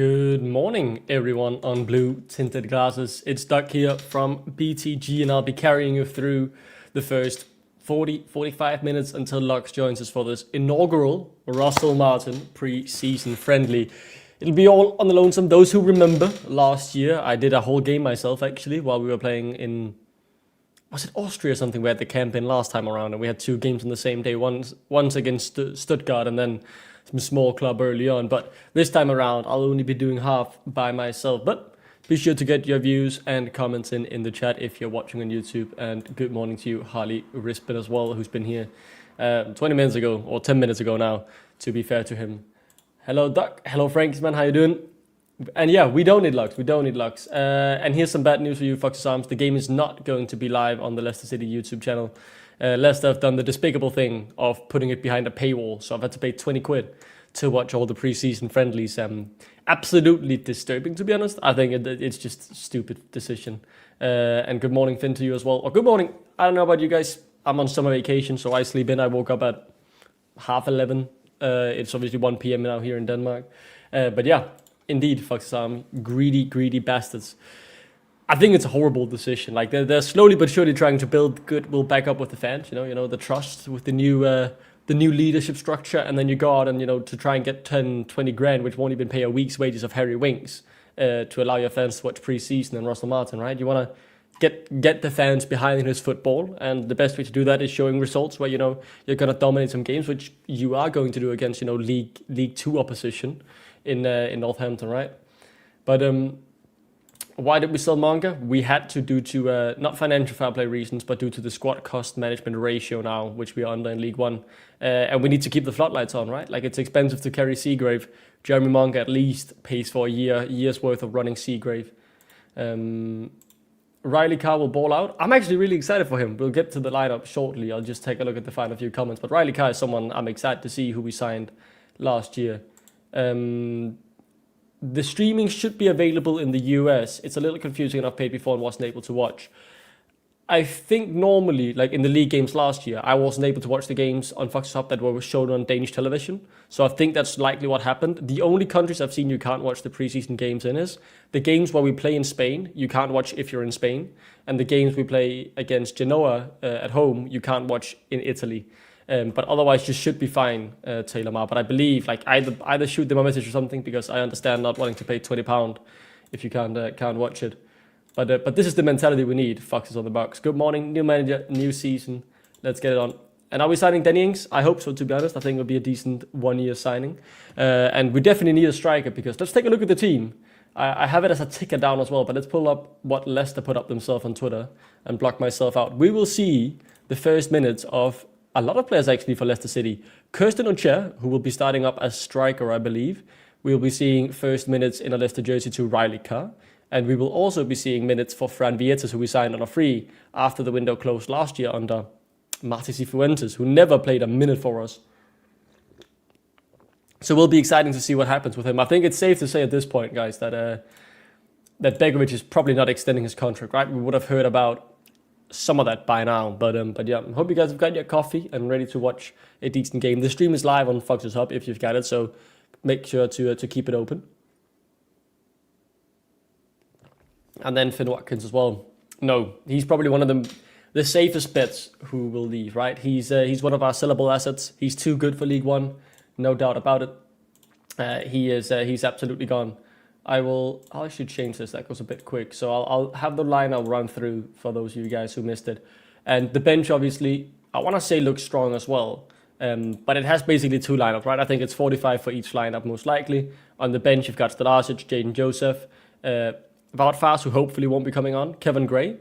Good morning, everyone on blue tinted glasses. It's Doug here from BTG, and I'll be carrying you through the first 45 minutes until Lux joins us for this inaugural Russell Martin pre-season friendly. It'll be all on the lonesome. Those who remember last year, I did a whole game myself actually while we were playing in, was it Austria or something? We had the camp in last time around, and we had two games on the same day. Once against Stuttgart, and then some small club early on. But this time around, I'll only be doing half by myself. But be sure to get your views and comments in the chat if you're watching on YouTube. And good morning to you, Harley Rispin as well, who's been here 20 minutes ago, or 10 minutes ago now, to be fair to him. Hello, Doc. Hello, Franksman. How you doing? And yeah, we don't need Lux. And here's some bad news for you, Fox's Arms. The game is not going to be live on the Leicester City YouTube channel. Leicester have done the despicable thing of putting it behind a paywall, so I've had to pay 20 quid to watch all the pre-season friendlies. Absolutely disturbing, to be honest. I think it's just a stupid decision. And good morning, Finn, to you as well. Or good morning. I don't know about you guys. I'm on summer vacation, so I sleep in. I woke up at 11:30. It's obviously 1 p.m. now here in Denmark. But yeah, indeed, Fox's Arm, greedy bastards. I think it's a horrible decision. Like they're slowly but surely trying to build goodwill back up with the fans. You know the trust with the new leadership structure, and then you go out and to try and get 10, 20 grand, which won't even pay a week's wages of Harry Winks, to allow your fans to watch pre-season and Russell Martin. Right? You want to get the fans behind his football, and the best way to do that is showing results where you're gonna dominate some games, which you are going to do against League Two opposition in Northampton, right? But why did we sell Manga? We had to due to not financial fair play reasons, but due to the squad cost management ratio now, which we are under in League One. And we need to keep the floodlights on, right? Like, it's expensive to carry Seagrave. Jeremy Manga at least pays for a year's worth of running Seagrave. Riley Carr will ball out. I'm actually really excited for him. We'll get to the lineup shortly. I'll just take a look at the final few comments. But Riley Carr is someone I'm excited to see, who we signed last year. The streaming should be available in the US. It's a little confusing, and I've paid before and wasn't able to watch. I think normally, like in the league games last year, I wasn't able to watch the games on Fox's Hub that were shown on Danish television. So I think that's likely what happened. The only countries I've seen you can't watch the preseason games in is the games where we play in Spain, you can't watch if you're in Spain. And the games we play against Genoa at home, you can't watch in Italy. But otherwise, you should be fine, Taylor Ma. But I believe, like, either shoot them a message or something, because I understand not wanting to pay £20 if you can't watch it. But this is the mentality we need. Foxes on the box. Good morning, new manager, new season. Let's get it on. And are we signing Danny Ings? I hope so, to be honest. I think it'll be a decent 1-year signing. And we definitely need a striker, because let's take a look at the team. I have it as a ticker down as well, but let's pull up what Leicester put up themselves on Twitter and block myself out. We will see the first minutes of a lot of players actually for Leicester City. Kirsten Ocher, who will be starting up as striker, I believe. We'll be seeing first minutes in a Leicester jersey to Riley Carr. And we will also be seeing minutes for Fran Vietas, who we signed on a free after the window closed last year under Marti Cifuentes, who never played a minute for us. So it will be exciting to see what happens with him. I think it's safe to say at this point, guys, that Begovic is probably not extending his contract, right? We would have heard about some of that by now, but yeah, I hope you guys have got your coffee and ready to watch a decent game. The stream is live on Fox's Hub if you've got it, so make sure to keep it open. And then Finn Watkins as well. No, he's probably one of the safest bets who will leave, right? He's one of our sellable assets. He's too good for League One, no doubt about it. He's absolutely gone. I should change this. That goes a bit quick. So I'll have the line I'll run through for those of you guys who missed it. And the bench, obviously, I want to say looks strong as well. But it has basically two lineups, right? I think it's 45 for each lineup, most likely. On the bench, you've got Stalacic, Jaden Joseph, Wout Faes, who hopefully won't be coming on, Kevin Gray,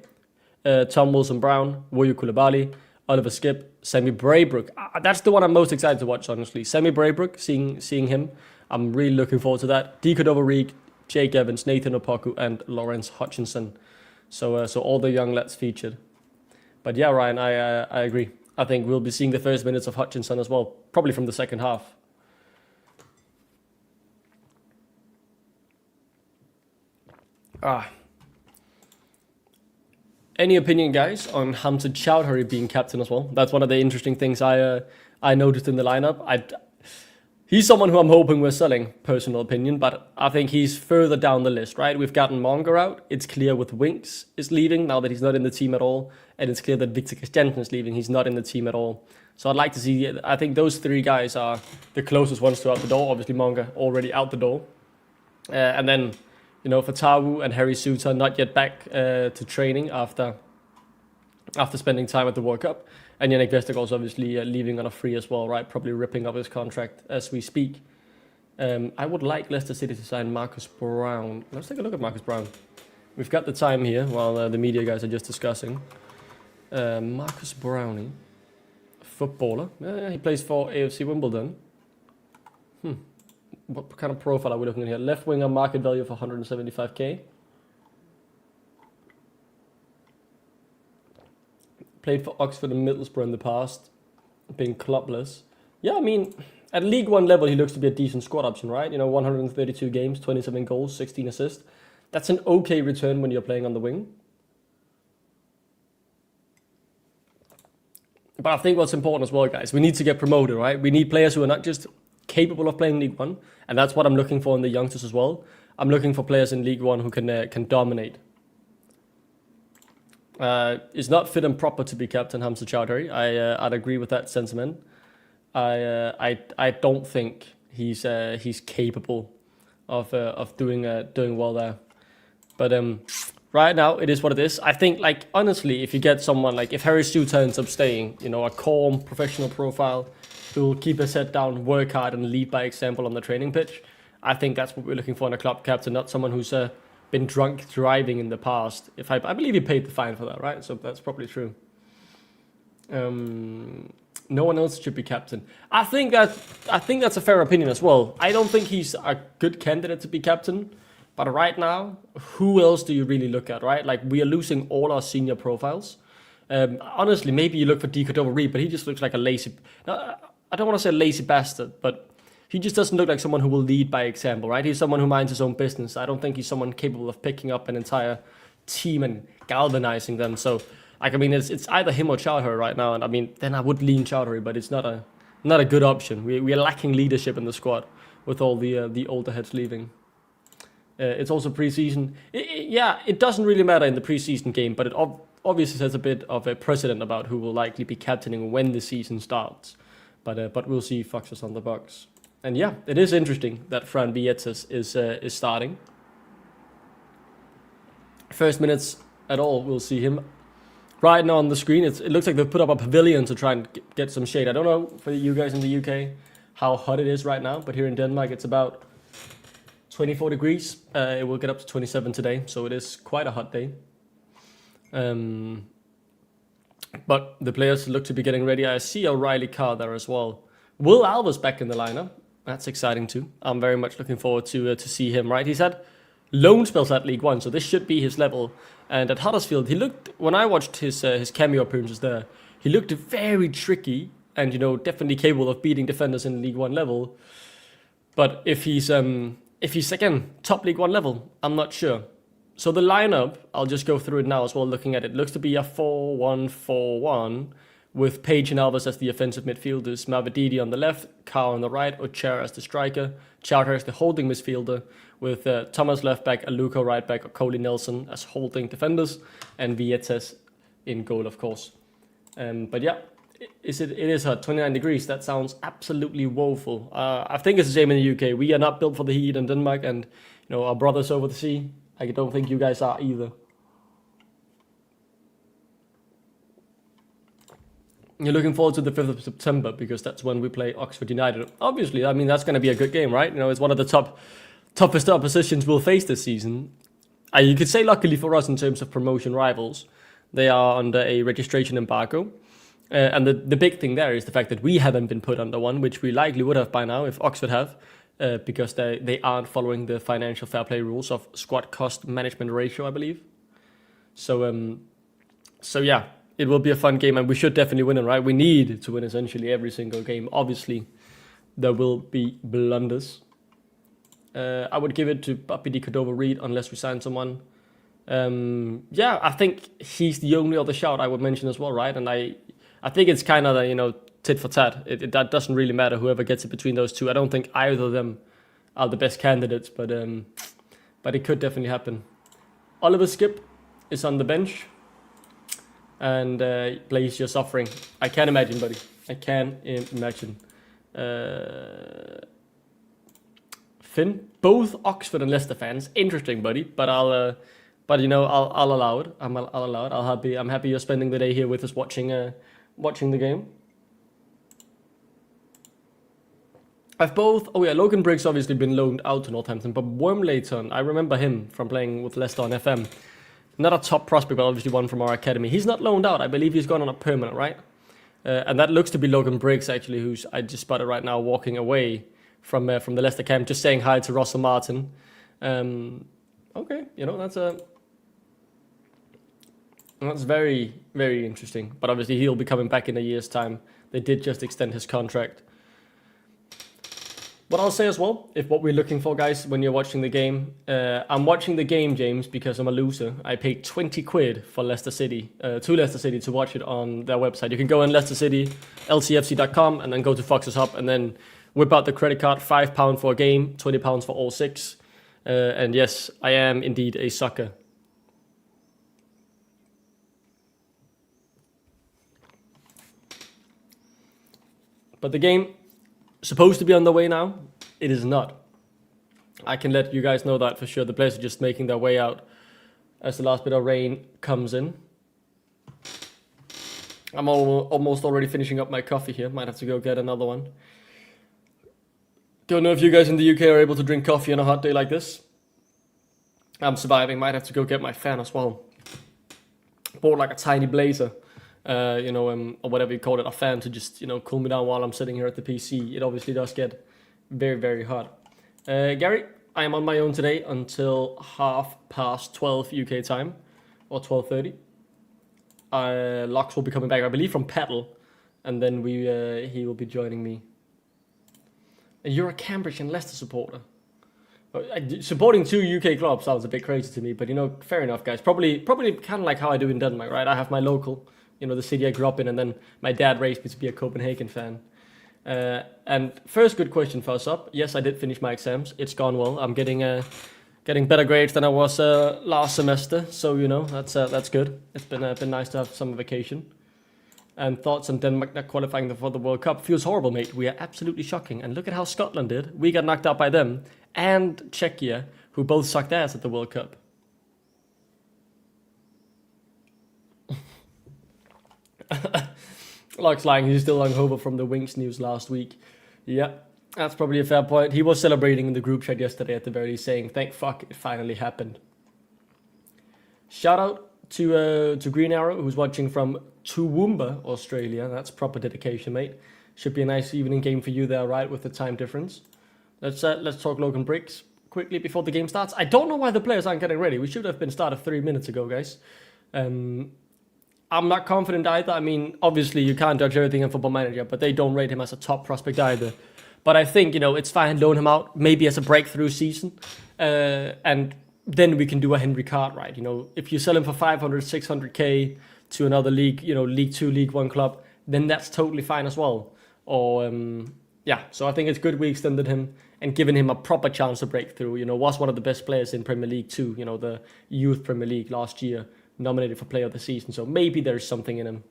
Tom Wilson-Brown, Woyu Koulibaly, Oliver Skip, Sammy Braybrook. That's the one I'm most excited to watch, honestly. Sammy Braybrook, seeing him, I'm really looking forward to that. Diko Doveric, Jake Evans, Nathan Opoku, and Lawrence Hutchinson. So all the young lads featured. But yeah, Ryan, I agree. I think we'll be seeing the first minutes of Hutchinson as well, probably from the second half. Any opinion, guys, on Hamza Chowdhury being captain as well? That's one of the interesting things I noticed in the lineup. He's someone who I'm hoping we're selling, personal opinion, but I think he's further down the list, right? We've gotten Monger out. It's clear with Winks is leaving now that he's not in the team at all. And it's clear that Victor Christiansen is leaving. He's not in the team at all. So I'd like to see, I think those three guys are the closest ones to out the door. Obviously, Monger already out the door. And then, for Tawu and Harry Suter, not yet back to training after spending time at the World Cup. And Yannick Vestergaard's obviously leaving on a free as well, right? Probably ripping up his contract as we speak. I would like Leicester City to sign Marcus Brown. Let's take a look at Marcus Brown. We've got the time here while the media guys are just discussing. Marcus Brownie, footballer. He plays for AFC Wimbledon. What kind of profile are we looking at here? Left winger, market value for 175k. Played for Oxford and Middlesbrough in the past, being clubless. Yeah, I mean, at League One level, he looks to be a decent squad option, right? 132 games, 27 goals, 16 assists. That's an okay return when you're playing on the wing. But I think what's important as well, guys, we need to get promoted, right? We need players who are not just capable of playing League One, and that's what I'm looking for in the youngsters as well. I'm looking for players in League One who can dominate. It's not fit and proper to be captain Hamza Chowdhury. I'd agree with that sentiment. I don't think he's capable of doing well there. But right now it is what it is. I think, like, honestly, if you get someone like, if Harry Stu ends up staying, a calm professional profile who will keep his head down, work hard, and lead by example on the training pitch, I think that's what we're looking for in a club captain, not someone who's been drunk driving in the past. I believe he paid the fine for that, right? So that's probably true. No one else should be captain. I think that's a fair opinion as well. I don't think he's a good candidate to be captain, but right now, who else do you really look at, right? Like, we are losing all our senior profiles. Honestly, maybe you look for D. Cordova-Reid, but he just looks like a lazy. I don't want to say lazy bastard, but he just doesn't look like someone who will lead by example, right? He's someone who minds his own business. I don't think he's someone capable of picking up an entire team and galvanizing them. So, it's either him or Chowdhury right now. And then I would lean Chowdhury, but it's not a good option. We are lacking leadership in the squad with all the older heads leaving. It's also preseason. It doesn't really matter in the preseason game, but it obviously sets a bit of a precedent about who will likely be captaining when the season starts. But we'll see Foxes on the box. And yeah, it is interesting that Fran Vietas is starting. First minutes at all, we'll see him. Right now on the screen, it looks like they've put up a pavilion to try and get some shade. I don't know for you guys in the UK how hot it is right now, but here in Denmark it's about 24 degrees. It will get up to 27 today, so it is quite a hot day. But the players look to be getting ready. I see O'Reilly Carr there as well. Will Alves back in the lineup. That's exciting too. I'm very much looking forward to see him, right? He's had loan spells at League One, so this should be his level. And at Huddersfield, when I watched his cameo appearances there, he looked very tricky and, definitely capable of beating defenders in League One level. But if he's again top League One level, I'm not sure. So the lineup, I'll just go through it now as well, looking at it. Looks to be a 4-1-4-1 with Page and Alves as the offensive midfielders, Mavididi on the left, Carr on the right, Ocher as the striker, Chowdhury as the holding midfielder, with Thomas left back, Aluko right back, Coley Nelson as holding defenders, and Vietas in goal, of course. But yeah, it is hot, 29 degrees. That sounds absolutely woeful. I think it's the same in the UK. We are not built for the heat in Denmark, and our brothers over the sea, I don't think you guys are either. You're looking forward to the 5th of September because that's when we play Oxford United. Obviously, that's going to be a good game, right? It's one of the toughest oppositions we'll face this season. You could say luckily for us in terms of promotion rivals, they are under a registration embargo. And the big thing there is the fact that we haven't been put under one, which we likely would have by now if Oxford have, because they aren't following the financial fair play rules of squad cost management ratio, I believe. So yeah, it will be a fun game, and we should definitely win it, right? We need to win essentially every single game. Obviously, there will be blunders. I would give it to Papi Di Cordova-Reid unless we sign someone. I think he's the only other shout I would mention as well, right? And I think it's kind of, tit for tat. That doesn't really matter. Whoever gets it between those two. I don't think either of them are the best candidates, but it could definitely happen. Oliver Skip is on the bench, and Blaze, you're suffering. I can't imagine, buddy. I can imagine. Finn, both Oxford and Leicester fans. Interesting, buddy. But I'll allow it. I'll allow it. I'm happy you're spending the day here with us watching the game. Logan Briggs obviously been loaned out to Northampton, but Wormlayton, I remember him from playing with Leicester on FM. Not a top prospect, but obviously one from our academy. He's not loaned out. I believe he's gone on a permanent, right? And that looks to be Logan Briggs, actually, who's I just spotted right now walking away from the Leicester camp, just saying hi to Russell Martin. Okay, that's very, very interesting. But obviously he'll be coming back in a year's time. They did just extend his contract. What I'll say as well, if what we're looking for, guys, when you're watching the game, I'm watching the game, James, because I'm a loser. I paid 20 quid for Leicester City, to Leicester City to watch it on their website. You can go on Leicester City, lcfc.com, and then go to Fox's Hub, and then whip out the credit card, £5 for a game, £20 for all 6. And yes, I am indeed a sucker. But the game supposed to be on the way now. It is not. I can let you guys know that for sure. The players are just making their way out as the last bit of rain comes in. I'm almost already finishing up my coffee here. Might have to go get another one. Don't know if you guys in the UK are able to drink coffee on a hot day like this. I'm surviving. Might have to go get my fan as well. Bought like a tiny blazer. Or whatever you call it, a fan to just, cool me down while I'm sitting here at the PC. It obviously does get very, very hot. Gary, I am on my own today until 12 UK time, or 12:30. Locks will be coming back, I believe, from Paddle, and then he will be joining me. And you're a Cambridge and Leicester supporter. Supporting 2 UK clubs sounds a bit crazy to me, but fair enough, guys. Probably kind of like how I do in Denmark, right? I have my local, the city I grew up in, and then my dad raised me to be a Copenhagen fan. And first good question for us up. Yes, I did finish my exams. It's gone well. I'm getting better grades than I was last semester, so that's good. It's been nice to have some vacation. And thoughts on Denmark not qualifying for the World Cup feels horrible, mate. We are absolutely shocking. And look at how Scotland did. We got knocked out by them, and Czechia, who both sucked ass at the World Cup. Locke's lying, he's still hungover from the Wings news last week. Yeah, that's probably a fair point. He was celebrating in the group chat yesterday at the very least, saying, thank fuck it finally happened. Shout out to Green Arrow, who's watching from Toowoomba, Australia. That's proper dedication, mate. Should be a nice evening game for you there, right, with the time difference. Let's talk Logan Briggs quickly before the game starts. I don't know why the players aren't getting ready. We should have been started 3 minutes ago, guys. I'm not confident either. I mean, obviously you can't judge everything in Football Manager, but they don't rate him as a top prospect either. But I think, it's fine, loan him out, maybe as a breakthrough season. And then we can do a Henry Cartwright. If you sell him for 500, 600k to another league, League 2, League 1 club, then that's totally fine as well. Or, so I think it's good we extended him and given him a proper chance to break through. Was one of the best players in Premier League 2, the Youth Premier League last year, nominated for Player of the Season. So maybe there's something in him.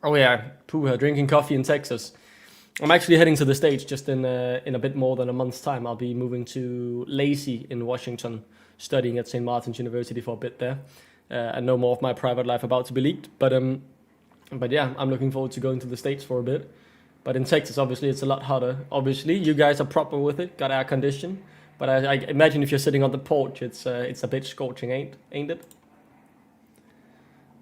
Oh yeah, Puha, drinking coffee in Texas. I'm actually heading to the States just in a bit more than a month's time. I'll be moving to Lacey in Washington, studying at St. Martin's University for a bit there. And no more of my private life about to be leaked. But yeah, I'm looking forward to going to the States for a bit. But in Texas, obviously, it's a lot hotter. Obviously, you guys are proper with it, got air condition. But I imagine if you're sitting on the porch, it's a bit scorching, ain't it?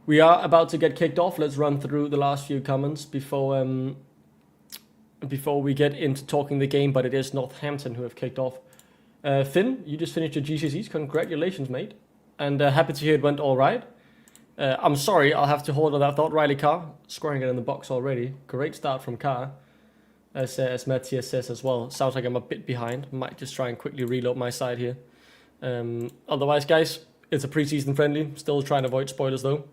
We are about to get kicked off. Let's run through the last few comments before we get into talking the game. But it is Northampton who have kicked off. Finn, you just finished your GCSEs. Congratulations, mate. And happy to hear it went all right. I'm sorry, I'll have to hold on that thought. Riley Carr, scoring it in the box already. Great start from Carr. As Matthias says as well. Sounds like I'm a bit behind. Might just try and quickly reload my side here. Otherwise, guys, it's a preseason friendly. Still trying to avoid spoilers though.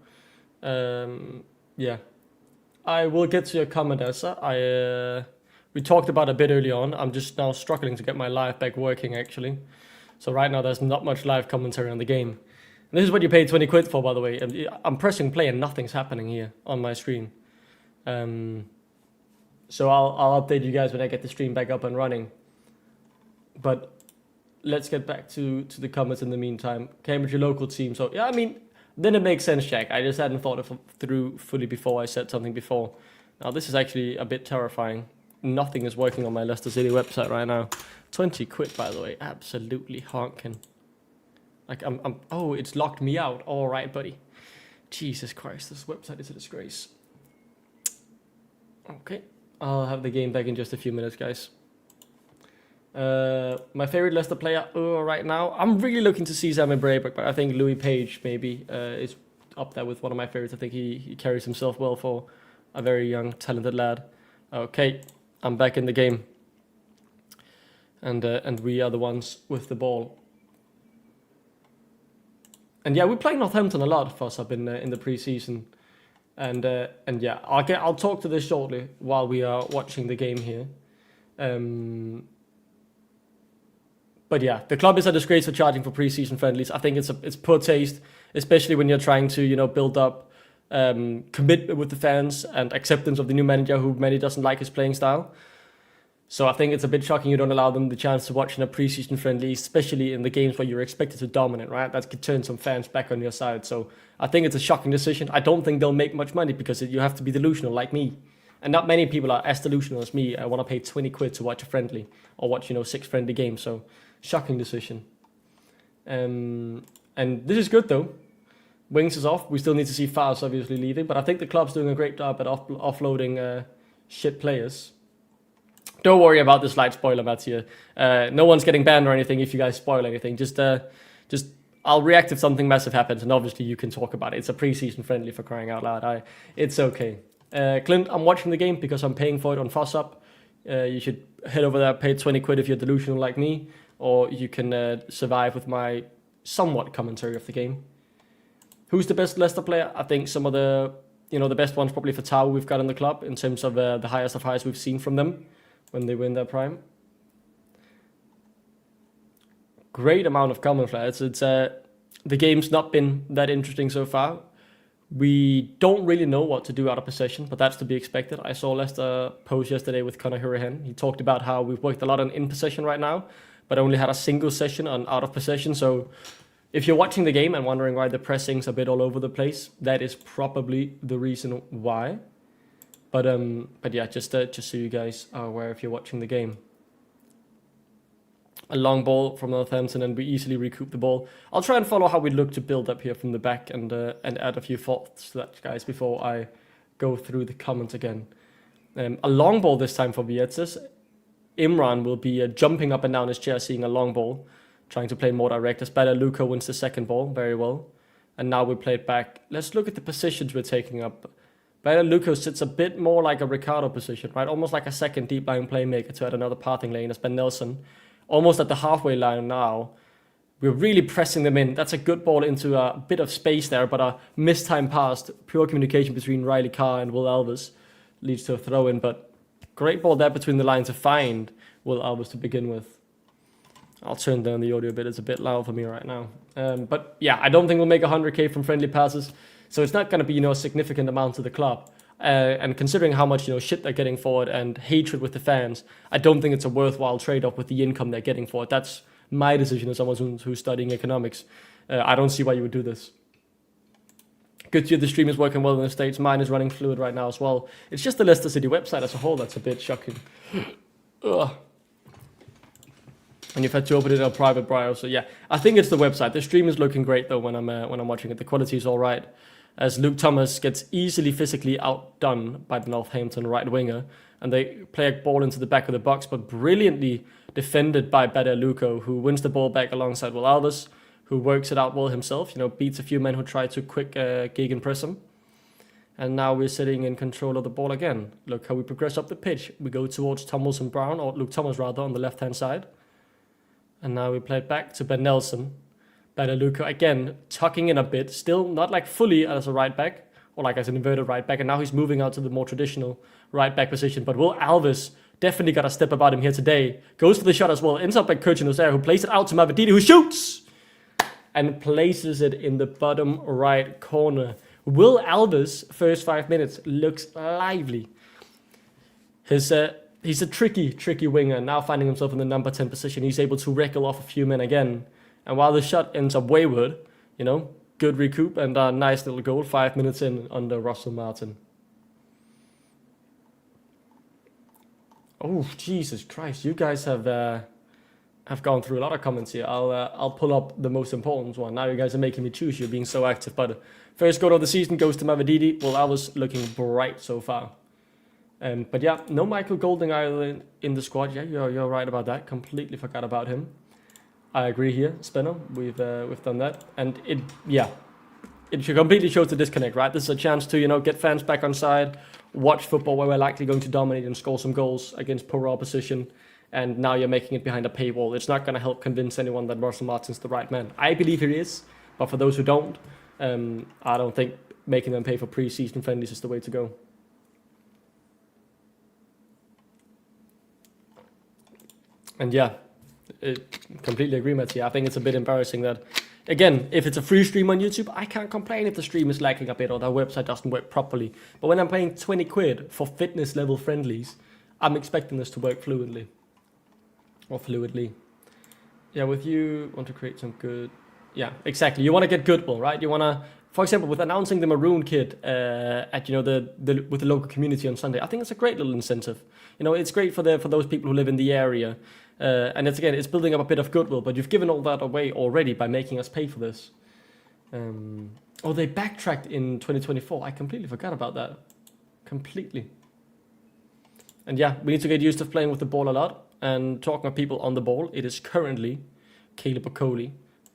Yeah, I will get to your comment, Asa. We talked about a bit early on. I'm just now struggling to get my live back working actually. So right now there's not much live commentary on the game. And this is what you pay 20 quid for, by the way. And I'm pressing play and nothing's happening here on my screen. So I'll update you guys when I get the stream back up and running. But let's get back to the comments in the meantime. Cambridge, your local team. So yeah, I mean, then it makes sense, Jack. I just hadn't thought it through fully before I said something before. Now this is actually a bit terrifying. Nothing is working on my Leicester City website right now. 20 quid, by the way. Absolutely honking. Like oh, it's locked me out. All right, buddy. Jesus Christ, this website is a disgrace. Okay, I'll have the game back in just a few minutes, guys. My favorite Leicester player right now, I'm really looking to see Sammy Braybrooke, but I think Louis Page maybe is up there with one of my favorites. I think he carries himself well for a very young, talented lad. Okay, I'm back in the game, and we are the ones with the ball. And yeah, we're playing Northampton a lot for us up in the preseason, and yeah, I'll talk to this shortly while we are watching the game here. But yeah, the club is a disgrace for charging for preseason friendlies. I think it's poor taste, especially when you're trying to build up commitment with the fans and acceptance of the new manager who many doesn't like his playing style. So I think it's a bit shocking you don't allow them the chance to watch in a preseason friendly, especially in the games where you're expected to dominate, right? That could turn some fans back on your side. So I think it's a shocking decision. I don't think they'll make much money because you have to be delusional like me. And not many people are as delusional as me. I want to pay 20 quid to watch a friendly or watch 6 friendly games. So shocking decision. And this is good though. Wings is off. We still need to see Fowles obviously leaving, but I think the club's doing a great job at offloading shit players. Don't worry about the slight spoiler, Mattia. No one's getting banned or anything if you guys spoil anything. Just I'll react if something massive happens, and obviously you can talk about it. It's a preseason friendly, for crying out loud. It's okay. Clint, I'm watching the game because I'm paying for it on FossUp. You should head over there, pay 20 quid if you're delusional like me, or you can survive with my somewhat commentary of the game. Who's the best Leicester player? I think some of the best ones probably for Tau we've got in the club in terms of the highest of highs we've seen from them when they were in their prime. Great amount of comments, lads. It's the game's not been that interesting so far. We don't really know what to do out of possession, but that's to be expected. I saw Leicester post yesterday with Conor Hurahan. He talked about how we've worked a lot on in possession right now, but only had a single session on out of possession. So if you're watching the game and wondering why the pressing's a bit all over the place, that is probably the reason why. But yeah, just so you guys are aware if you're watching the game. A long ball from Northampton, and we easily recoup the ball. I'll try and follow how we look to build up here from the back and add a few thoughts to that, guys, before I go through the comments again. A long ball this time for Vietzes. Imran will be jumping up and down his chair, seeing a long ball, trying to play more direct. As better, Luca wins the second ball very well. And now we play it back. Let's look at the positions we're taking up. Better Luca sits a bit more like a Ricardo position, right? Almost like a second deep line playmaker to add another passing lane as Ben Nelson. Almost at the halfway line now. We're really pressing them in. That's a good ball into a bit of space there, but a mistimed pass, pure communication between Riley Carr and Will Alves leads to a throw in, but great ball there between the lines to find Will Alves to begin with. I'll turn down the audio a bit. It's a bit loud for me right now. But yeah, I don't think we'll make 100k from friendly passes, so it's not going to be a significant amount to the club. And considering how much shit they're getting for it and hatred with the fans, I don't think it's a worthwhile trade-off with the income they're getting for it. That's my decision as someone who's studying economics. I don't see why you would do this. Good to hear the stream is working well in the States. Mine is running fluid right now as well. It's just the Leicester City website as a whole that's a bit shocking. Ugh. And you've had to open it in a private browser. So yeah, I think it's the website. The stream is looking great though when I'm watching it. The quality is all right. As Luke Thomas gets easily physically outdone by the Northampton right winger, and they play a ball into the back of the box, but brilliantly defended by Better Luco, who wins the ball back alongside Will Alves, who works it out well himself. Beats a few men who try to quick gegenpress him. And now we're sitting in control of the ball again. Look how we progress up the pitch. We go towards Thomas and Brown, or Luke Thomas rather, on the left-hand side. And now we play it back to Ben Nelson. Better Luca again, tucking in a bit. Still not like fully as a right back. or like as an inverted right back, and now he's moving out to the more traditional right back position. But Will Alves definitely got a step about him here today. Goes for the shot as well. Ends up by Kurtin Osair, who plays it out to Mavididi, who shoots and places it in the bottom right corner. Will Alves, first 5 minutes, looks lively. He's a tricky winger, now finding himself in the number 10 position. He's able to wrestle off a few men again. And while the shot ends up wayward, good recoup and a nice little goal 5 minutes in under Russell Martin. Oh, Jesus Christ. You guys have gone through a lot of comments here. I'll pull up the most important one. Now you guys are making me choose. You're being so active. But first goal of the season goes to Mavididi. Well, I was looking bright so far. But yeah, no Michael Golding either in the squad. Yeah, you're right about that. Completely forgot about him. I agree here, Spinner. We've done that, and it completely shows the disconnect, right? This is a chance to get fans back on side, watch football where we're likely going to dominate and score some goals against poor opposition, and now you're making it behind a paywall. It's not going to help convince anyone that Russell Martin's the right man. I believe he is, but for those who don't, I don't think making them pay for pre-season friendlies is the way to go. And yeah, completely agree, Matty. I think it's a bit embarrassing that, again, if it's a free stream on YouTube, I can't complain if the stream is lagging a bit or the website doesn't work properly. But when I'm paying 20 quid for fitness level friendlies, I'm expecting this to work fluidly. Yeah, with you, want to create some good... Yeah, exactly. You want to get goodwill, right? You want to, for example, with announcing the Maroon kit at with the local community on Sunday, I think it's a great little incentive. It's great for those people who live in the area. And it's building up a bit of goodwill, but you've given all that away already by making us pay for this. They backtracked in 2024. I completely forgot about that. Completely. And yeah, we need to get used to playing with the ball a lot. And talking of people on the ball, it is currently Caleb Okoli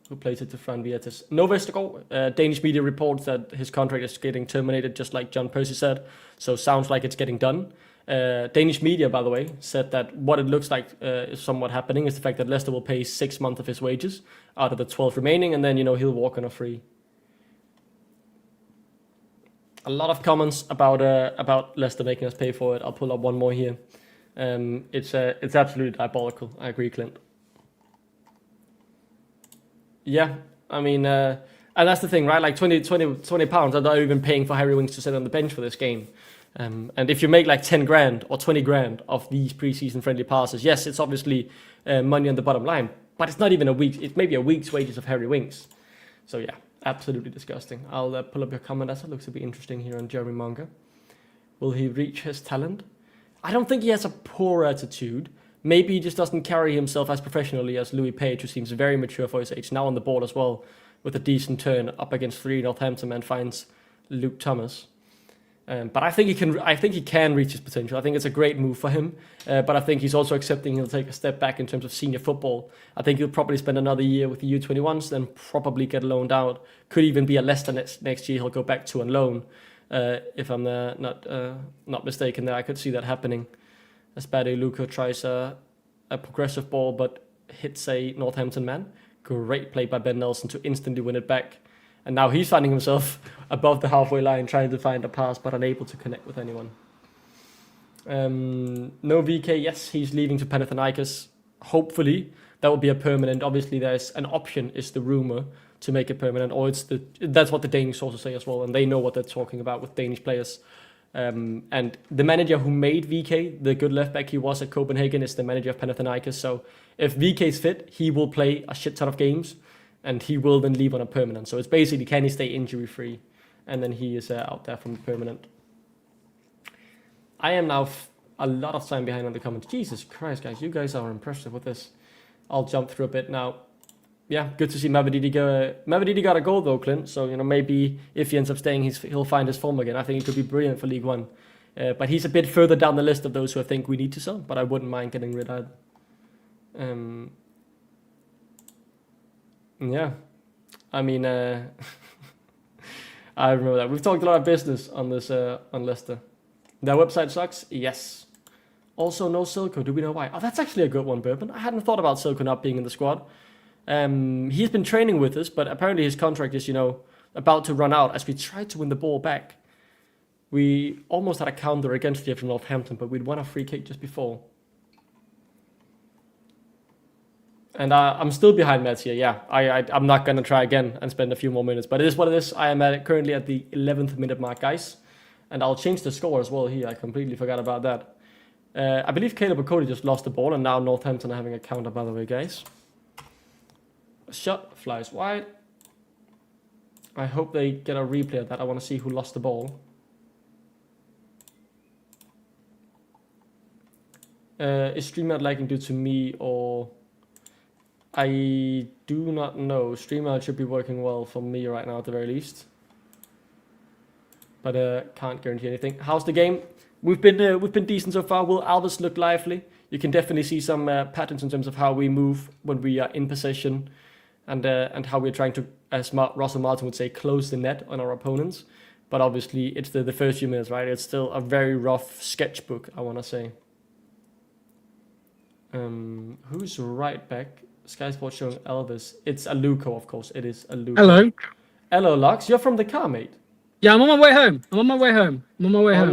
who plays it to Fran Vietes. No Vestergaard. Danish media reports that his contract is getting terminated, just like John Percy said. So sounds like it's getting done. Danish media, by the way, said that what it looks like is somewhat happening is the fact that Leicester will pay 6 months of his wages out of the 12 remaining, and then he'll walk on a free. A lot of comments about Leicester making us pay for it. I'll pull up one more here. It's absolutely diabolical. I agree, Clint. Yeah, I mean, and that's the thing, right? Like 20 pounds, I'm not even paying for Harry Winks to sit on the bench for this game. And if you make like 10 grand or 20 grand of these pre-season friendly passes, yes, it's obviously money on the bottom line, but it's not even a week. It's maybe a week's wages of Harry Winks. So yeah, absolutely disgusting. I'll pull up your comment as it looks to be interesting here on Jeremy Munger. Will he reach his talent? I don't think he has a poor attitude. Maybe he just doesn't carry himself as professionally as Louis Page, who seems very mature for his age. Now on the ball as well, with a decent turn up against 3 Northampton and finds Luke Thomas. But I think he can reach his potential. I think it's a great move for him. But I think he's also accepting he'll take a step back in terms of senior football. I think he'll probably spend another year with the U21s, then probably get loaned out. Could even be at Leicester next year. He'll go back to on loan. If I'm not mistaken there, I could see that happening. Espade Luca tries a progressive ball, but hits a Northampton man. Great play by Ben Nelson to instantly win it back. And now he's finding himself above the halfway line, trying to find a pass, but unable to connect with anyone. No VK, yes, he's leaving to Panathinaikos. Hopefully, that will be a permanent. Obviously, there's an option, is the rumor, to make it permanent, or that's what the Danish sources say as well, and they know what they're talking about with Danish players. And the manager who made VK, the good left back he was at Copenhagen, is the manager of Panathinaikos. So if VK's fit, he will play a shit ton of games, and he will then leave on a permanent. So it's basically, can he stay injury free, and then he is out there from the permanent. I am now a lot of time behind on the comments. Jesus Christ, guys, you guys are impressive with this. I'll jump through a bit now. Yeah, good to see Mavididi go. Mavididi got a goal though, Clint. So maybe if he ends up staying, he'll find his form again. I think he could be brilliant for League One. But he's a bit further down the list of those who I think we need to sell. But I wouldn't mind getting rid of. Yeah, I mean, I remember that. We've talked a lot of business on this on Leicester. Their website sucks. Yes. Also, no Silko. Do we know why? Oh, that's actually a good one, Bourbon. I hadn't thought about Silko not being in the squad. He's been training with us, but apparently his contract is, about to run out as we try to win the ball back We almost had a counter against you from Northampton, but we'd won a free kick just before. And I'm still behind Matt here. Yeah, I'm not going to try again and spend a few more minutes. But it is what it is. I am currently at the 11th minute mark, guys. And I'll change the score as well here. I completely forgot about that. I believe Caleb and Cody just lost the ball. And now Northampton are having a counter, by the way, guys. A shot flies wide. I hope they get a replay of that. I want to see who lost the ball. Is stream not lagging due to me or... I do not know. Streamer should be working well for me right now at the very least. But can't guarantee anything. How's the game? We've been decent so far. Will Alves look lively? You can definitely see some patterns in terms of how we move when we are in possession, and how we're trying to, as Russell Martin would say, close the net on our opponents. But obviously, it's the first few minutes, right? It's still a very rough sketchbook, I want to say. Who's right back? Sky Sports showing Elvis. It's Aluko, of course. It is Aluko. Hello. Hello, Lux. You're from the car, mate. Yeah, I'm on my way home. On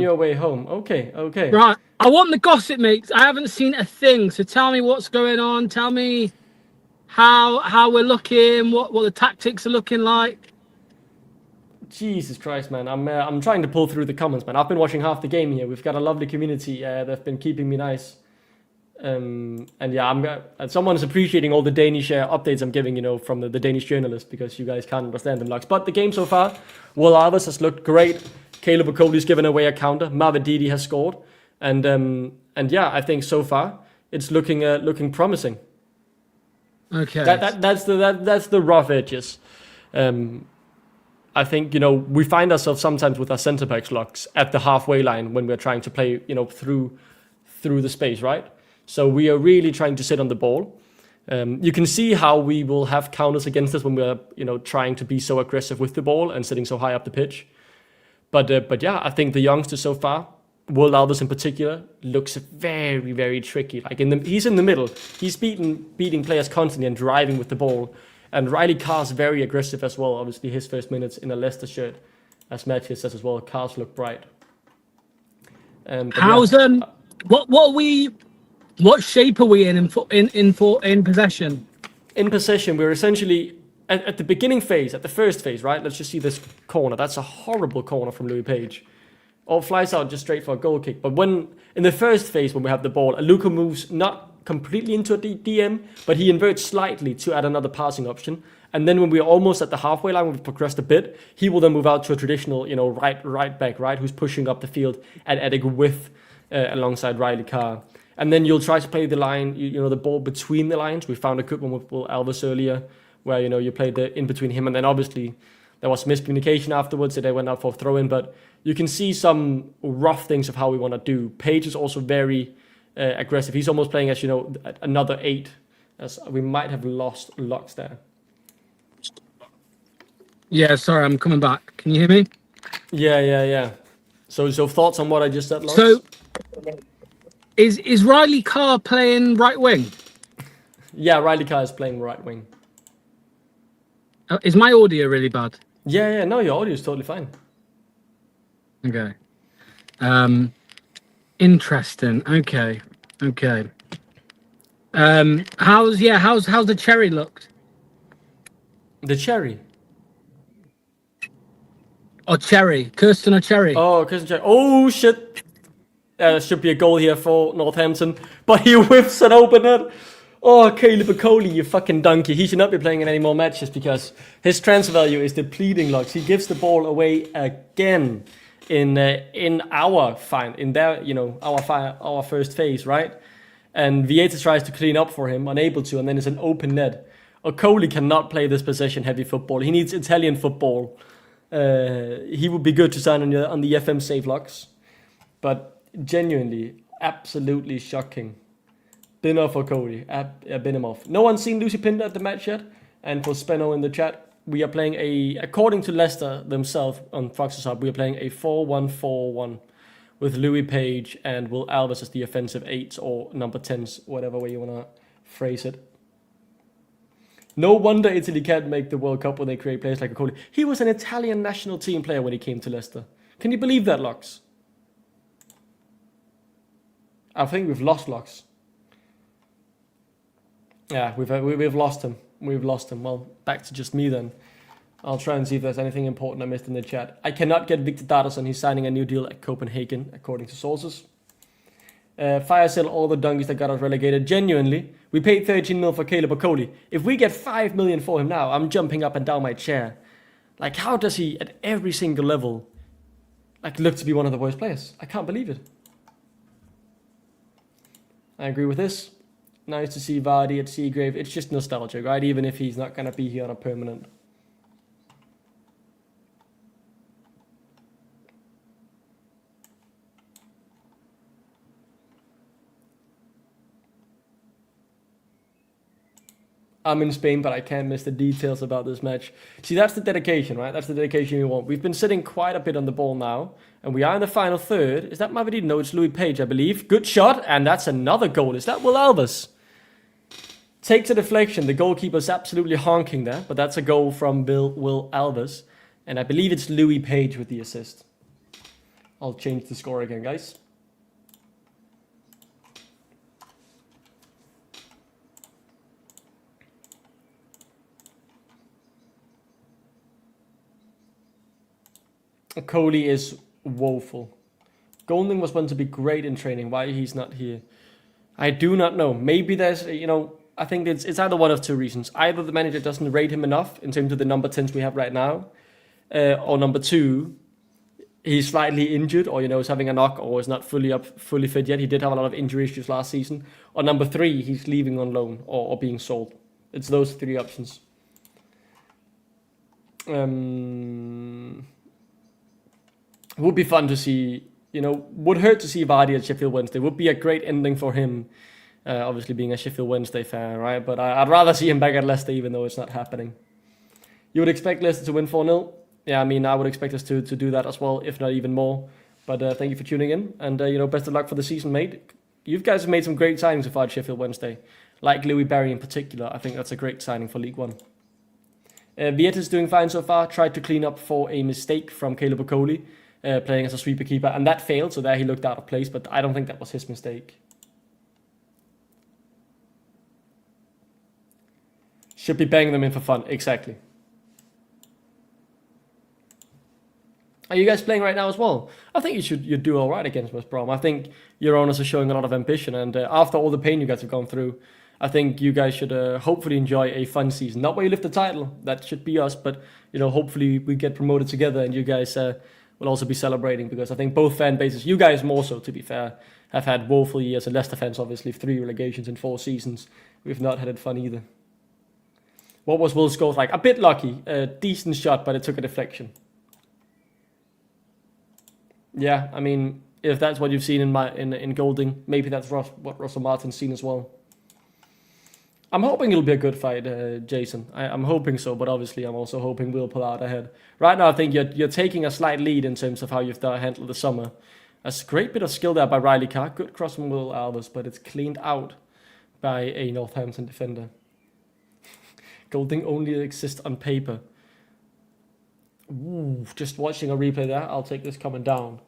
your way home. Okay. Right. I want the gossip, mate. I haven't seen a thing. So tell me what's going on. Tell me how we're looking, what the tactics are looking like. Jesus Christ, man. I'm trying to pull through the comments, man. I've been watching half the game here. We've got a lovely community that've been keeping me nice. And yeah, someone's appreciating all the Danish updates I'm giving, from the Danish journalist, because you guys can't understand them, Lux. But the game so far, Will Alves has looked great. Caleb Okoli's given away a counter. Mavididi has scored, and yeah, I think so far it's looking promising. Okay, that's the rough edges. I think we find ourselves sometimes with our centre backs, Lux, at the halfway line when we're trying to play through the space, right? So we are really trying to sit on the ball. You can see how we will have counters against us when we're, trying to be so aggressive with the ball and sitting so high up the pitch. But yeah, I think the youngsters so far, Will Alves in particular, looks very, very tricky. Like he's in the middle. He's beating players constantly and driving with the ball. And Riley Carr's very aggressive as well. Obviously, his first minutes in a Leicester shirt, as Matt here says as well. Carr's look bright. How's What shape are we in possession? In possession, we're essentially at the beginning phase, at the first phase, right? Let's just see this corner. That's a horrible corner from Louis Page. All flies out just straight for a goal kick. But in the first phase, when we have the ball, Aluko moves not completely into a DM, but he inverts slightly to add another passing option. And then when we're almost at the halfway line, we've progressed a bit, he will then move out to a traditional, right back, right, who's pushing up the field and adding width alongside Riley Carr. And then you'll try to play the line, the ball between the lines. We found a good one with Will Alves earlier, where, you played the in between him. And then obviously there was miscommunication afterwards, so they went out for a throw-in. But you can see some rough things of how we want to do. Page is also very aggressive. He's almost playing as, another 8. As we might have lost Lux there. Yeah, sorry, I'm coming back. Can you hear me? Yeah. So thoughts on what I just said, Lux? So... Is Riley Carr playing right wing? Yeah, Riley Carr is playing right wing. Is my audio really bad? Yeah, no, your audio is totally fine. Okay. Interesting. Okay. How's the cherry looked? The cherry. Or cherry. Kirsten or cherry? Oh, Kirsten Cherry. Oh shit. Should be a goal here for Northampton, but he whiffs an open net. Oh, Caleb Okoli, you fucking donkey. He should not be playing in any more matches because his transfer value is depleting, Lux. He gives the ball away again in our first phase, right? And Vieta tries to clean up for him, unable to, and then it's an open net. Okoli cannot play this possession-heavy football. He needs Italian football. He would be good to sign on the FM save, Lux. But genuinely, absolutely shocking. Bin off for Cody. Bin him off. No one's seen Lucy Pinder at the match yet. And for Spenno in the chat, we are playing according to Leicester themselves on Fox's Hub, we are playing a 4-1-4-1 with Louis Page and Will Alves as the offensive 8s or number 10s, whatever way you want to phrase it. No wonder Italy can't make the World Cup when they create players like Okoli. He was an Italian national team player when he came to Leicester. Can you believe that, Lux? I think we've lost Lux. Yeah, we've lost him. We've lost him. Well, back to just me then. I'll try and see if there's anything important I missed in the chat. I cannot get Victor Dardasson. He's signing a new deal at Copenhagen, according to sources. Fire sale all the donkeys that got us relegated. Genuinely, we paid 13 mil for Caleb Okoli. If we get 5 million for him now, I'm jumping up and down my chair. Like, how does he, at every single level, like, look to be one of the worst players? I can't believe it. I agree with this. Nice to see Vardy at Seagrave. It's just nostalgic, right? Even if he's not going to be here on a permanent. I'm in Spain, but I can't miss the details about this match. See, that's the dedication, right? That's the dedication we want. We've been sitting quite a bit on the ball now, and we are in the final third. Is that Maverick? No, it's Louis Page, I believe. Good shot, and that's another goal. Is that Will Alves? Takes a deflection. The goalkeeper's absolutely honking there, but that's a goal from Will Alves, and I believe it's Louis Page with the assist. I'll change the score again, guys. Coley is woeful. Golding was meant to be great in training. Why he's not here? I do not know. Maybe there's, I think it's either one of two reasons. Either the manager doesn't rate him enough in terms of the number 10s we have right now, or number two, he's slightly injured, or is having a knock, or is not fully fit yet. He did have a lot of injury issues last season. Or number three, he's leaving on loan or being sold. It's those three options. Would be fun to see, would hurt to see Vardy at Sheffield Wednesday. Would be a great ending for him, obviously being a Sheffield Wednesday fan, right? But I'd rather see him back at Leicester, even though it's not happening. You would expect Leicester to win 4-0? Yeah, I mean, I would expect us to do that as well, if not even more. But thank you for tuning in, and best of luck for the season, mate. You guys have made some great signings so far at Sheffield Wednesday. Like Louis Barry in particular, I think that's a great signing for League One. Vietta's doing fine so far, tried to clean up for a mistake from Caleb Okoli. Playing as a sweeper keeper, and that failed, so there he looked out of place, but I don't think that was his mistake. Should be banging them in for fun, exactly. Are you guys playing right now as well? I think you'd do all right against West Brom. I think your owners are showing a lot of ambition, and after all the pain you guys have gone through, I think you guys should hopefully enjoy a fun season. Not where you lift the title, that should be us, but hopefully we get promoted together, and you guys will also be celebrating, because I think both fan bases, you guys more so to be fair, have had woeful years, and Leicester fans obviously 3 relegations in 4 seasons. We've not had it fun either. What was Will's goal like? A bit lucky, a decent shot, but it took a deflection. Yeah, I mean, if that's what you've seen in Golding, maybe that's what Russell Martin's seen as well. I'm hoping it'll be a good fight, Jason. I'm hoping so, but obviously I'm also hoping we'll pull out ahead. Right now, I think you're taking a slight lead in terms of how you've handled the summer. That's a great bit of skill there by Riley Carr. Good cross from Will Alves, but it's cleaned out by a Northampton defender. Golding only exists on paper. Ooh, just watching a replay there, I'll take this coming down.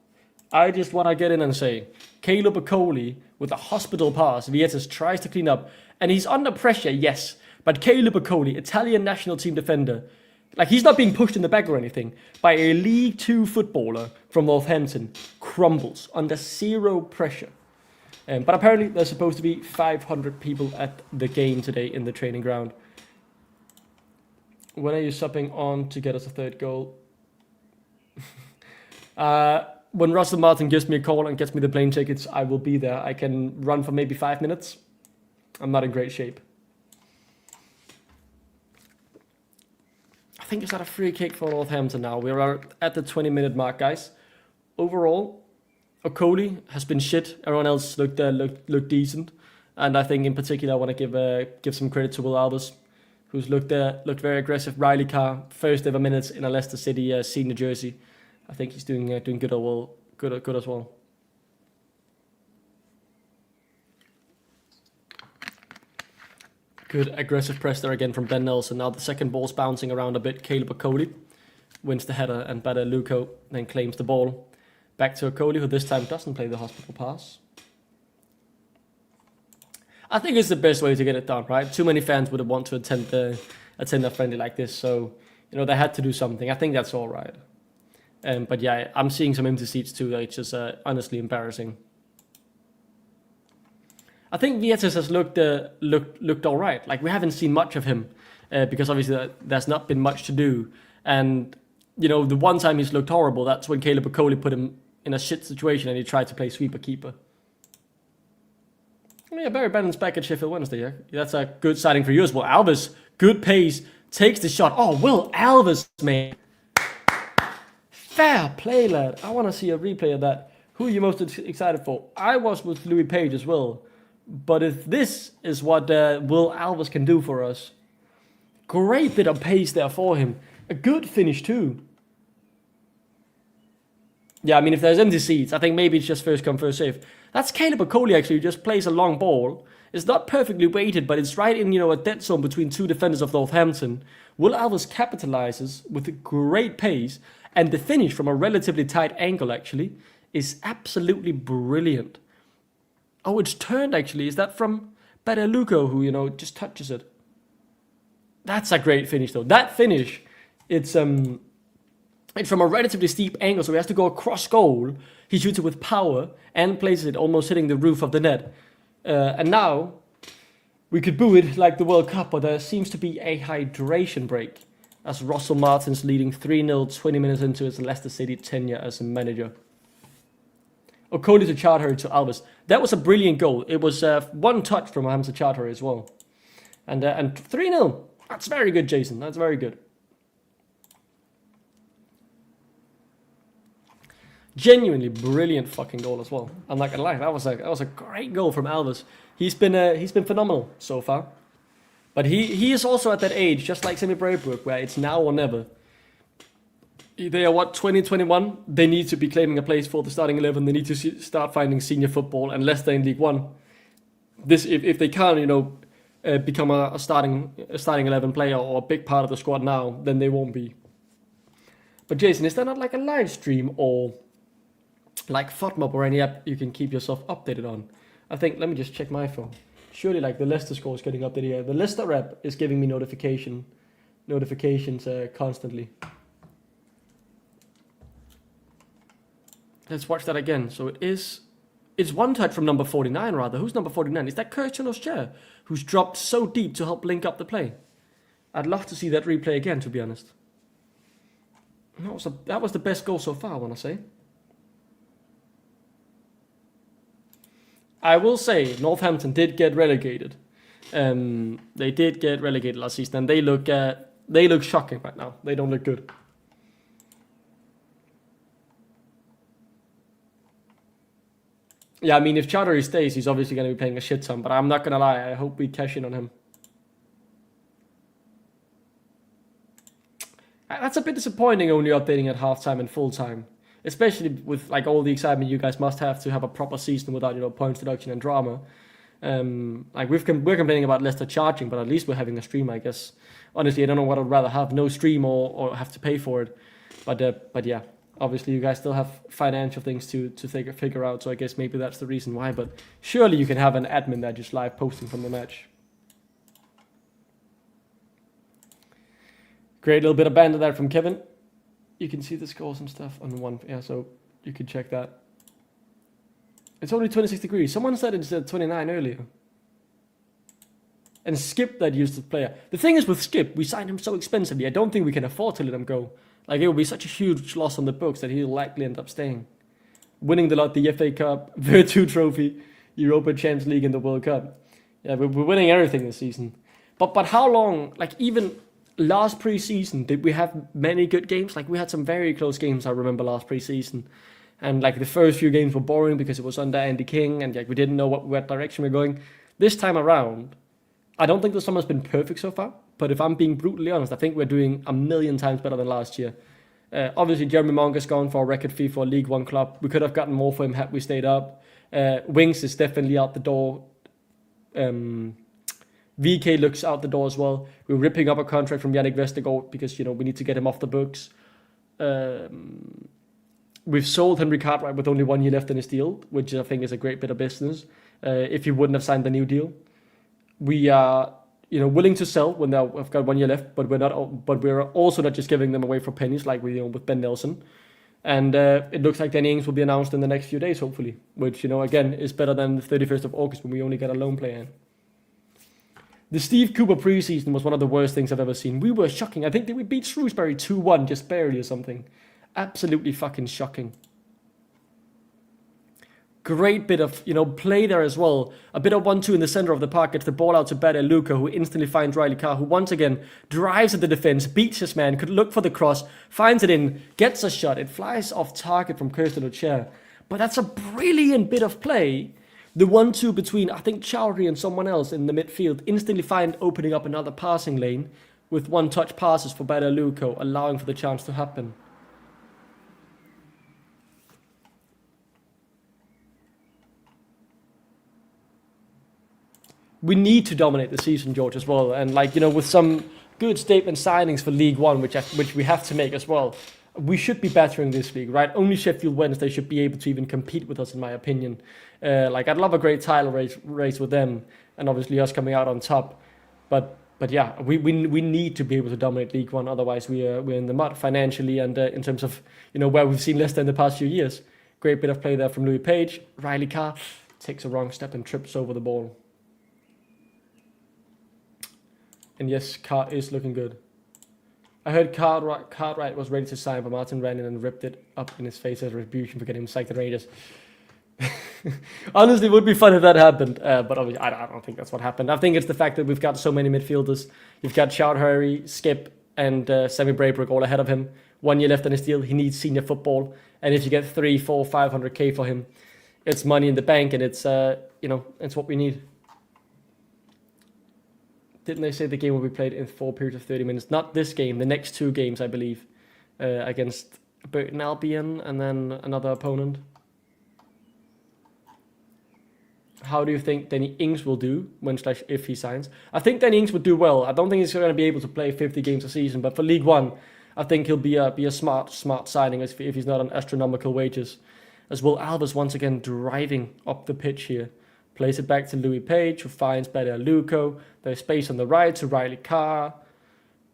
I just want to get in and say, Caleb Okoli with a hospital pass, Vietas tries to clean up, and he's under pressure, yes, but Caleb Okoli, Italian national team defender, like he's not being pushed in the back or anything, by a League 2 footballer from Northampton, crumbles under zero pressure. But apparently there's supposed to be 500 people at the game today in the training ground. When are you subbing on to get us a third goal? When Russell Martin gives me a call and gets me the plane tickets, I will be there. I can run for maybe 5 minutes. I'm not in great shape. I think it's at a free kick for Northampton now. We're at the 20-minute mark, guys. Overall, Okoli has been shit. Everyone else looked decent. And I think in particular I want to give some credit to Will Alves, who's looked very aggressive. Riley Carr, first ever minutes in a Leicester City senior jersey. I think he's doing good as well. Good aggressive press there again from Ben Nelson. Now the second ball's bouncing around a bit. Caleb Okoli wins the header, and Badaluko then claims the ball. Back to Okoli, who this time doesn't play the hospital pass. I think it's the best way to get it done, right? Too many fans would want to attend a friendly like this, so they had to do something. I think that's all right. But yeah, I'm seeing some empty seats too. It's just honestly embarrassing. I think Vietas has looked all right. Like, we haven't seen much of him because obviously there's not been much to do. And the one time he's looked horrible, that's when Caleb Okoli put him in a shit situation and he tried to play sweeper keeper. Yeah, Barry Bannon's back at Sheffield Wednesday. Yeah, that's a good signing for you as well. Alves, good pace, takes the shot. Oh, Will Alves, man. Fair play, lad. I want to see a replay of that. Who are you most excited for? I was with Louis Page as well. But if this is what Will Alves can do for us, great bit of pace there for him. A good finish too. Yeah, I mean, if there's empty seats, I think maybe it's just first come, first serve. That's Caleb Okoli actually, who just plays a long ball. It's not perfectly weighted, but it's right in, a dead zone between two defenders of Northampton. Will Alves capitalizes with a great pace, and the finish from a relatively tight angle actually is absolutely brilliant. Oh, it's turned actually. Is that from Badaluko, who, just touches it? That's a great finish though. That finish, it's from a relatively steep angle, so he has to go across goal. He shoots it with power and places it almost hitting the roof of the net. And now we could boo it like the World Cup, but there seems to be a hydration break as Russell Martin's leading 3-0 20 minutes into his Leicester City tenure as a manager. Okoli to Charter to Alves. That was a brilliant goal. It was one touch from Hamza Charter as well. And 3-0. That's very good, Jason. That's very good. Genuinely brilliant fucking goal as well. I'm not gonna lie, that was a great goal from Alves. He's been phenomenal so far. But he is also at that age, just like Semi Braybrook, where it's now or never. They are 2021. They need to be claiming a place for the starting 11. They need to start finding senior football, and Leicester in League One. This, if they can't, become a starting 11 player or a big part of the squad now, then they won't be. But Jason, is there not like a live stream or like FODMAP or any app you can keep yourself updated on? I think, let me just check my phone. Surely like the Leicester score is getting updated here. The Leicester app is giving me notifications constantly. Let's watch that again. So it's one touch from number 49 rather. Who's number 49? Is that Kirsten O'Shea, who's dropped so deep to help link up the play? I'd love to see that replay again, to be honest. That was the best goal so far, I want to say. I will say Northampton did get relegated. They did get relegated last season, and they look shocking right now. They don't look good. Yeah, I mean, if Chartery stays, he's obviously going to be playing a shit ton, but I'm not going to lie, I hope we cash in on him. That's a bit disappointing, only updating at halftime and full time. Especially with like all the excitement you guys must have to have a proper season without, points deduction and drama. Like we're complaining about Leicester charging, but at least we're having a stream, I guess. Honestly, I don't know what I'd rather have, no stream or have to pay for it. But yeah, obviously you guys still have financial things to figure out, so I guess maybe that's the reason why. But surely you can have an admin that just live posting from the match. Great little bit of banter there from Kevin. You can see the scores and stuff on one, yeah, so you can check that. It's only 26 degrees. Someone said it's 29 earlier. And Skip that used the player. The thing is with Skip, we signed him so expensively, I don't think we can afford to let him go. Like, it would be such a huge loss on the books that he'll likely end up staying. Winning the FA Cup, Virtu Trophy, Europa Champions League and the World Cup. Yeah, we're winning everything this season. But how long, like even last pre-season, did we have many good games? Like, we had some very close games, I remember, last pre-season. And, like, the first few games were boring because it was under Andy King, and, like, we didn't know what direction we're going. This time around, I don't think the summer's been perfect so far, but if I'm being brutally honest, I think we're doing a million times better than last year. Obviously, Jeremy Monk is gone for a record fee for a League One club. We could have gotten more for him had we stayed up. Wings is definitely out the door. VK looks out the door as well. We're ripping up a contract from Yannick Vestergaard because, we need to get him off the books. We've sold Henry Cartwright with only 1 year left in his deal, which I think is a great bit of business. If he wouldn't have signed the new deal, we are, willing to sell when we've got 1 year left, but we're also not just giving them away for pennies like we with Ben Nelson. And it looks like Danny Ings will be announced in the next few days, hopefully, which again is better than the 31st of August when we only get a loan player in. The Steve Cooper preseason was one of the worst things I've ever seen. We were shocking. I think that we beat Shrewsbury 2-1 just barely or something. Absolutely fucking shocking. Great bit of, play there as well. A bit of 1-2 in the center of the park, gets the ball out to Bada Luca, who instantly finds Riley Carr, who once again drives at the defense, beats his man, could look for the cross, finds it in, gets a shot. It flies off target from Kirsten O'Shea. But that's a brilliant bit of play. The 1-2 between, I think, Chowdhury and someone else in the midfield instantly find opening up another passing lane with one-touch passes for Bada Luca, allowing for the chance to happen. We need to dominate the season, George, as well. And with some good statement signings for League One, which we have to make as well, we should be battering this league, right? Only Sheffield Wednesday should be able to even compete with us, in my opinion. I'd love a great title race with them, and obviously us coming out on top. But yeah, we need to be able to dominate League One. Otherwise, we're in the mud financially and in terms of where we've seen Leicester in the past few years. Great bit of play there from Louis Page. Riley Carr takes a wrong step and trips over the ball. And yes, Carr is looking good. I heard Cartwright was ready to sign, but Martin ran in and ripped it up in his face as retribution for getting him sacked at Rangers. Honestly, it would be fun if that happened, but obviously I don't think that's what happened. I think it's the fact that we've got so many midfielders. You've got Chowdhury, Skip, and Sammy Braybrook all ahead of him. 1 year left on his deal. He needs senior football, and if you get 300, 400, 500k for him, it's money in the bank, and it's it's what we need. Didn't they say the game will be played in 4 periods of 30 minutes? Not this game, the next 2 games, I believe, against Burton Albion and then another opponent. How do you think Danny Ings will do if he signs? I think Danny Ings would do well. I don't think he's going to be able to play 50 games a season, but for League One, I think he'll be a smart signing if he's not on astronomical wages. As well, Alves once again driving up the pitch here. Plays it back to Louis Page, who finds Bada Luca. There's space on the right to Riley Carr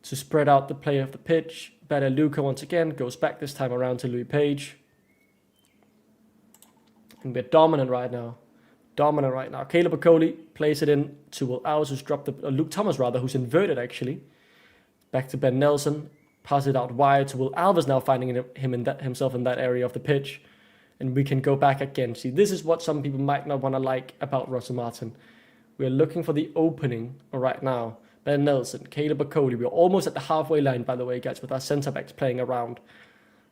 to spread out the play of the pitch. Bada Luca once again goes back this time around to Louis Page. And we're dominant right now. Caleb Okoli plays it in to Will Alves, who's dropped Luke Thomas rather, who's inverted actually. Back to Ben Nelson. Pass it out wide to Will Alves, now finding himself in that area of the pitch. And we can go back again. See, this is what some people might not want to like about Russell Martin. We're looking for the opening right now. Ben Nelson, Caleb Okoli. We're almost at the halfway line, by the way, guys, with our centre-backs playing around.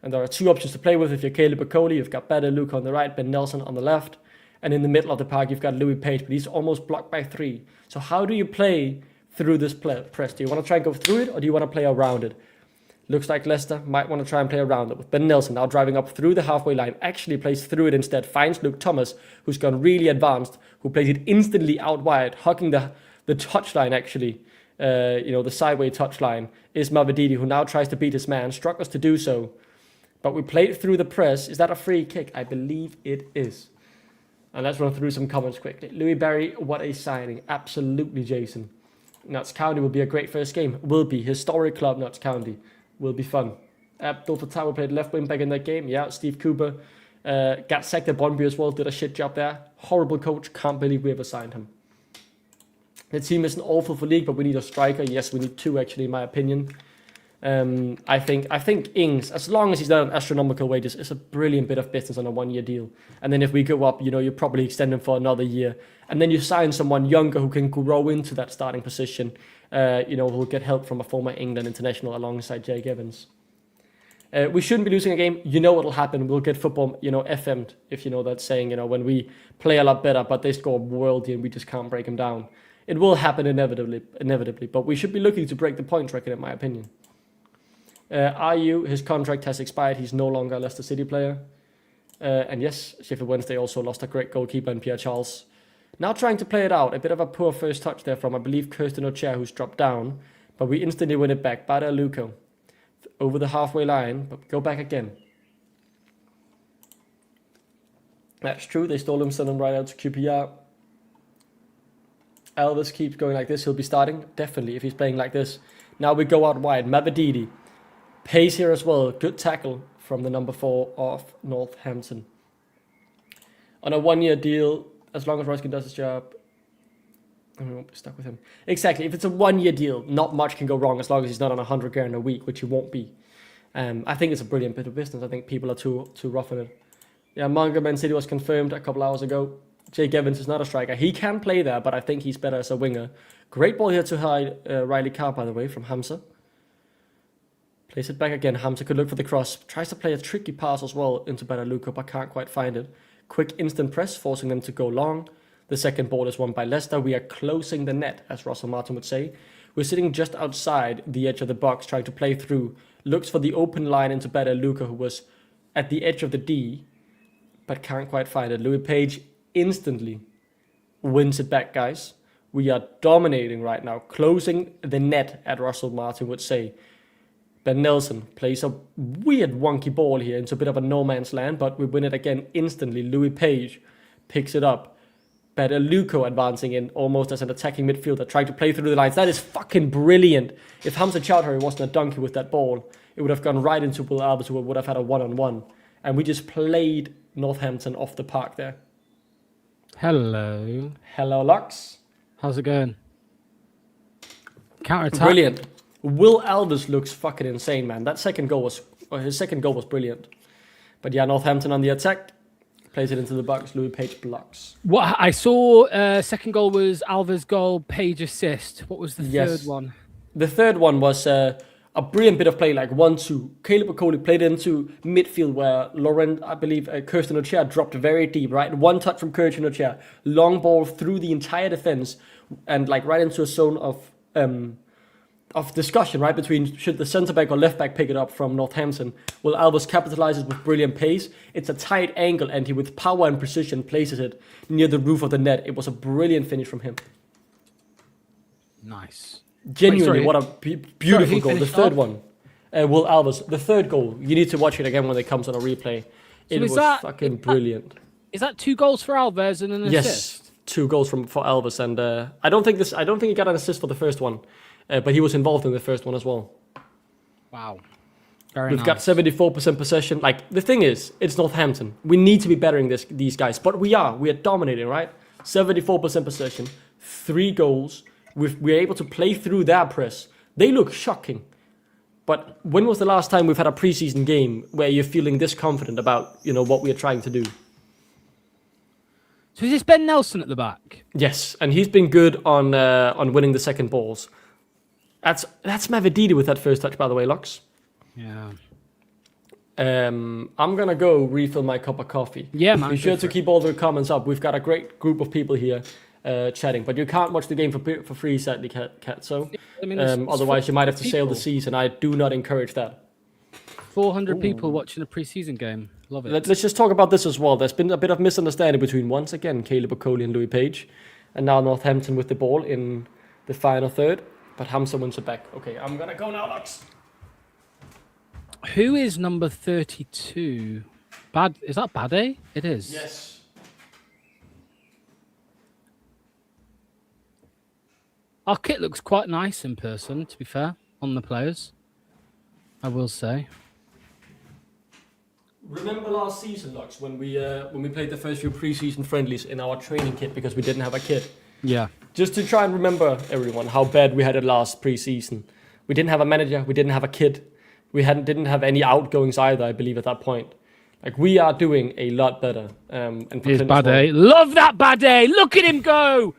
And there are 2 options to play with. If you're Caleb Okoli, you've got Bada Luca on the right, Ben Nelson on the left. And in the middle of the park, you've got Louis Page, but he's almost blocked by 3. So how do you play through this press? Do you want to try and go through it, or do you want to play around it? Looks like Leicester might want to try and play around it with Ben Nelson now driving up through the halfway line. Actually plays through it instead. Finds Luke Thomas, who's gone really advanced, who plays it instantly out wide, hugging the touchline actually. The sideway touchline is Mavididi, who now tries to beat his man. Struggles to do so. But we played it through the press. Is that a free kick? I believe it is. And let's run through some comments quickly. Louis Barry, what a signing. Absolutely, Jason. Notts County will be a great first game. Will be. Historic club, Notts County. Will be fun. Abdul Fattah played left wing back in that game. Yeah, Steve Cooper got sacked at Brøndby as well. Did a shit job there. Horrible coach. Can't believe we ever signed him. The team isn't awful for league, but we need a striker. Yes, we need 2 actually, in my opinion. I think Ings, as long as he's not on astronomical wages, is a brilliant bit of business on a 1 year deal. And then if we go up, you probably extend him for another year. And then you sign someone younger who can grow into that starting position. Who'll get help from a former England international alongside Jake Evans. We shouldn't be losing a game. What'll happen. We'll get football, FM'd, if you know that saying, when we play a lot better, but they score worldy and we just can't break them down. It will happen inevitably, but we should be looking to break the points record, in my opinion. His contract has expired. He's no longer a Leicester City player. And yes, Sheffield Wednesday also lost a great goalkeeper in Pierre Charles. Now trying to play it out. A bit of a poor first touch there from, I believe, Kirsten O'Shea, who's dropped down. But we instantly win it back. Bada Luca over the halfway line, but go back again. That's true. They stole him, sent him right out to QPR. Alves keeps going like this. He'll be starting, definitely, if he's playing like this. Now we go out wide. Mavadidi. Pace here as well. Good tackle from the number 4 of Northampton. On a 1-year deal, as long as Ruskin does his job, and we won't be stuck with him. Exactly. If it's a 1-year deal, not much can go wrong as long as he's not on 100 grand a week, which he won't be. I think it's a brilliant bit of business. I think people are too rough on it. Yeah, Manga Man City was confirmed a couple hours ago. Jake Evans is not a striker. He can play there, but I think he's better as a winger. Great ball here to hide Riley Carr, by the way, from Hamza. Plays it back again. Hamza could look for the cross. Tries to play a tricky pass as well into Badaluka, but can't quite find it. Quick instant press, forcing them to go long. The second ball is won by Leicester. We are closing the net, as Russell Martin would say. We're sitting just outside the edge of the box, trying to play through. Looks for the open line into Badaluka, who was at the edge of the D, but can't quite find it. Louis Page instantly wins it back, guys. We are dominating right now, closing the net, as Russell Martin would say. Ben Nelson plays a weird wonky ball here into a bit of a no man's land, but we win it again instantly. Louis Page picks it up. Badaluka advancing in almost as an attacking midfielder, trying to play through the lines. That is fucking brilliant. If Hamza Chowdhury wasn't a donkey with that ball, it would have gone right into Will Albers, who would have had a one-on-one. And we just played Northampton off the park there. Hello. Hello, Lux. How's it going? Counter attack. Brilliant. Will Albers looks fucking insane, man. His second goal was brilliant. But yeah, Northampton on the attack. Plays it into the box. Louis Page blocks. What I saw, second goal was Alves' goal, Page assist. What was the third one? The third one was a brilliant bit of play, like 1-2. Caleb Okoli played into midfield where Laurent, I believe, Kirsten O'Chea dropped very deep, right? One touch from Kirsten O'Chea. Long ball through the entire defense and like right into a zone of discussion, right, between should the centre back or left back pick it up from Northampton. Well, Albers capitalizes with brilliant pace. It's a tight angle, and he with power and precision places it near the roof of the net. It was a brilliant finish from him. Nice. Genuinely, what a beautiful goal. The third one. Will Albers, the third goal. You need to watch it again when it comes on a replay. It was fucking brilliant. Is that 2 goals for Alves and an assist? Yes, 2 goals for Albers, and I don't think he got an assist for the first one. But he was involved in the first one as well. Wow. We've got 74% possession. Like, the thing is, it's Northampton. We need to be bettering these guys. But we are. We are dominating, right? 74% possession. 3 goals. We're able to play through their press. They look shocking. But when was the last time we've had a preseason game where you're feeling this confident about, what we are trying to do? So is this Ben Nelson at the back? Yes, and he's been good on winning the second balls. That's Mavadidi with that first touch, by the way, Lux. Yeah. I'm going to go refill my cup of coffee. Yeah, man. Be sure to keep all the comments up. We've got a great group of people here chatting. But you can't watch the game for free, sadly, Kat. So otherwise, you might have to sail the seas, and I do not encourage that. 400 people watching a preseason game. Love it. Let's just talk about this as well. There's been a bit of misunderstanding between, once again, Caleb Okoli and Louis Page. And now Northampton with the ball in the final third. But Hamza wins it back. Okay, I'm going to go now, Lux. Who is number 32? Is that Bade? It is. Yes. Our kit looks quite nice in person, to be fair, on the players. I will say. Remember last season, Lux, when we played the first few preseason friendlies in our training kit because we didn't have a kit? Yeah. Just to try and remember, everyone, how bad we had it last preseason. We didn't have a manager. We didn't have a kit. We didn't have any outgoings either, I believe, at that point. Like, we are doing a lot better. Here's Bade. Love that Bade. Look at him go.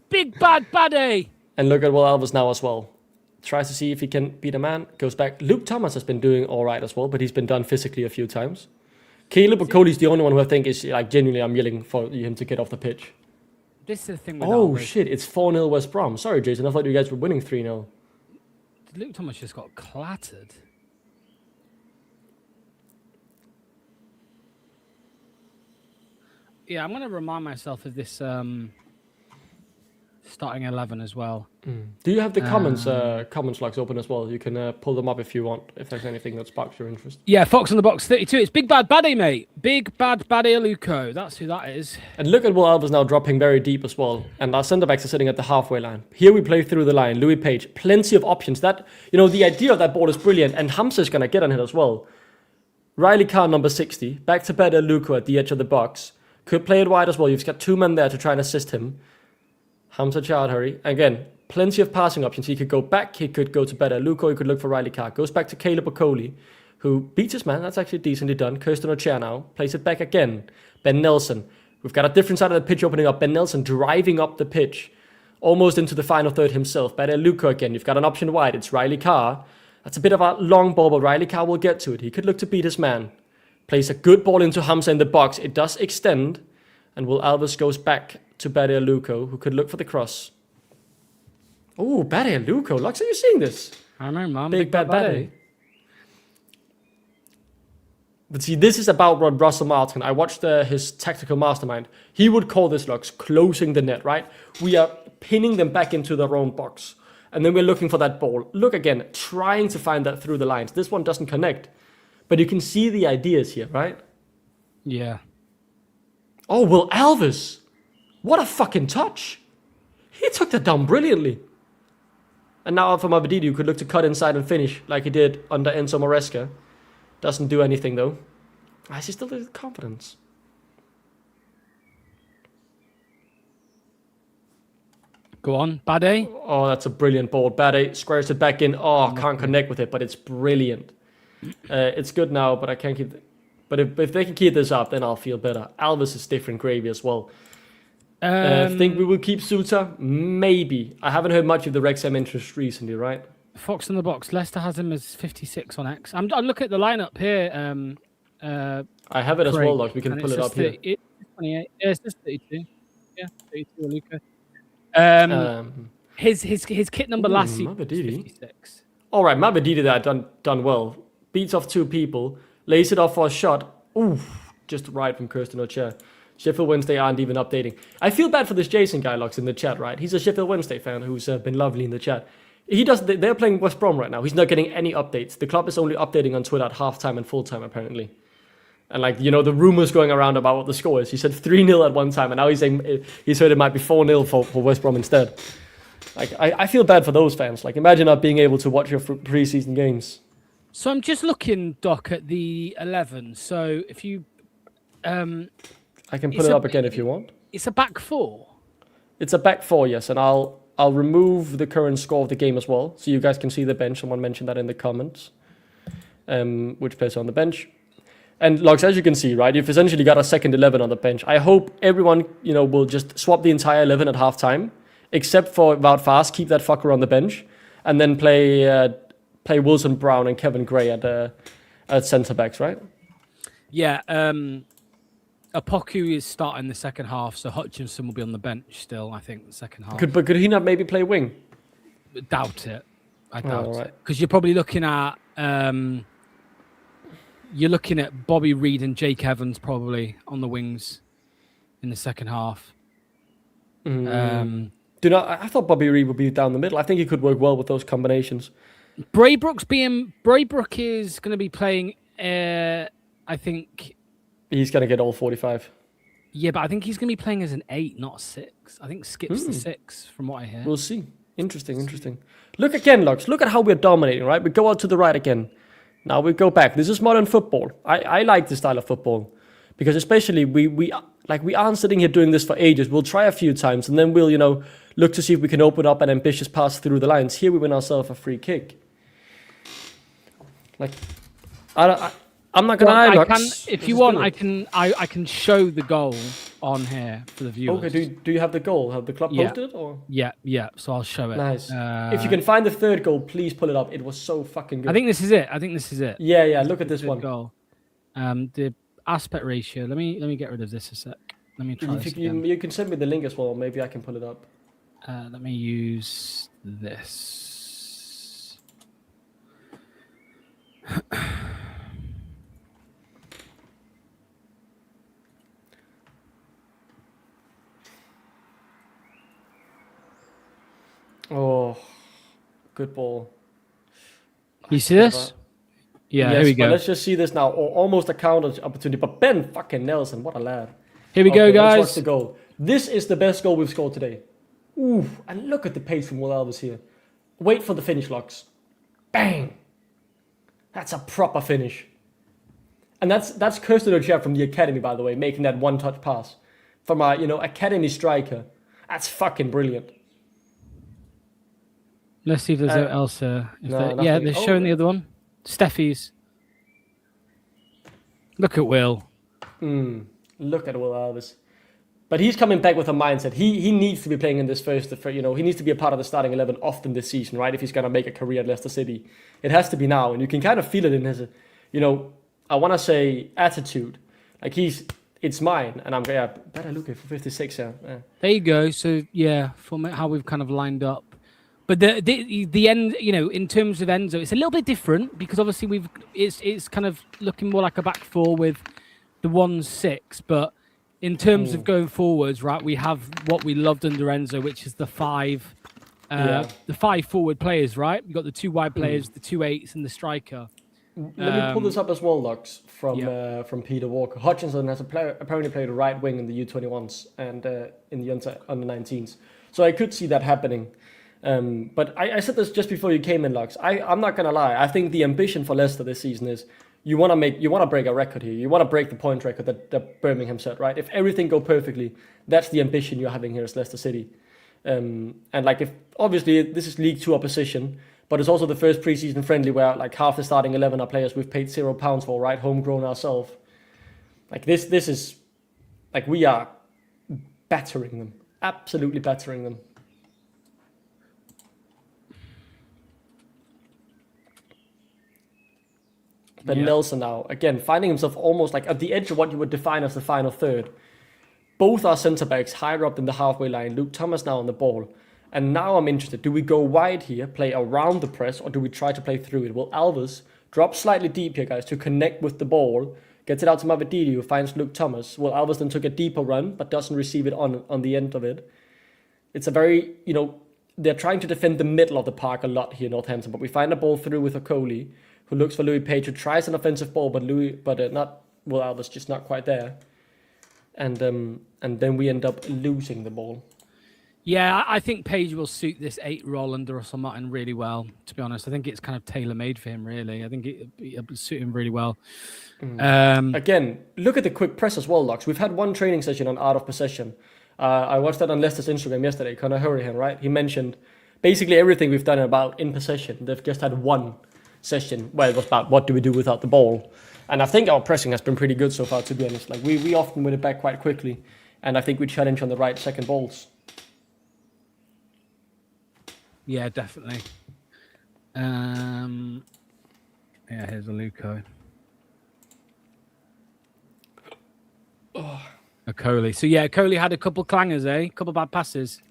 Big bad Bade. And look at Will Albers now as well. Tries to see if he can beat a man. Goes back. Luke Thomas has been doing all right as well, but he's been done physically a few times. Caleb Okoli's the only one who I think is, like, genuinely, I'm yelling for him to get off the pitch. This is the thing with Albers. Shit, it's 4-0 West Brom. Sorry, Jason, I thought you guys were winning 3-0. Luke Thomas just got clattered. Yeah, I'm going to remind myself of this starting 11 as well. Do you have the comments logs open as well? You can pull them up if you want, if there's anything that sparks your interest. Yeah, Fox on the box 32. It's Big Bad Baddie, mate. Big Bad Baddie Aluko. That's who that is. And look at Will Alves now dropping very deep as well. And our centre backs are sitting at the halfway line. Here we play through the line. Louis Page, plenty of options. That, the idea of that ball is brilliant. And Hamza's going to get on it as well. Riley Carr, number 60. Back to Baddie Aluko at the edge of the box. Could play it wide as well. You've got 2 men there to try and assist him. Hamza Chowdhury. Again, plenty of passing options. He could go back. He could go to Baddie Aluko. He could look for Riley Carr. Goes back to Caleb Okoli, who beats his man. That's actually decently done. Kirsten O'Chair now. Plays it back again. Ben Nelson. We've got a different side of the pitch opening up. Ben Nelson driving up the pitch. Almost into the final third himself. Baddie Aluko again. You've got an option wide. It's Riley Carr. That's a bit of a long ball, but Riley Carr will get to it. He could look to beat his man. Plays a good ball into Hamza in the box. It does extend. And Will Alves goes back to Baddie Aluko, who could look for the cross. Oh, Baddie Aluko. Lux, are you seeing this? I know, man. Big Bad Baddie. But see, this is about what Russell Martin. I watched his tactical mastermind. He would call this, Lux, closing the net, right? We are pinning them back into their own box. And then we're looking for that ball. Look again, trying to find that through the lines. This one doesn't connect. But you can see the ideas here, right? Yeah. Oh, Will Alves. What a fucking touch. He took that down brilliantly. And now Alpha Mavadidi could look to cut inside and finish like he did under Enzo Maresca. Doesn't do anything though. Has he still the confidence? Go on, Baddie. Oh, that's a brilliant ball. Baddie squares it back in. Oh, can't connect with it, but it's brilliant. It's good now, but I can't keep... But if they can keep this up, then I'll feel better. Alves is different gravy as well. Think we will keep Suter? Maybe. I haven't heard much of the Wrexham interest recently, right? Fox in the box. Leicester has him as 56 on X. I'm looking at the lineup here. I have it as well, like we can pull it up here. It's 28. Yeah, it's just 32. Yeah, 32 Luca. His kit number last season was 56. All right, Mavadidi that done well. Beats off 2 people. Lays it off for a shot. Oof, just right from Kirsten O'Chair. Sheffield Wednesday aren't even updating. I feel bad for this Jason guy, Lux, in the chat, right? He's a Sheffield Wednesday fan who's been lovely in the chat. They're playing West Brom right now. He's not getting any updates. The club is only updating on Twitter at halftime and full time, apparently. And the rumors going around about what the score is. He said 3-0 at one time, and now he's saying he's heard it might be 4-0 for West Brom instead. I feel bad for those fans. Imagine not being able to watch your preseason games. So I'm just looking, Doc, at the 11. So if you... I can put it up again if you want. It's a back 4. It's a back 4, yes. And I'll remove the current score of the game as well, so you guys can see the bench. Someone mentioned that in the comments. Which players are on the bench. And Lux, as you can see, right, you've essentially got a second 11 on the bench. I hope everyone, will just swap the entire 11 at halftime, except for Wout Fast, keep that fucker on the bench, and then play Wilson Brown and Kevin Gray at centre backs, right? Yeah. Apoku is starting the second half, so Hutchinson will be on the bench still, I think, the second half. Could he not maybe play wing? Doubt it. I doubt it. Because you're probably looking at Bobby Reed and Jake Evans probably on the wings in the second half. I thought Bobby Reed would be down the middle. I think he could work well with those combinations. Braybrook is going to be playing, I think... He's going to get all 45. Yeah, but I think he's going to be playing as an 8, not 6. I think Skip's the 6, from what I hear. We'll see. Interesting. Look again, Lux. Look at how we're dominating, right? We go out to the right again. Now we go back. This is modern football. I like this style of football. Because especially we aren't sitting here doing this for ages. We'll try a few times and then we'll, look to see if we can open up an ambitious pass through the lines. Here we win ourselves a free kick. I'm not gonna lie, if you want, I can show the goal on here for the viewers. Okay, do you have the goal? Have the club posted it? Or? Yeah, so I'll show it. Nice. If you can find the third goal, please pull it up. It was so fucking good. I think this is it. Yeah, look at this one. Goal. The aspect ratio. Let me get rid of this a sec. Let me try this again. You can send me the link as well. Maybe I can pull it up. Let me use this. Good ball. You see this? Yeah, Yes, here we but go. let's just see this now. Almost a counter opportunity, but Ben fucking Nelson, what a lad. Here we go, Okay, let's watch guys. the goal. This is the best goal we've scored today. Ooh, and look at the pace from Will Alves here. Wait for the finish, Locks. Bang! That's a proper finish. And that's Kirsten O'Shea from the academy, by the way, making that one-touch pass from our, academy striker. That's fucking brilliant. Let's see if there's else. Yeah, nothing. they're showing the other one. Steffi's. Look at Will. Look at Will Alves. But he's coming back with a mindset. He needs to be playing in this first, he needs to be a part of the starting 11 often this season, right? If he's going to make a career at Leicester City. It has to be now. And you can kind of feel it in his, I want to say attitude. Like it's mine. And I'm, better look for 56, yeah. There you go. So, yeah, from how we've kind of lined up. But the end, in terms of Enzo, it's a little bit different because obviously it's kind of looking more like a back four with the 1-6. But in terms of going forwards, right, we have what we loved under Enzo, which is the five forward players, right? We've got the 2 wide players, the 2 8s, and the striker. Let me pull this up as well, Lux, from Peter Walker. Hutchinson has apparently played a right wing in the U21s and in the under 19s. So I could see that happening. But I said this just before you came in, Lux. I'm not gonna lie. I think the ambition for Leicester this season is you want to break a record here. You want to break the point record that Birmingham set, right? If everything go perfectly, that's the ambition you're having here as Leicester City. And like if obviously this is League 2 opposition, but it's also the first preseason friendly where like half the starting 11 are players we've paid £0 for, right? Homegrown ourselves. Like this is like we are battering them, absolutely battering them. But Nelson now, again, finding himself almost like at the edge of what you would define as the final third. Both our centre-backs higher up than the halfway line. Luke Thomas now on the ball. And now I'm interested. Do we go wide here, play around the press, or do we try to play through it? Well, Alves drops slightly deep here, guys, to connect with the ball. Gets it out to Mavididi, who finds Luke Thomas. Well, Alves then took a deeper run, but doesn't receive it on the end of it. It's a very, they're trying to defend the middle of the park a lot here, Northampton. But we find a ball through with Okoli, who looks for Louis Page, who tries an offensive ball, but Alves just not quite there. And then we end up losing the ball. Yeah, I think Page will suit this 8 role under Russell Martin really well, to be honest. I think it's kind of tailor-made for him, really. I think it'll suit him really well. Again, look at the quick press as well, Lux. We've had one training session on art of possession. I watched that on Leicester's Instagram yesterday, Conor Hurrihan, right? He mentioned basically everything we've done about in possession. They've just had one session where it was about what do we do without the ball. And I think our pressing has been pretty good so far, to be honest. Like we often win it back quite quickly. And I think we challenge on the right second balls. Yeah, definitely. Yeah, here's a Luco. Okoli. So yeah, Okoli had a couple clangers, a couple bad passes.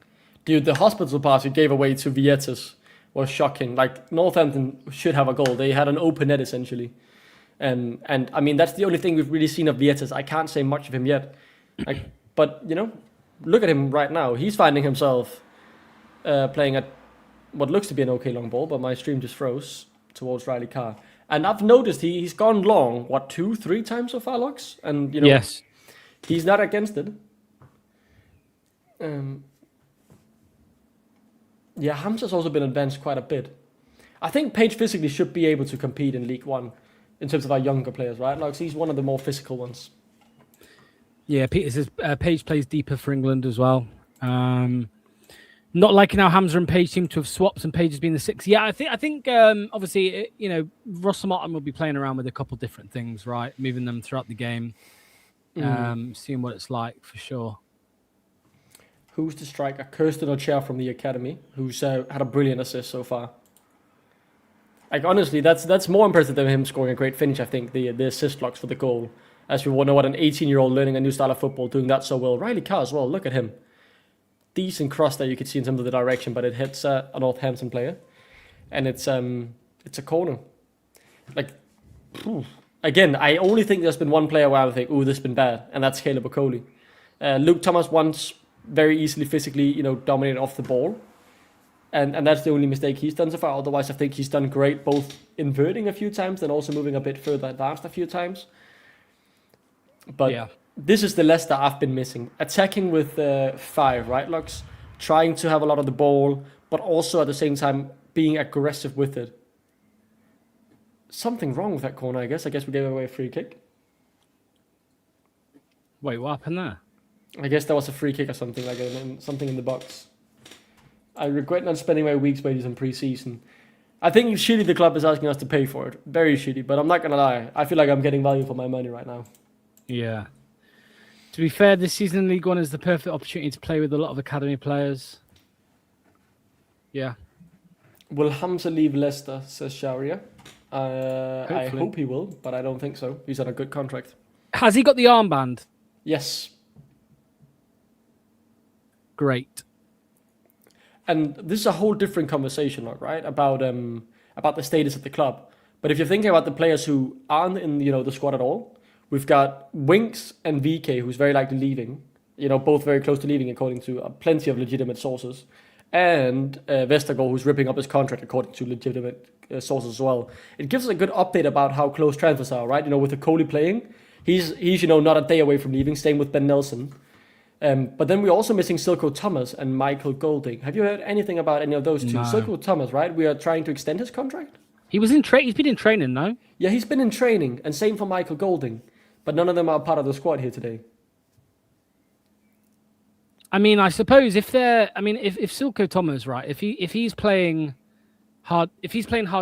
Dude, the hospital pass he gave away to Vietas was shocking. Like Northampton should have a goal. They had an open net essentially. And I mean that's the only thing we've really seen of Vietas. I can't say much of him yet. But look at him right now. He's finding himself playing at what looks to be an okay long ball, but my stream just froze towards Riley Carr. And I've noticed he's gone long, 2-3 times so far, Lux? And yes, he's not against it. Yeah, Hamza's also been advanced quite a bit. I think Page physically should be able to compete in League One in terms of our younger players, right? Like he's one of the more physical ones. Yeah, Peter says Page plays deeper for England as well. Not liking how Hamza and Page seem to have swapped, and Page has been the 6. Yeah, I think obviously Russell Martin will be playing around with a couple different things, right? Moving them throughout the game, seeing what it's like for sure. Who's the striker? Kirsten O'Shea from the academy, who's had a brilliant assist so far. Like honestly, that's more impressive than him scoring a great finish. I think the assist blocks for the goal, as we know what an 18-year-old learning a new style of football, doing that so well. Riley Carr as well. Look at him. Decent cross that you could see in terms of the direction, but it hits a Northampton player, and it's a corner. Like, again, I only think there's been one player where I think, this has been bad, and that's Caleb Okoli. Luke Thomas once very easily physically, dominated off the ball, And that's the only mistake he's done so far. Otherwise, I think he's done great, both inverting a few times and also moving a bit further advanced a few times. But this is the Leicester I've been missing. Attacking with 5, right, Lux? Trying to have a lot of the ball, but also at the same time being aggressive with it. Something wrong with that corner, I guess. I guess we gave away a free kick. Wait, what happened there? I guess that was a free kick or something, like something in the box. I regret not spending my week's wages in pre-season. I think shitty the club is asking us to pay for it. Very shitty, but I'm not going to lie. I feel like I'm getting value for my money right now. Yeah. To be fair, this season in League One is the perfect opportunity to play with a lot of academy players. Yeah. Will Hamza leave Leicester, says Sharia. I hope he will, but I don't think so. He's on a good contract. Has he got the armband? Yes. Great. And this is a whole different conversation, right? About the status of the club. But if you're thinking about the players who aren't in the squad at all, we've got Winks and VK, who's very likely leaving. Both very close to leaving, according to plenty of legitimate sources. And Vestergaard, who's ripping up his contract, according to legitimate sources as well. It gives us a good update about how close transfers are, right? With the Coley playing, he's not a day away from leaving. Same with Ben Nelson. But then we're also missing Silko Thomas and Michael Golding. Have you heard anything about any of those two? No. Silko Thomas, right? We are trying to extend his contract. He's been in training, no? Yeah, he's been in training, and same for Michael Golding. But none of them are part of the squad here today. I mean, I suppose if Silko Thomas, right, if he's playing hard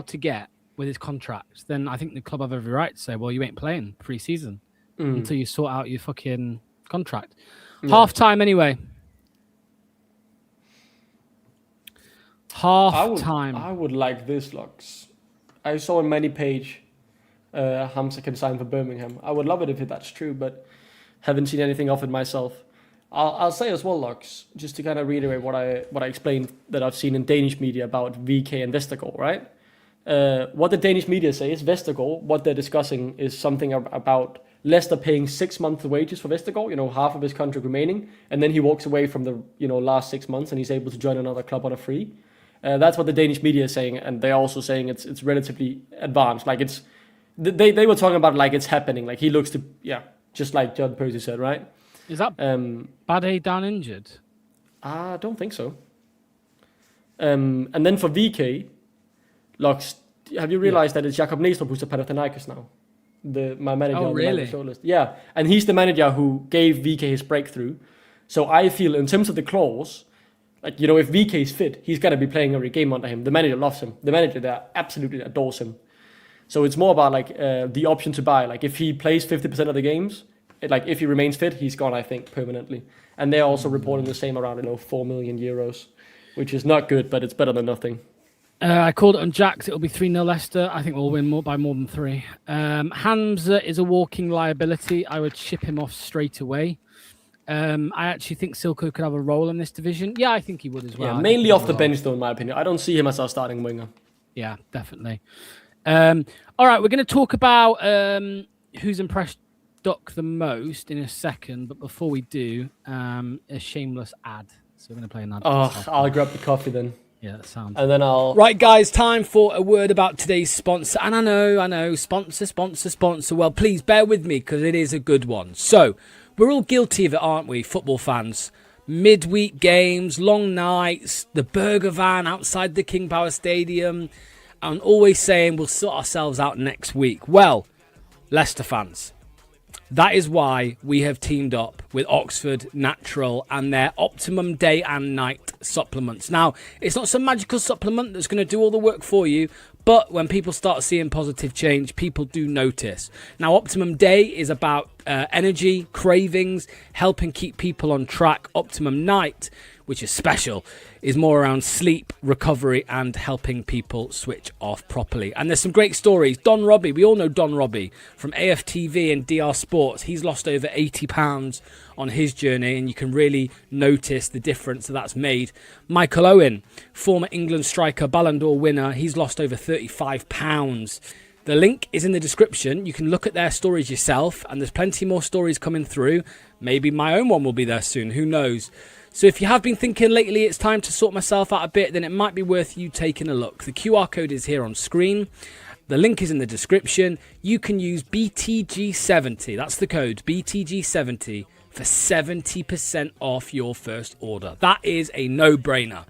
to get with his contract, then I think the club have every right to say, well, you ain't playing pre-season until you sort out your fucking contract. Yeah. Half time anyway. Half time. I would like this, Lux. I saw on many page Hamza can sign for Birmingham. I would love it if that's true, but haven't seen anything of it myself. I'll say as well, Lux, just to kind of reiterate what I explained that I've seen in Danish media about VK and Vestergaard, right? What the Danish media say is Vestergaard, what they're discussing is something about Leicester paying 6 months wages for Vestergaard, half of his contract remaining, and then he walks away from the last 6 months and he's able to join another club on a free. That's what the Danish media is saying, and they're also saying it's relatively advanced. Like they were talking about like it's happening. Like he looks to just like John Percy said, right? Is that Bade down injured? I don't think so. And then for VK, Lux, have you realized that it's Jakob Næstrup who's the Panathinaikos now? My manager on the manager shortlist. Yeah, and he's the manager who gave VK his breakthrough. So I feel in terms of the clause, like, if VK is fit, he's got to be playing every game under him. The manager loves him. The manager there absolutely adores him. So it's more about like the option to buy. Like if he plays 50% of the games, like if he remains fit, he's gone, I think, permanently. And they're also reporting the same around 4 million euros, which is not good, but it's better than nothing. I called it on Jacks. It'll be 3-0 Leicester. I think we'll win by more than 3. Hamza is a walking liability. I would ship him off straight away. I actually think Silko could have a role in this division. Yeah, I think he would as well. Yeah, mainly off the bench, though, in my opinion. I don't see him as our starting winger. Yeah, definitely. All right, we're going to talk about who's impressed Doc the most in a second. But before we do, a shameless ad. So we're going to play an ad. I'll grab the coffee then. Yeah, that sounds. And then I'll. Right, guys, time for a word about today's sponsor. And I know, sponsor. Well, please bear with me because it is a good one. So, we're all guilty of it, aren't we, football fans? Midweek games, long nights, the burger van outside the King Power Stadium, and always saying we'll sort ourselves out next week. Well, Leicester fans, that is why we have teamed up with Oxford Natural and their Optimum Day and Night supplements. Now, it's not some magical supplement that's going to do all the work for you, but when people start seeing positive change, people do notice. Now, Optimum Day is about energy, cravings, helping keep people on track. Optimum Night, which is special, is more around sleep, recovery, and helping people switch off properly. And there's some great stories. Don Robbie, we all know Don Robbie from AFTV and DR Sports. He's lost over 80 pounds on his journey, and you can really notice the difference that's made. Michael Owen, former England striker, Ballon d'Or winner, he's lost over 35 pounds. The link is in the description. You can look at their stories yourself, and there's plenty more stories coming through. Maybe my own one will be there soon. Who knows? So if you have been thinking lately it's time to sort myself out a bit, then it might be worth you taking a look. The QR code is here on screen. The link is in the description. You can use BTG70. That's the code, BTG70, for 70% off your first order. That is a no-brainer.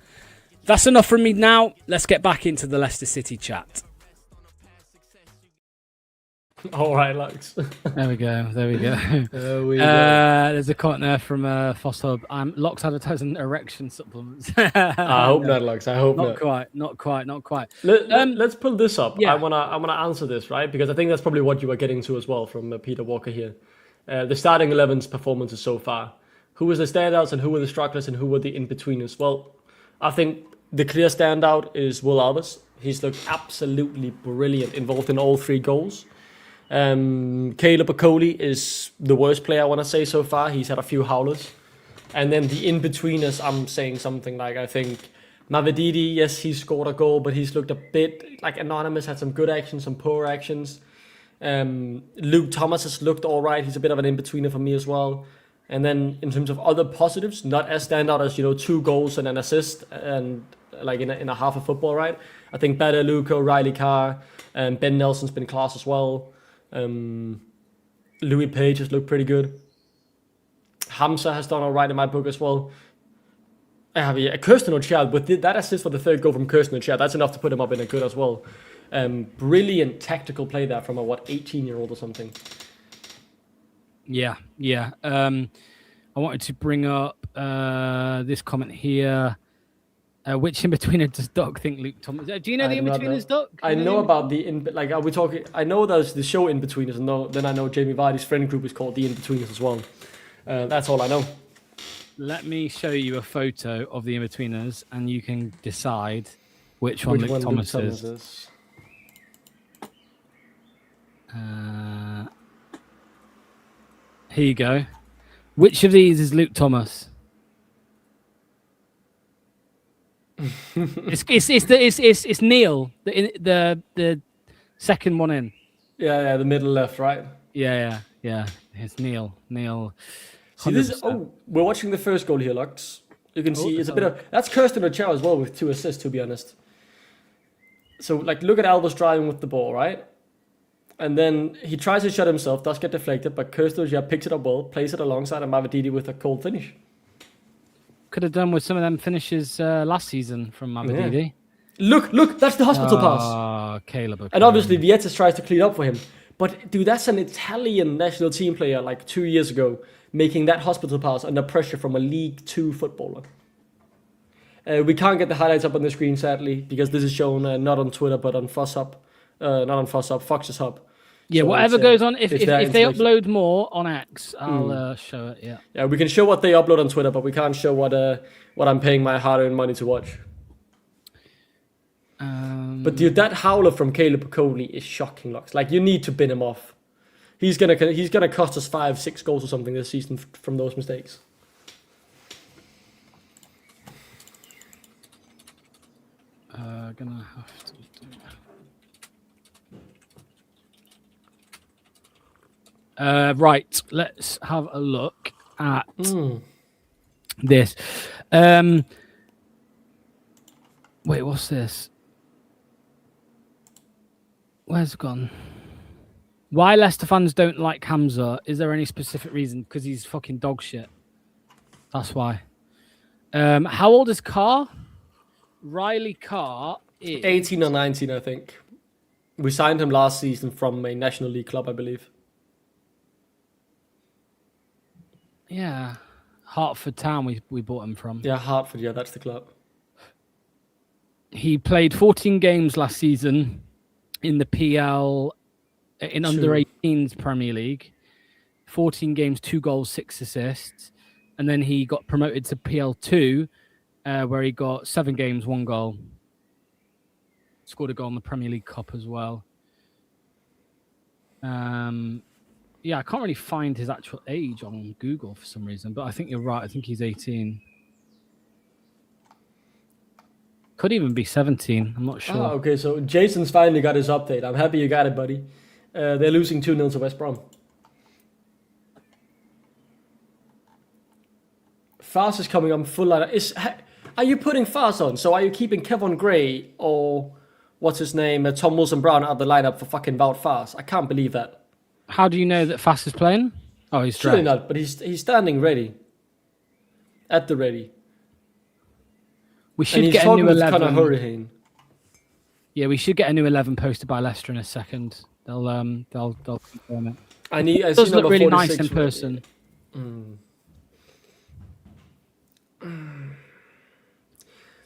That's enough from me now. Let's get back into the Leicester City chat. All right, Lux. There we go. There we go. There's a comment there from Foss Hub. Locks advertising erection supplements. I hope not, Lux. I hope not. Not quite. Let's pull this up. Yeah. I wanna answer this, right? Because I think that's probably what you were getting to as well from Peter Walker here. The starting 11's performances so far. Who was the standouts and who were the strugglers and who were the in-betweeners? Well, I think the clear standout is Will Alves. He's looked absolutely brilliant, involved in all 3 goals. Caleb Okoli is the worst player I want to say so far. He's had a few howlers. And then the in-betweeners, I'm saying something like, I think Mavididi, yes, he scored a goal, but he's looked a bit like anonymous, had some good actions, some poor actions. Luke Thomas has looked all right. He's a bit of an in-betweener for me as well. And then in terms of other positives, not as standout as, 2 goals and an assist and like in a half of football, right? I think Bada Luco, Riley Carr, Ben Nelson's been class as well. Louis Page has looked pretty good. Hamza has done all right in my book as well. Kirsten O'Chad, with that assist for the 3rd goal from Kirsten O'Chad, that's enough to put him up in a good as well. Brilliant tactical play there from a 18-year-old or something. Yeah. I wanted to bring up this comment here. Which in-betweener does Doc think Luke Thomas? Do you know the in-betweeners, Doc? I know about are we talking? I know there's the show in-betweeners, and then I know Jamie Vardy's friend group is called the in-betweeners as well. That's all I know. Let me show you a photo of the in-betweeners, and you can decide which one Luke Thomas is. Here you go. Which of these is Luke Thomas? It's Neil, the second one in. Yeah, the middle left, right? Yeah. It's Neil. See this? We're watching the first goal here, Lux. You can see it's a bit of that's Kirsten O'Chara as well with 2 assists, to be honest. So look at Alves driving with the ball, right? And then he tries to shut himself, does get deflected, but Kirsten O'Chara picks it up well, plays it alongside a Mavididi with a cold finish. Could have done with some of them finishes last season from Mavididi. Yeah. Look, that's the hospital pass. Caleb. And obviously Vietas tries to clean up for him. But dude, that's an Italian national team player 2 years ago making that hospital pass under pressure from a League 2 footballer. We can't get the highlights up on the screen, sadly, because this is shown not on Twitter, but on Fox Hub. Not on Fox Hub, Fox's Hub. Yeah, so whatever goes on. If they upload more on X, I'll show it. Yeah. Yeah, we can show what they upload on Twitter, but we can't show what I'm paying my hard-earned money to watch. But dude, that howler from Caleb Okoli is shocking, Lux. You need to bin him off. He's gonna cost us 5-6 goals or something this season from those mistakes. Gonna have to do. Right, let's have a look at this. Wait, what's this? Where's it gone? Why Leicester fans don't like Hamza? Is there any specific reason? Because he's fucking dog shit. That's why. How old is Carr? Riley Carr is 18 or 19, I think. We signed him last season from a National League club, I believe. Yeah, Hertford Town we bought him from. Yeah, Hertford, yeah, that's the club. He played 14 games last season in the PL, in under 18s Premier League. 14 games, 2 goals, 6 assists. And then he got promoted to PL2, where he got 7 games, 1 goal. Scored a goal in the Premier League Cup as well. Yeah, I can't really find his actual age on Google for some reason, but I think you're right. I think he's 18. Could even be 17. I'm not sure. Ah, okay, so Jason's finally got his update. I'm happy you got it, buddy. They're losing 2-0 to West Brom. Fars is coming on full lineup. Are you putting Fars on? So are you keeping Kevin Gray or what's his name, Tom Wilson-Brown out of the lineup for fucking Wout Fars? I can't believe that. How do you know that Fast is playing? Oh, he's Surely dressed. not, but he's standing ready. At the ready. We And should he's get a talking new with 11. Conor Hurricane. Yeah, we should get a new 11 posted by Leicester in a second. They'll confirm it. I It see does look number really nice 46 in person.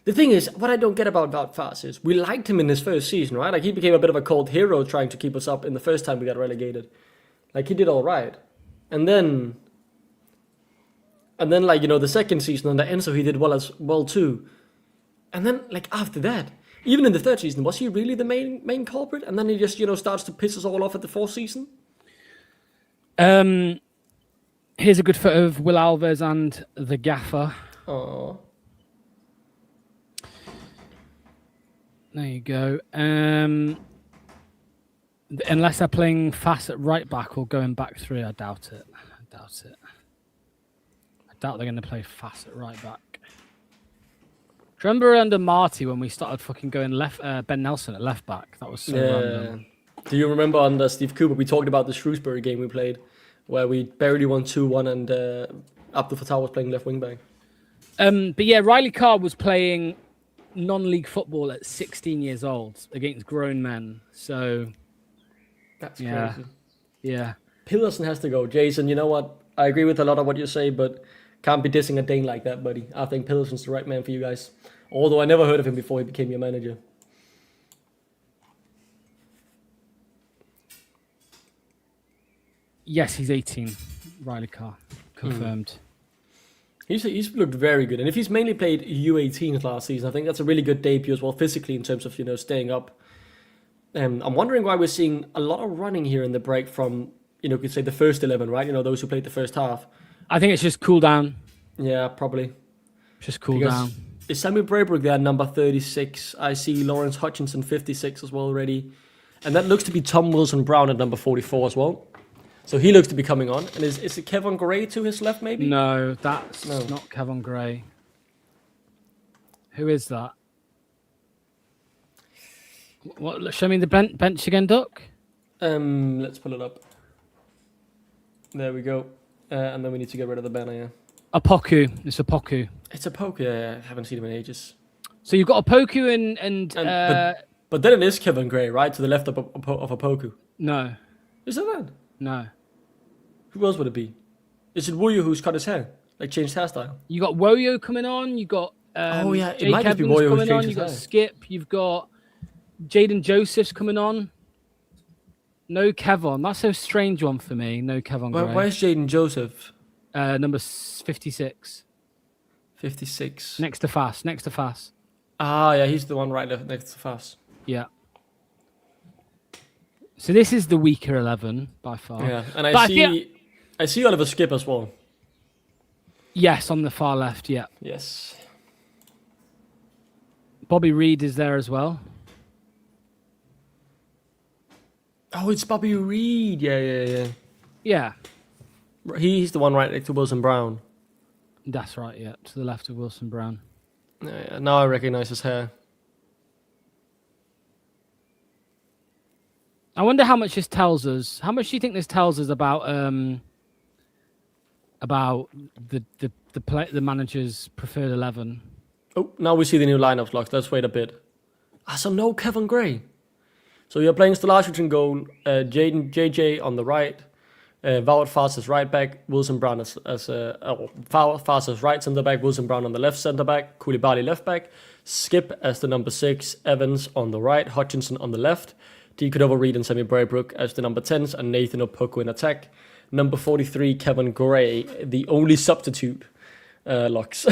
The thing is, what I don't get about Wout Fars is we liked him in his first season, right? Like he became a bit of a cold hero trying to keep us up in the first time we got relegated. Like he did all right. And then like, the second season under Enzo he did well too. And then like after that, even in the third season, was he really the main culprit? And then he just, starts to piss us all off at the fourth season? Here's a good photo of Will Alves and the gaffer. Oh. There you go. Unless they're playing Fast at right back or going back three, I doubt it. I doubt they're going to play Fast at right back. Do you remember under Marty when we started fucking going left, Ben Nelson at left back? That was so random. Do you remember under Steve Cooper, we talked about the Shrewsbury game we played, where we barely won 2-1 and Abdul Fattah was playing left wing back? But yeah, Riley Carr was playing non-league football at 16 years old against grown men. So That's yeah, crazy. yeah. Pillerson has to go. Jason, you know what? I agree with a lot of what you say, but can't be dissing a Dane like that, buddy. I think Pillerson's the right man for you guys. Although I never heard of him before he became your manager. Yes, he's 18. Riley Carr, confirmed. He's looked very good. And if he's mainly played U18s last season, I think that's a really good debut as well, physically, in terms of, staying up. I'm wondering why we're seeing a lot of running here in the break from, you could say the first 11, right? Those who played the first half. I think it's just cool down. Yeah, probably. Just cool down. Is Sammy Braybrook there, number 36? I see Lawrence Hutchinson, 56 as well already. And that looks to be Tom Wilson-Brown at number 44 as well. So he looks to be coming on. And is it Kevin Gray to his left, maybe? No, that's not Kevin Gray. Who is that? What? Show me the bench again, Duck. Let's pull it up. There we go. And then we need to get rid of the banner, yeah. Opoku. It's Opoku. It's a poke, yeah. I haven't seen him in ages. So you've got Opoku and but then it is Kevin Gray, right? To the left of Opoku. No. Is that? No. Who else would it be? Is it Wuyu who's cut his hair? Like changed hairstyle? You got Woyo coming on. You got it Jake might just be Evans Woyo who's coming on. changed You his got hair. Skip. You've got Jaden Joseph's coming on. No Kevon. That's a strange one for me. No Kevon Gray. Where's Jaden Joseph? Number 56. 56. Next to Fast. Ah, yeah, he's the one right next to Fast. Yeah. So this is the weaker 11 by far. Yeah, and I see Oliver Skip as well. Yes, on the far left, yeah. Yes. Bobby Reed is there as well. Oh, it's Bobby Reed. Yeah. Yeah, He's the one right next to Wilson Brown. that's right, yeah. To the left of Wilson Brown. Yeah, now I recognize his hair. I wonder how much this tells us. How much do you think this tells us about the manager's preferred 11? Oh, now we see the new lineups locked. Let's wait a bit. So no Kevin Gray. So you're playing Stalacic in goal, JJ on the right, Wout Fast as right back, Wilson Brown as Wout Fast as right centre back, Wilson Brown on the left centre back, Koulibaly left back, Skip as the number 6, Evans on the right, Hutchinson on the left, Cordova Reed and Sammy Braybrook as the number 10s, and Nathan Opoku in attack. Number 43, Kevin Gray, the only substitute, locks.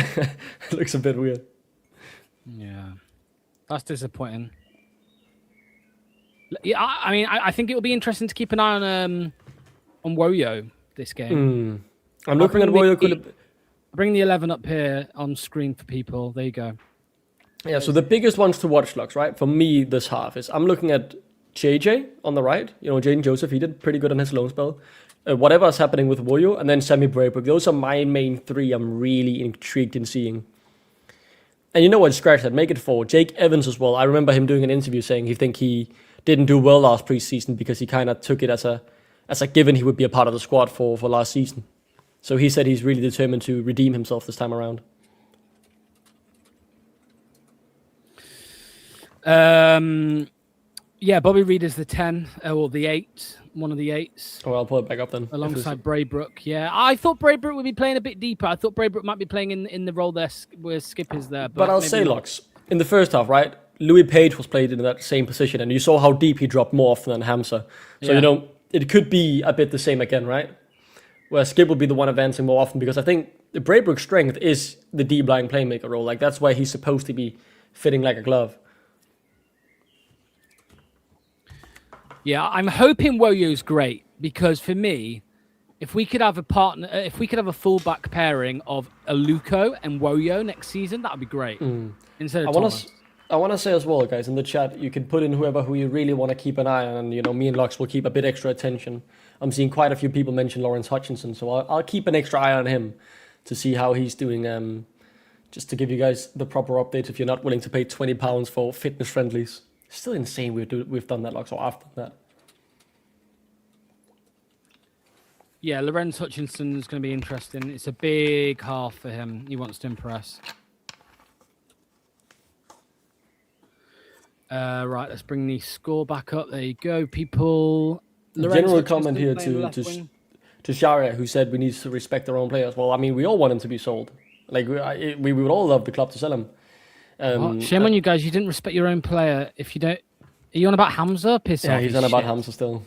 Looks a bit weird. Yeah, that's disappointing. Yeah, I mean, I think it will be interesting to keep an eye on Woyo this game. I'm looking at Woyo. Bring the 11 up here on screen for people. There you go. Yeah, so the biggest ones to watch, Lux, right? For me, this half is I'm looking at JJ on the right. You know, Jaden Joseph, he did pretty good on his loan spell. Whatever's happening with Woyo, and then Sammy Braybrook. Those are my main three I'm really intrigued in seeing. And you know what? Scratch that. Make it 4. Jake Evans as well. I remember him doing an interview saying he didn't do well last preseason because he kind of took it as a given he would be a part of the squad for last season. So he said he's really determined to redeem himself this time around. Yeah, Bobby Reed is the 10 or the 8, one of the 8s. Oh, I'll pull it back up then. Alongside Braybrook. Yeah, I thought Braybrook would be playing a bit deeper. I thought Braybrook might be playing in the role there where Skip is there. But I'll say, Lux, in the first half, right? Louis Page was played in that same position, and you saw how deep he dropped more often than Hamza. So, you know, it could be a bit the same again, right? Where Skip will be the one advancing more often, because I think the Braybrook's strength is the deep lying playmaker role. Like, that's why he's supposed to be fitting like a glove. Yeah, I'm hoping Woyo's great, because for me, if we could have a partner, if we could have a fullback pairing of Aluko and Woyo next season, that would be great. Instead of Thomas. I want to say as well, guys, in the chat, you can put in who you really want to keep an eye on, and, you know, me and Lux will keep a bit extra attention. I'm seeing quite a few people mention Lawrence Hutchinson, so I'll keep an extra eye on him to see how he's doing, just to give you guys the proper update if you're not willing to pay £20 for fitness friendlies. Still insane we've done that, Lux, or I've done that. Yeah, Lorenz Hutchinson is going to be interesting. It's a big half for him. He wants to impress. Right, let's bring the score back up. There you go, people. General comment here to Sharia, who said we need to respect our own players. Well, I mean, we all want him to be sold. Like, we would all love the club to sell him. Shame on you guys. You didn't respect your own player. If you don't... Are you on about Hamza? Piss off. Yeah, he's on about Hamza still.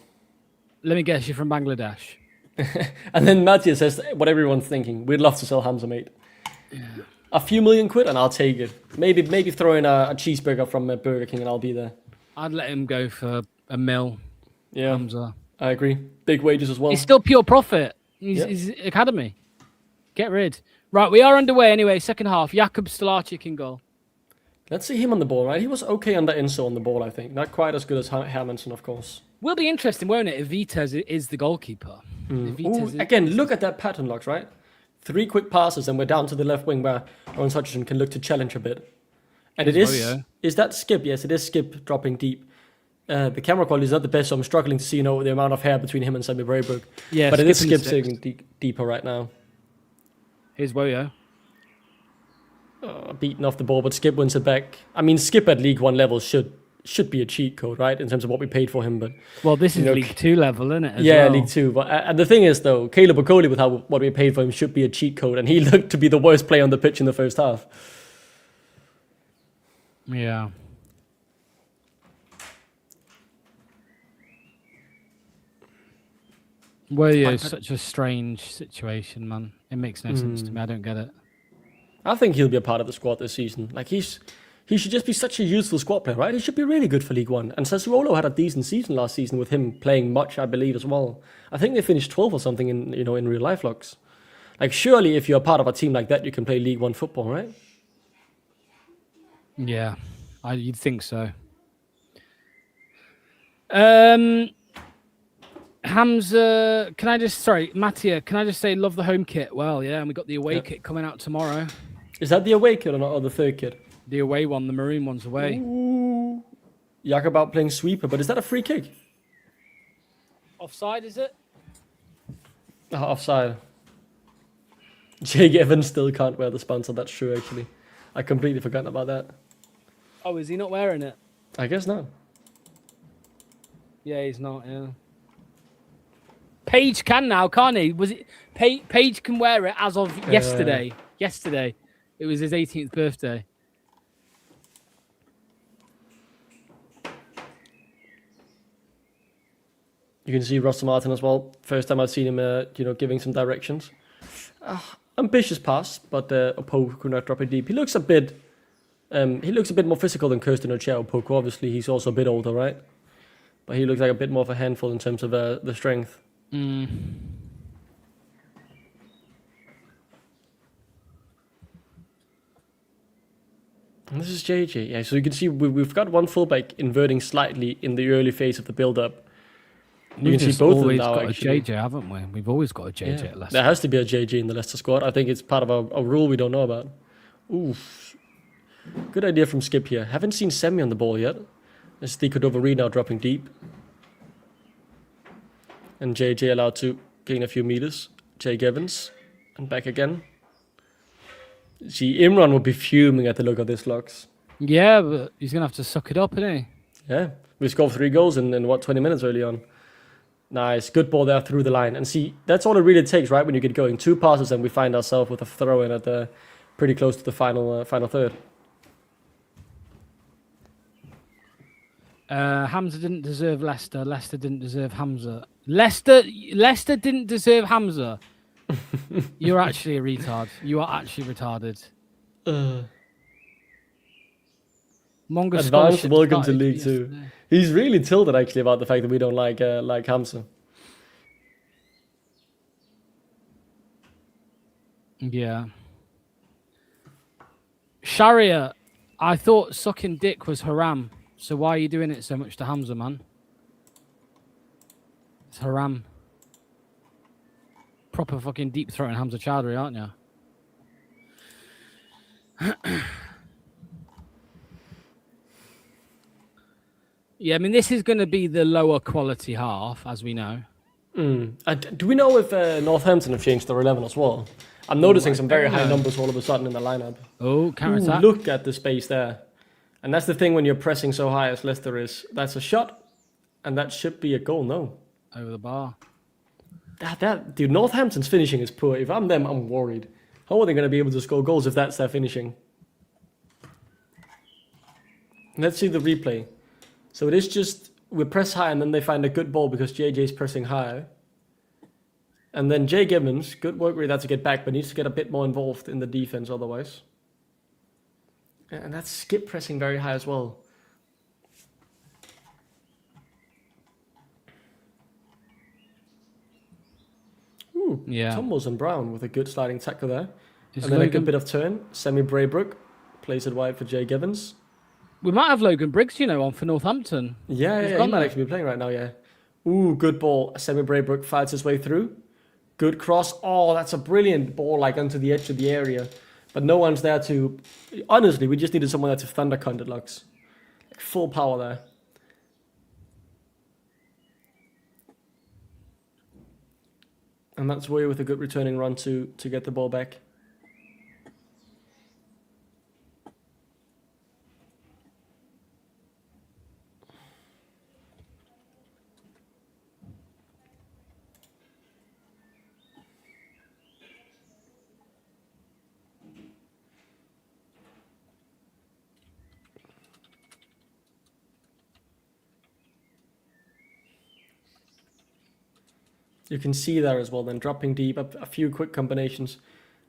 Let me guess, you're from Bangladesh. And then Mattia says what everyone's thinking. We'd love to sell Hamza, mate. Yeah. A few million quid and I'll take it. Maybe throw in a cheeseburger from Burger King and I'll be there. I'd let him go for $1 million. Yeah, Hamza. I agree. Big wages as well. He's still pure profit. He's academy. Get rid. Right, we are underway anyway. Second half. Jakub Stalacic in goal. Let's see him on the ball, right? He was okay under Inso on the ball, I think. Not quite as good as Hermanson, of course. Will be interesting, won't it, if Vitez is the goalkeeper. Again, look at that pattern, Lux, right? 3 quick passes and we're down to the left wing where Lawrence Hutchinson can look to challenge a bit. And is that Skip? Yes, it is Skip dropping deep. The camera quality is not the best, so I'm struggling to see, you know, the amount of hair between him and Sammy Braybrook. Yeah, but it is Skip sitting deeper right now. Here's Woyo. Beaten off the ball, but Skip wins it back. I mean, Skip at League 1 level should be a cheat code, right, in terms of what we paid for him. But well, this is League 2 level, isn't it? Yeah, League 2. But and the thing is, though, Caleb Okoli with what we paid for him should be a cheat code, and he looked to be the worst player on the pitch in the first half. Yeah. Woyo is such a strange situation, man. It makes no sense to me. I don't get it. I think he'll be a part of the squad this season. Like, he should just be such a useful squad player, right? He should be really good for League 1. And Sassuolo had a decent season last season with him playing much, I believe, as well. I think they finished 12th or something in real life, Lux. Like, surely if you're a part of a team like that, you can play League 1 football, right? Yeah, you'd think so. Hamza, Mattia, can I just say love the home kit? Well, yeah, and we got the away kit coming out tomorrow. Is that the away kit or not, or the third kit? The away one, the maroon one's away. Ooh. Jakob out playing sweeper, but is that a free kick? Offside, is it? Offside. Jake Evans still can't wear the sponsor, that's true, actually. I completely forgot about that. Oh, is he not wearing it? I guess not. Yeah, he's not, yeah. Paige can now, can't he? Was it Paige can wear it as of yesterday. Yesterday. It was his 18th birthday. You can see Ross Martin as well. First time I've seen him, giving some directions. Ambitious pass, but Opoku could not drop it deep. He looks a bit more physical than Kirsten Ochea. Opoku, obviously, he's also a bit older, right? But he looks like a bit more of a handful in terms of the strength. And this is JJ. Yeah, so you can see we've got one fullback inverting slightly in the early phase of the build-up. You can see both of them now, always actually. got a JJ, haven't we? We've always got a JJ at Leicester. There has to be a JJ in the Leicester squad. I think it's part of a rule we don't know about. Oof. Good idea from Skip here. Haven't seen Semi on the ball yet. There's the Cordova now dropping deep. And JJ allowed to gain a few meters. Jake Evans. And back again. See, Imran would be fuming at the look of this, Lux. Yeah, but he's going to have to suck it up, isn't he? Yeah. We scored 3 goals in 20 minutes early on. Nice. Good ball there through the line. And see, that's all it really takes, right? When you get going. 2 passes and we find ourselves with a throw-in at the pretty close to the final third. Hamza didn't deserve Leicester. Leicester didn't deserve Hamza. Leicester didn't deserve Hamza. You're actually a retard. You are actually retarded. Mongo Advanced welcome to League 2. He's really tilted actually about the fact that we don't like Hamza. Yeah. Sharia, I thought sucking dick was haram. So why are you doing it so much to Hamza, man? It's haram. Proper fucking deep throating Hamza Chowdhury, aren't you? Yeah, I mean, this is going to be the lower quality half, as we know. Do we know if Northampton have changed their 11 as well? I'm noticing some very high numbers all of a sudden in the lineup. Oh, counter-attack. Look at the space there. And that's the thing when you're pressing so high as Leicester is. That's a shot, and that should be a goal, no? Over the bar. Dude, Northampton's finishing is poor. If I'm them, I'm worried. How are they going to be able to score goals if that's their finishing? Let's see the replay. So it is just, we press high and then they find a good ball because JJ's pressing high. And then Jay Gibbons, good work with that to get back, but needs to get a bit more involved in the defense otherwise. And that's Skip pressing very high as well. Ooh, yeah. Tumbles and Brown with a good sliding tackle there. Is and then a good bit of turn. Semi Braybrook plays it wide for Jay Gibbons. We might have Logan Briggs, on for Northampton. Yeah, he might actually be playing right now, yeah. Ooh, good ball. Semi Braybrook fights his way through. Good cross. Oh, that's a brilliant ball, onto the edge of the area. But no one's there to... Honestly, we just needed someone there to thunder cunt it, Lux. Full power there. And that's Way with a good returning run to get the ball back. You can see there as well, then dropping deep, a few quick combinations.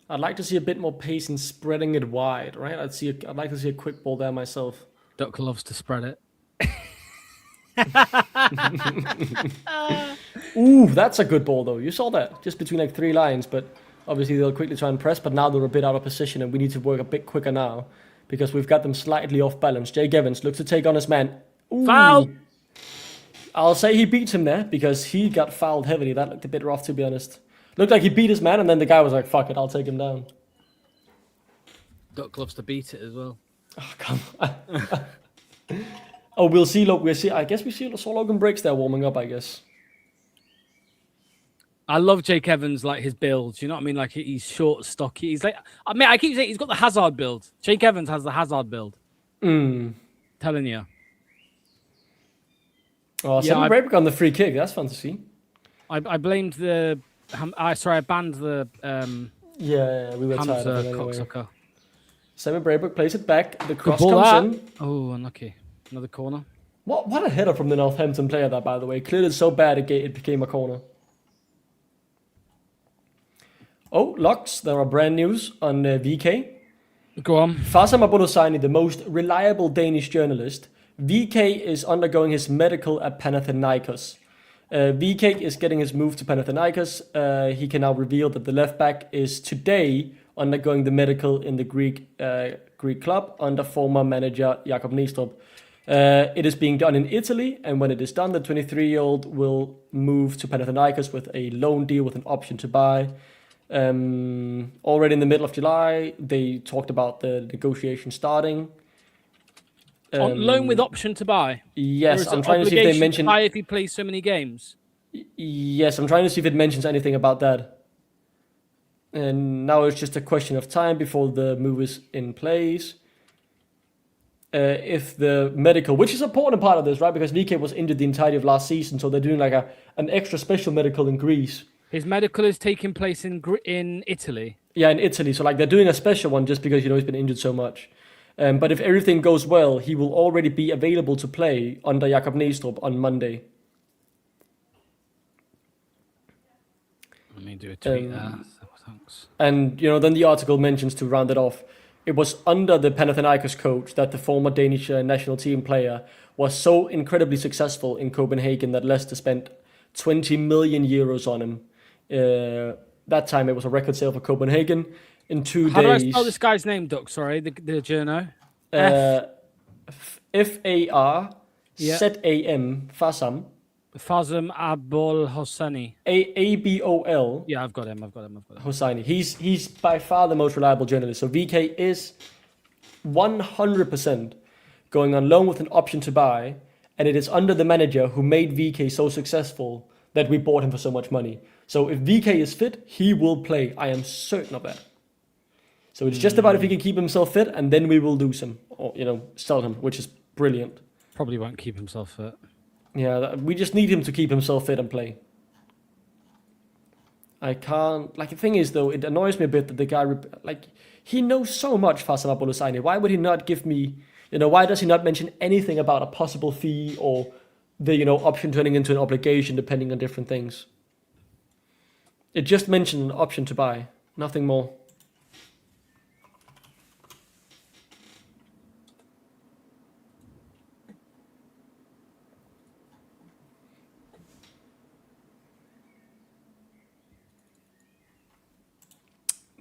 I'd like to see a bit more pace in spreading it wide, right? I'd like to see a quick ball there myself. Duck loves to spread it. Ooh, that's a good ball though. You saw that, just between 3 lines, but obviously they'll quickly try and press, but now they're a bit out of position and we need to work a bit quicker now because we've got them slightly off balance. Jay Evans looks to take on his man. Ooh. Foul! I'll say he beats him there because he got fouled heavily. That looked a bit rough, to be honest. Looked like he beat his man, and then the guy was like, fuck it, I'll take him down. Duck loves to beat it as well. Oh, come on. Oh, we'll see. I guess we saw Logan Briggs there warming up, I guess. I love Jake Evans, his build. You know what I mean? He's short, stocky. He's I keep saying he's got the Hazard build. Jake Evans has the Hazard build. Telling you. Oh, yeah, Braybrook on the free kick. That's fun to see. I blamed the... I banned the... yeah, we were tired of it anyway. Cocksucker. Semi Braybrook plays it back. The cross comes in. Oh, unlucky. Another corner. What a header from the Northampton player that, by the way. Cleared it so bad it became a corner. Oh, Lux, there are brand news on VK. Go on. Fasam Abunusani, the most reliable Danish journalist, VK is undergoing his medical at Panathinaikos. VK is getting his move to Panathinaikos. He can now reveal that the left back is today undergoing the medical in the Greek Greek club under former manager Jakob Nistrup. It is being done in Italy, and when it is done, the 23-year-old will move to Panathinaikos with a loan deal with an option to buy. Already in the middle of July, they talked about the negotiation starting. On loan with option to buy. Yes, I'm trying to see if they mention. Buy if he plays so many games. Yes, I'm trying to see if it mentions anything about that. And now it's just a question of time before the move is in place. If the medical, which is an important part of this, right? Because VK was injured the entirety of last season, so they're doing like an extra special medical in Greece. His medical is taking place in Italy. Yeah, in Italy. So like they're doing a special one just because he's been injured so much. But if everything goes well, he will already be available to play under Jakob Nistrup on Monday. Let me do a tweet there. Thanks. And then the article mentions, to round it off, it was under the Panathinaikos coach that the former Danish national team player was so incredibly successful in Copenhagen that Leicester spent 20 million euros on him. That time it was a record sale for Copenhagen. In 2 days. How do I spell this guy's name, Duck? Sorry, the journo. Farzam. Farzam. Fazem Abol Hosseini. Abol. Yeah, I've got him. Hosseini. He's by far the most reliable journalist. So VK is 100% going on loan with an option to buy, and it is under the manager who made VK so successful that we bought him for so much money. So if VK is fit, he will play. I am certain of that. So it's just about if he can keep himself fit, and then we will lose him or sell him, which is brilliant. Probably won't keep himself fit. Yeah, we just need him to keep himself fit and play. I can't... the thing is, though, it annoys me a bit that the guy... he knows so much, Farzam Abol-Hosseini. Why would he not give me... why does he not mention anything about a possible fee or the, option turning into an obligation depending on different things? It just mentioned an option to buy. Nothing more.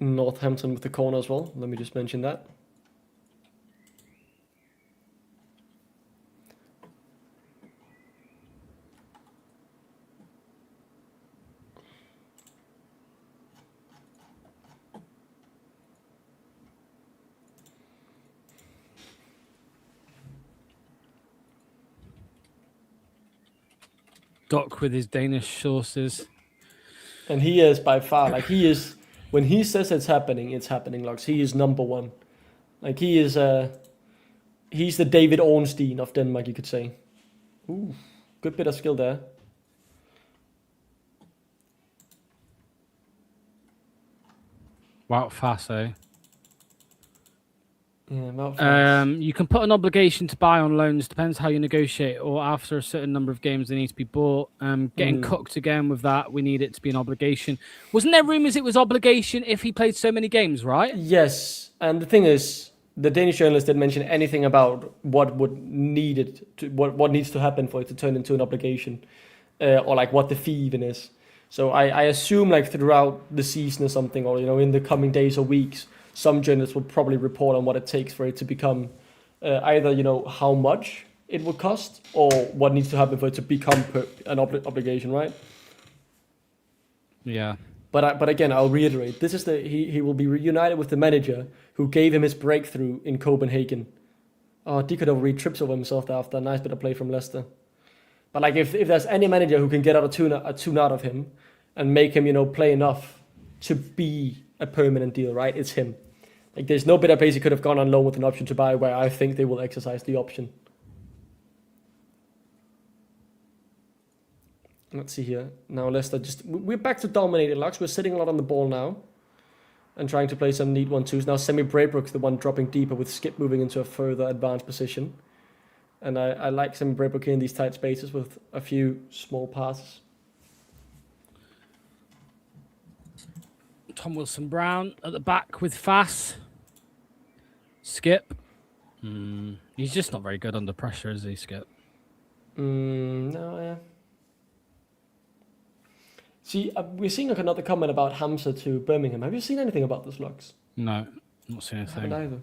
Northampton with the corner as well. Let me just mention that. Doc with his Danish sources. And he is by far, when he says it's happening, Lux. He is number one. He's the David Ornstein of Denmark, you could say. Ooh, good bit of skill there. Wow, fast, eh? Yeah, you can put an obligation to buy on loans, depends how you negotiate, or after a certain number of games they need to be bought. Getting cooked again with that, we need it to be an obligation. Wasn't there rumours it was obligation if he played so many games, right? Yes, and the thing is, the Danish journalist didn't mention anything about what needs to happen for it to turn into an obligation, or what the fee even is. So I assume throughout the season or something, or in the coming days or weeks, some journalists will probably report on what it takes for it to become either, how much it would cost or what needs to happen for it to become an obligation, right? Yeah. But again, I'll reiterate, this is he will be reunited with the manager who gave him his breakthrough in Copenhagen. Oh, Dikadov trips over himself there after a nice bit of play from Leicester. But if there's any manager who can get a tune out of him and make him, play enough to be a permanent deal, right? It's him. There's no better place he could have gone on loan with an option to buy where I think they will exercise the option. Let's see here. Now Leicester we're back to dominated, Lux. We're sitting a lot on the ball now and trying to play some neat 1-2s. Now Semi Braybrook's the one dropping deeper with Skip moving into a further advanced position. And I like Semi Braybrook in these tight spaces with a few small passes. Tom Wilson-Brown at the back with Fass. Skip. He's just not very good under pressure, is he, Skip? No, yeah. See, we're seeing another comment about Hamza to Birmingham. Have you seen anything about this, Lux? No, not seen anything. I haven't either.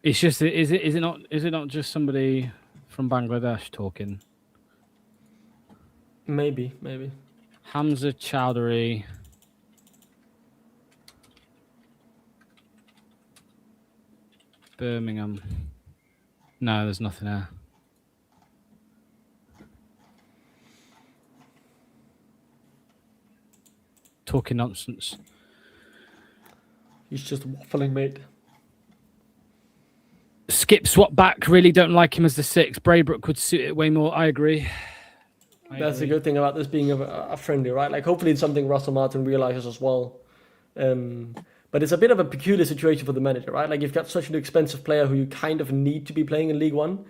It's just, is it not just somebody from Bangladesh talking? Maybe. Hamza Chowdhury. Birmingham. No, there's nothing there. Talking nonsense. He's just waffling, mate. Skip swap back. Really don't like him as the 6. Braybrook would suit it way more. I agree. That's the good thing about this being a friendly, right? Like, hopefully it's something Russell Martin realizes as well. But it's a bit of a peculiar situation for the manager, right? Like, you've got such an expensive player who you kind of need to be playing in League One.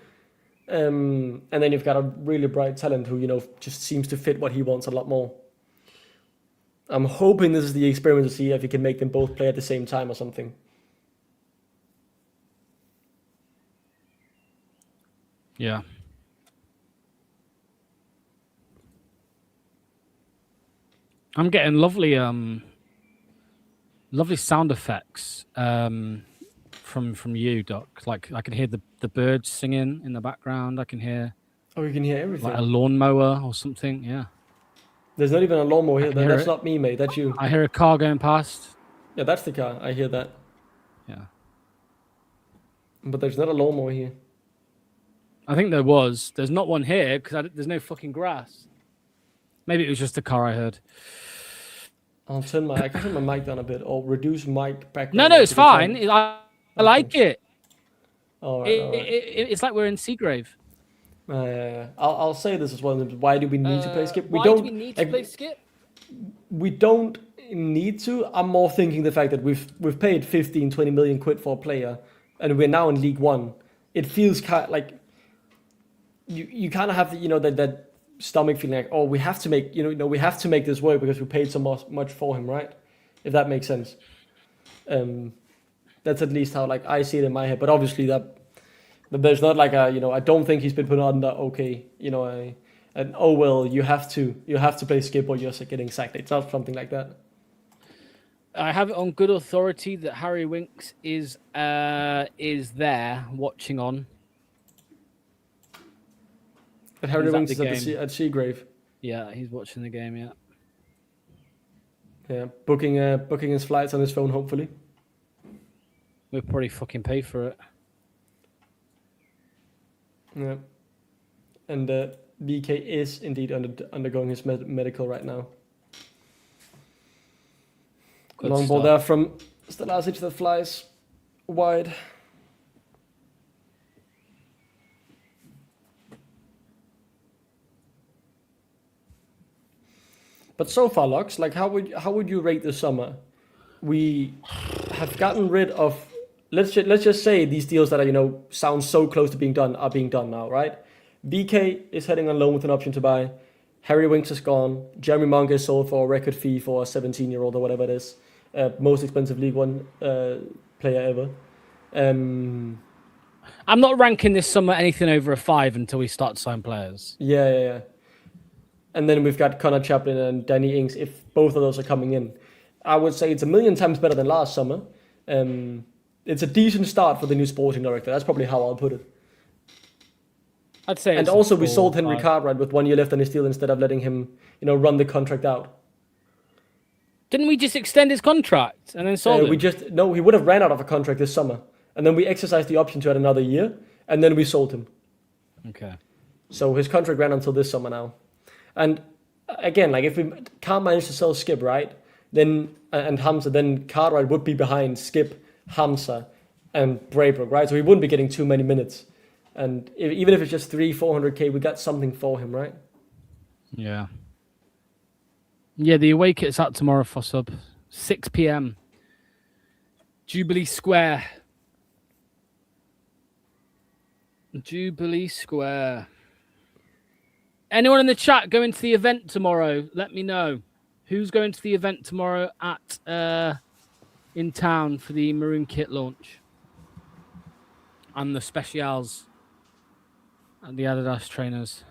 And then you've got a really bright talent who, just seems to fit what he wants a lot more. I'm hoping this is the experiment to see if he can make them both play at the same time or something. Yeah. I'm getting lovely sound effects from you, Doc. Like I can hear the birds singing in the background. I can hear You can hear everything. like a lawnmower or something. Yeah. There's not even a lawnmower here. That's not me, mate. That's you. I hear a car going past. Yeah, that's the car. I hear that. Yeah. But there's not a lawnmower here. I think there was. There's not one here because there's no fucking grass. Maybe it was just the car I heard. I can turn my mic down a bit or reduce mic background. No, it's fine. I like it. All right. It's like we're in Seagrave. I'll say this as well. Why do we need to play Skip? Why do we need to play Skip? We don't need to. I'm more thinking the fact that we've paid 15, 20 million quid for a player, and we're now in League One. It feels kind of like you kind of have that stomach feeling like, oh, we have to make we have to make this work because we paid so much for him, right? If that makes sense. That's at least how I see it in my head. But obviously that there's not I don't think he's been put under and oh well, you have to play Skip or you're getting sacked. It's not something like that. I have it on good authority that Harry Winks is there watching on. But Harry Winks is at Seagrave. Yeah, he's watching the game. Yeah. Yeah, booking his flights on his phone. Hopefully. We'll probably fucking pay for it. Yeah. And BK is indeed undergoing his medical right now. Good Long ball stuff. there from Stelasic that flies wide. But so far, Lux, how would you rate the summer? We have gotten rid of let's just say these deals that are sound so close to being done are being done now, right? BK is heading on loan with an option to buy. Harry Winks is gone. Jeremy Monk is sold for a record fee for a 17-year-old or whatever it is. Most expensive League One player ever. I'm not ranking this summer anything over a 5 until we start to sign players. Yeah. And then we've got Connor Chaplin and Danny Ings. If both of those are coming in, I would say it's a million times better than last summer. It's a decent start for the new sporting director. That's probably how I'll put it. I'd say. And also, we sold Henry Cartwright with 1 year left on his deal instead of letting him, run the contract out. Didn't we just extend his contract and then sold him? No, he would have ran out of a contract this summer, and then we exercised the option to add another year, and then we sold him. Okay. So his contract ran until this summer now. And again, if we can't manage to sell Skip, right, then and Hamza, then Cartwright would be behind Skip, Hamza, and Braybrook, right? So he wouldn't be getting too many minutes. And even if it's just 300-400k, we got something for him, right? Yeah. Yeah, the away kit's out tomorrow for sub. 6 p.m. Jubilee Square. Jubilee Square. Anyone in the chat going to the event tomorrow? Let me know. Who's going to the event tomorrow at in town for the Maroon Kit launch? And the specials and the Adidas trainers.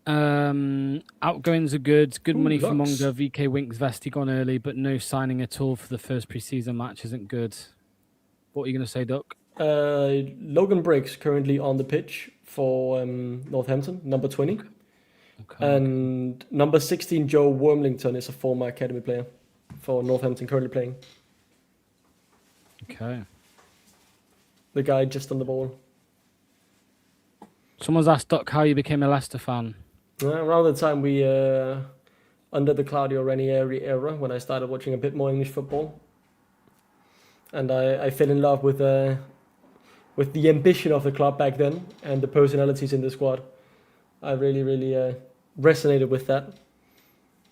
Outgoings are good. Good money for Lux. Munga. VK Winks Vesti gone early, but no signing at all for the first preseason match isn't good. What are you going to say, Duck? Logan Briggs currently on the pitch for Northampton, number 20. Okay. And number 16, Joe Wormlington, is a former academy player for Northampton, currently playing. Okay. The guy just on the ball. Someone's asked Duck how you became a Leicester fan. Around the time we, under the Claudio Ranieri era, when I started watching a bit more English football. And I fell in love with the ambition of the club back then and the personalities in the squad. I really resonated with that.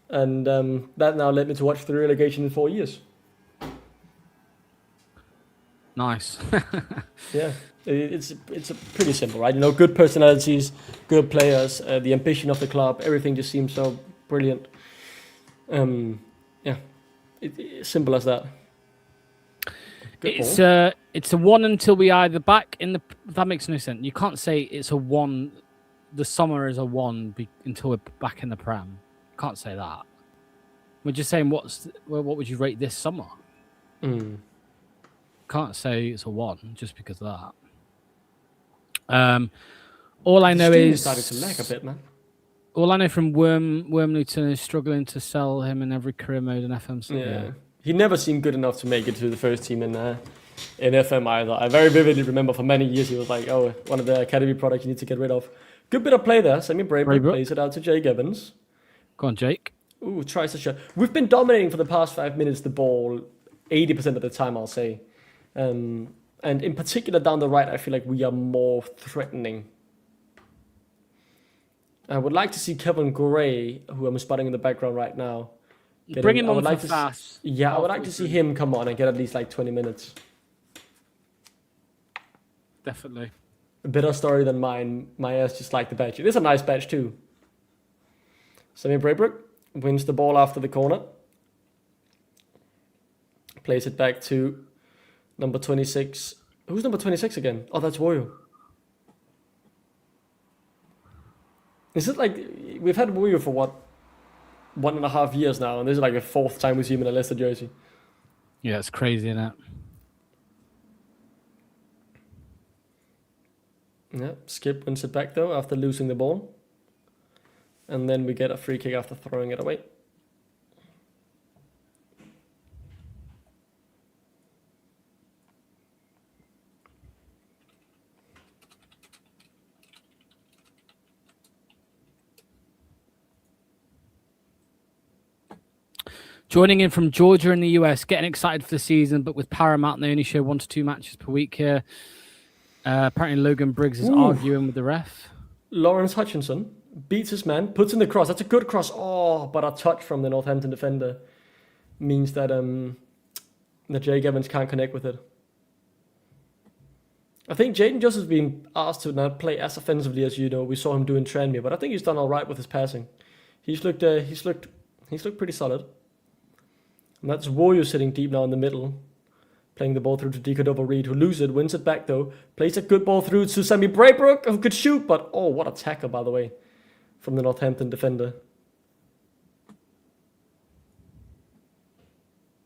And that now led me to watch the relegation in 4 years. Nice. Yeah, it's a pretty simple, right? You know, good personalities, good players, the ambition of the club, everything just seems so brilliant. Yeah, simple as that. Good ball. It's a 1 until we either back in the. That makes no sense. You can't say it's a 1. The summer is a 1 until we're back in the Prem. Can't say that. We're just saying what would you rate this summer? Can't say it's a 1 just because of that. All I know is starting to lag a bit, man. All I know from Wormlington is struggling to sell him in every career mode in FMC. Yeah. He never seemed good enough to make it to the first team in FM either. I very vividly remember for many years he was like, oh, one of the academy products you need to get rid of. Good bit of play there. Semi Braybrook plays it out to Jake Evans. Go on, Jake. Ooh, tries a shot. We've been dominating for the past 5 minutes the ball 80% of the time, I'll say. And in particular down the right, I feel like we are more threatening. I would like to see Kevin Gray, who I'm spotting in the background right now. Bring him on for fast. I would like to see him come on and get at least like 20 minutes. Definitely. A better story than mine. My ass just like the badge. It is a nice badge too. Semi Braybrook wins the ball after the corner. Plays it back to number 26. Who's number 26 again? Oh, that's Woyo. Is it like we've had Woyo for what? 1.5 years now, and this is like the 4th time we see him in a Leicester jersey. Yeah, it's crazy, isn't it? Yeah, Skip wins it back though after losing the ball. And then we get a free kick after throwing it away. Joining in from Georgia in the US, getting excited for the season, but with Paramount, they only show 1 to 2 matches per week here. Apparently, Logan Briggs is arguing with the ref. Lawrence Hutchinson beats his man, puts in the cross. That's a good cross. Oh, but a touch from the Northampton defender means that Jake Evans can't connect with it. I think Jaden Just has been asked to not play as offensively as we saw him do in Tranmere, but I think he's done all right with his passing. He's looked pretty solid. And that's Woyo sitting deep now in the middle, playing the ball through to Deco Reed, who loses it, wins it back though, plays a good ball through to Sammy Braybrook, who could shoot, but oh, what a tackle, by the way, from the Northampton defender.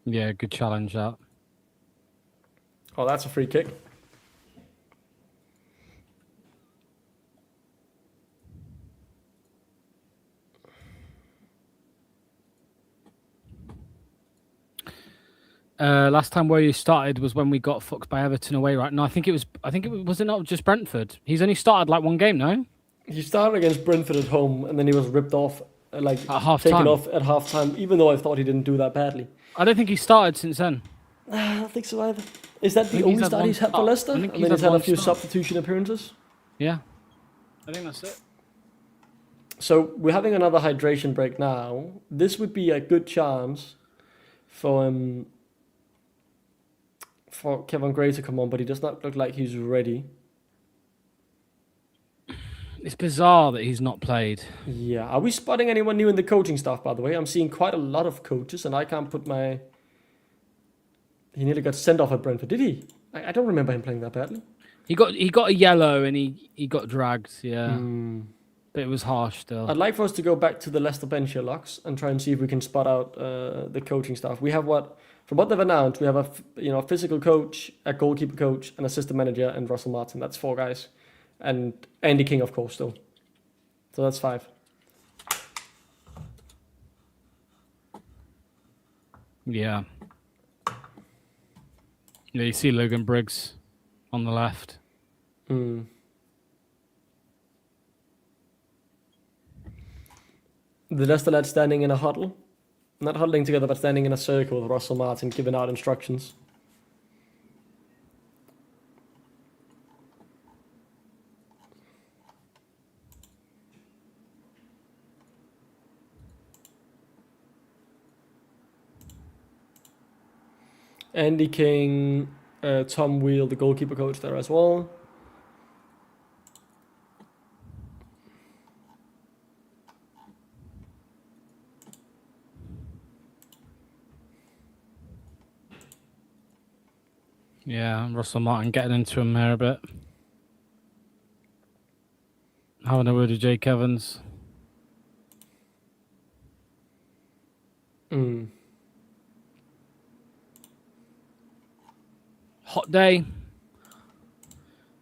Yeah, good challenge that. Oh, that's a free kick. Last time where you started was when we got fucked by Everton away, right? No, I think it was it not just Brentford? He's only started like 1 game, no? He started against Brentford at home, and then he was ripped off, at half taken time. off at half time, even though I thought he didn't do that badly. I don't think he started since then. I don't think so either. Is that the only start he's had for Leicester? And then he's had a few substitution appearances? Yeah. I think that's it. So we're having another hydration break now. This would be a good chance for Kevin Gray to come on, but he does not look like he's ready. It's bizarre that he's not played. Yeah. Are we spotting anyone new in the coaching staff, by the way? I'm seeing quite a lot of coaches, and I can't put my... He nearly got sent off at Brentford, did he? I don't remember him playing that badly. He got a yellow and he got dragged, yeah. but it was harsh still. I'd like for us to go back to the Leicester bench here, Lux, and try and see if we can spot out the coaching staff. We have from what they've announced, we have a physical coach, a goalkeeper coach, an assistant manager, and Russell Martin. That's 4 guys, and Andy King, of course, still. So that's 5. Yeah. Yeah, you see Logan Briggs on the left. Mm. The Leicester lads standing in a huddle. Not huddling together, but standing in a circle with Russell Martin giving out instructions. Andy King, Tom Wheel, the goalkeeper coach there as well. Yeah, Russell Martin getting into him there a bit. Having a word with Jake Evans. Mm. Hot day.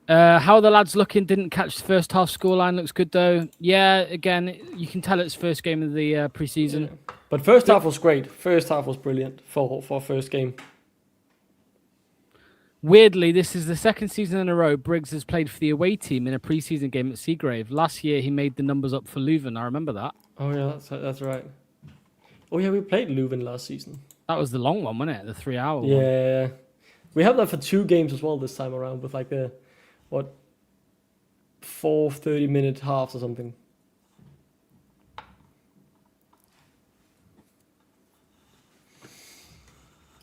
How are the lads looking? Didn't catch the first half scoreline. Looks good though. Yeah, again, you can tell it's first game of the pre-season. Yeah. But first half was great. First half was brilliant for first game. Weirdly, this is the second season in a row Briggs has played for the away team in a pre-season game at Seagrave. Last year, he made the numbers up for Leuven. I remember that. Oh yeah, that's right. Oh yeah, we played Leuven last season. That was the long one, wasn't it? The 3-hour one. Yeah. We have that for 2 games as well this time around with like 4 30-minute halves or something.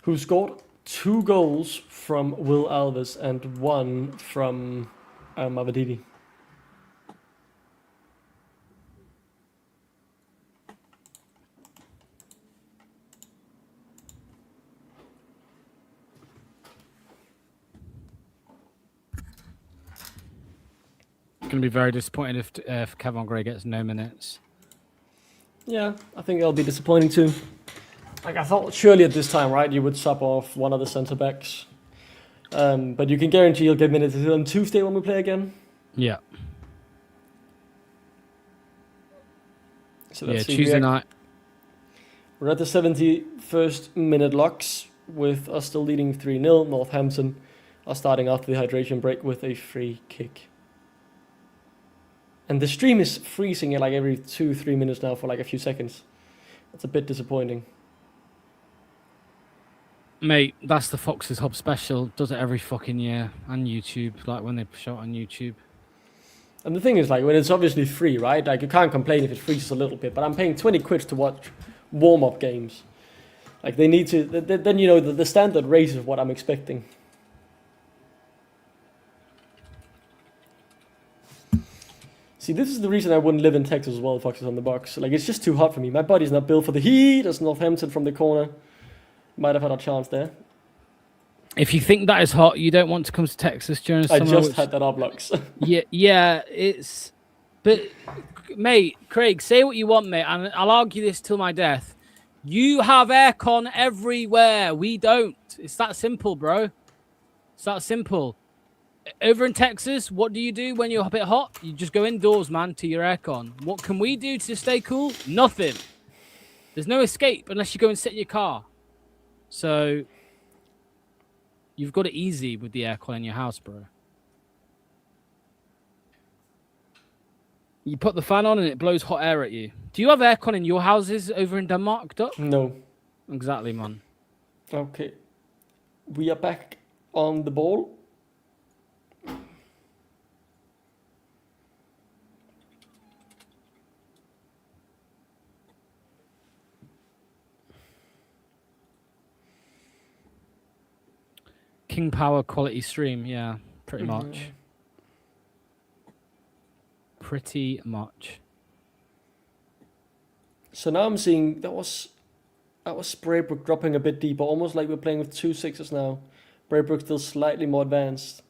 Who scored 2 goals from Will Alves and 1 from Mavadidi. Going to be very disappointed if Kevin Gray gets no minutes. Yeah, I think that'll be disappointing too. Like I thought, surely at this time, right, you would sub off one of the centre backs. But you can guarantee you'll get minutes on Tuesday when we play again. Yeah. So let's see. Tuesday night. We're at the 71st minute, Locks, with us still leading 3-0. Northampton are starting after the hydration break with a free kick. And the stream is freezing at like every 2-3 minutes now for like a few seconds. That's a bit disappointing. Mate, that's the Fox's Hub special. Does it every fucking year. And YouTube, like when they show it on YouTube. And the thing is, like, when it's obviously free, right? Like, you can't complain if it freezes a little bit, but I'm paying 20 quid to watch warm-up games. Like, they need to... Then, you know, the standard raises what I'm expecting. See, this is the reason I wouldn't live in Texas as well, Foxes on the Box. Like, it's just too hot for me. My body's not built for the heat. As Northampton from the corner might have had a chance there. If you think that is hot, you don't want to come to Texas during summer. I just had that up, Lux. yeah, it's... But, mate, Craig, say what you want, mate, and I'll argue this till my death. You have aircon everywhere. We don't. It's that simple, bro. It's that simple. Over in Texas, what do you do when you're a bit hot? You just go indoors, man, to your aircon. What can we do to stay cool? Nothing. There's no escape unless you go and sit in your car. So, you've got it easy with the aircon in your house, bro. You put the fan on and it blows hot air at you. Do you have aircon in your houses over in Denmark, Duck? No. Exactly, man. Okay. We are back on the ball. King Power quality stream, yeah, pretty much. Pretty much. So now I'm seeing that was Spraybrook dropping a bit deeper, almost like we're playing with 2 6s now. Spraybrook still slightly more advanced.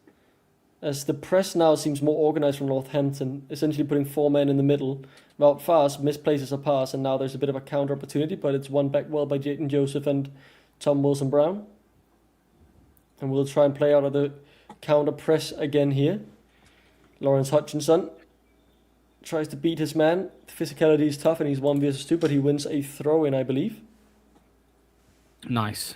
as the press now seems more organised from Northampton, essentially putting 4 men in the middle. Wout Fast misplaces a pass, and now there's a bit of a counter opportunity, but it's won back well by Jayden Joseph and Tom Wilson-Brown. And we'll try and play out of the counter press again here. Lawrence Hutchinson tries to beat his man. The physicality is tough, and he's 1 versus 2, but he wins a throw-in, I believe. Nice.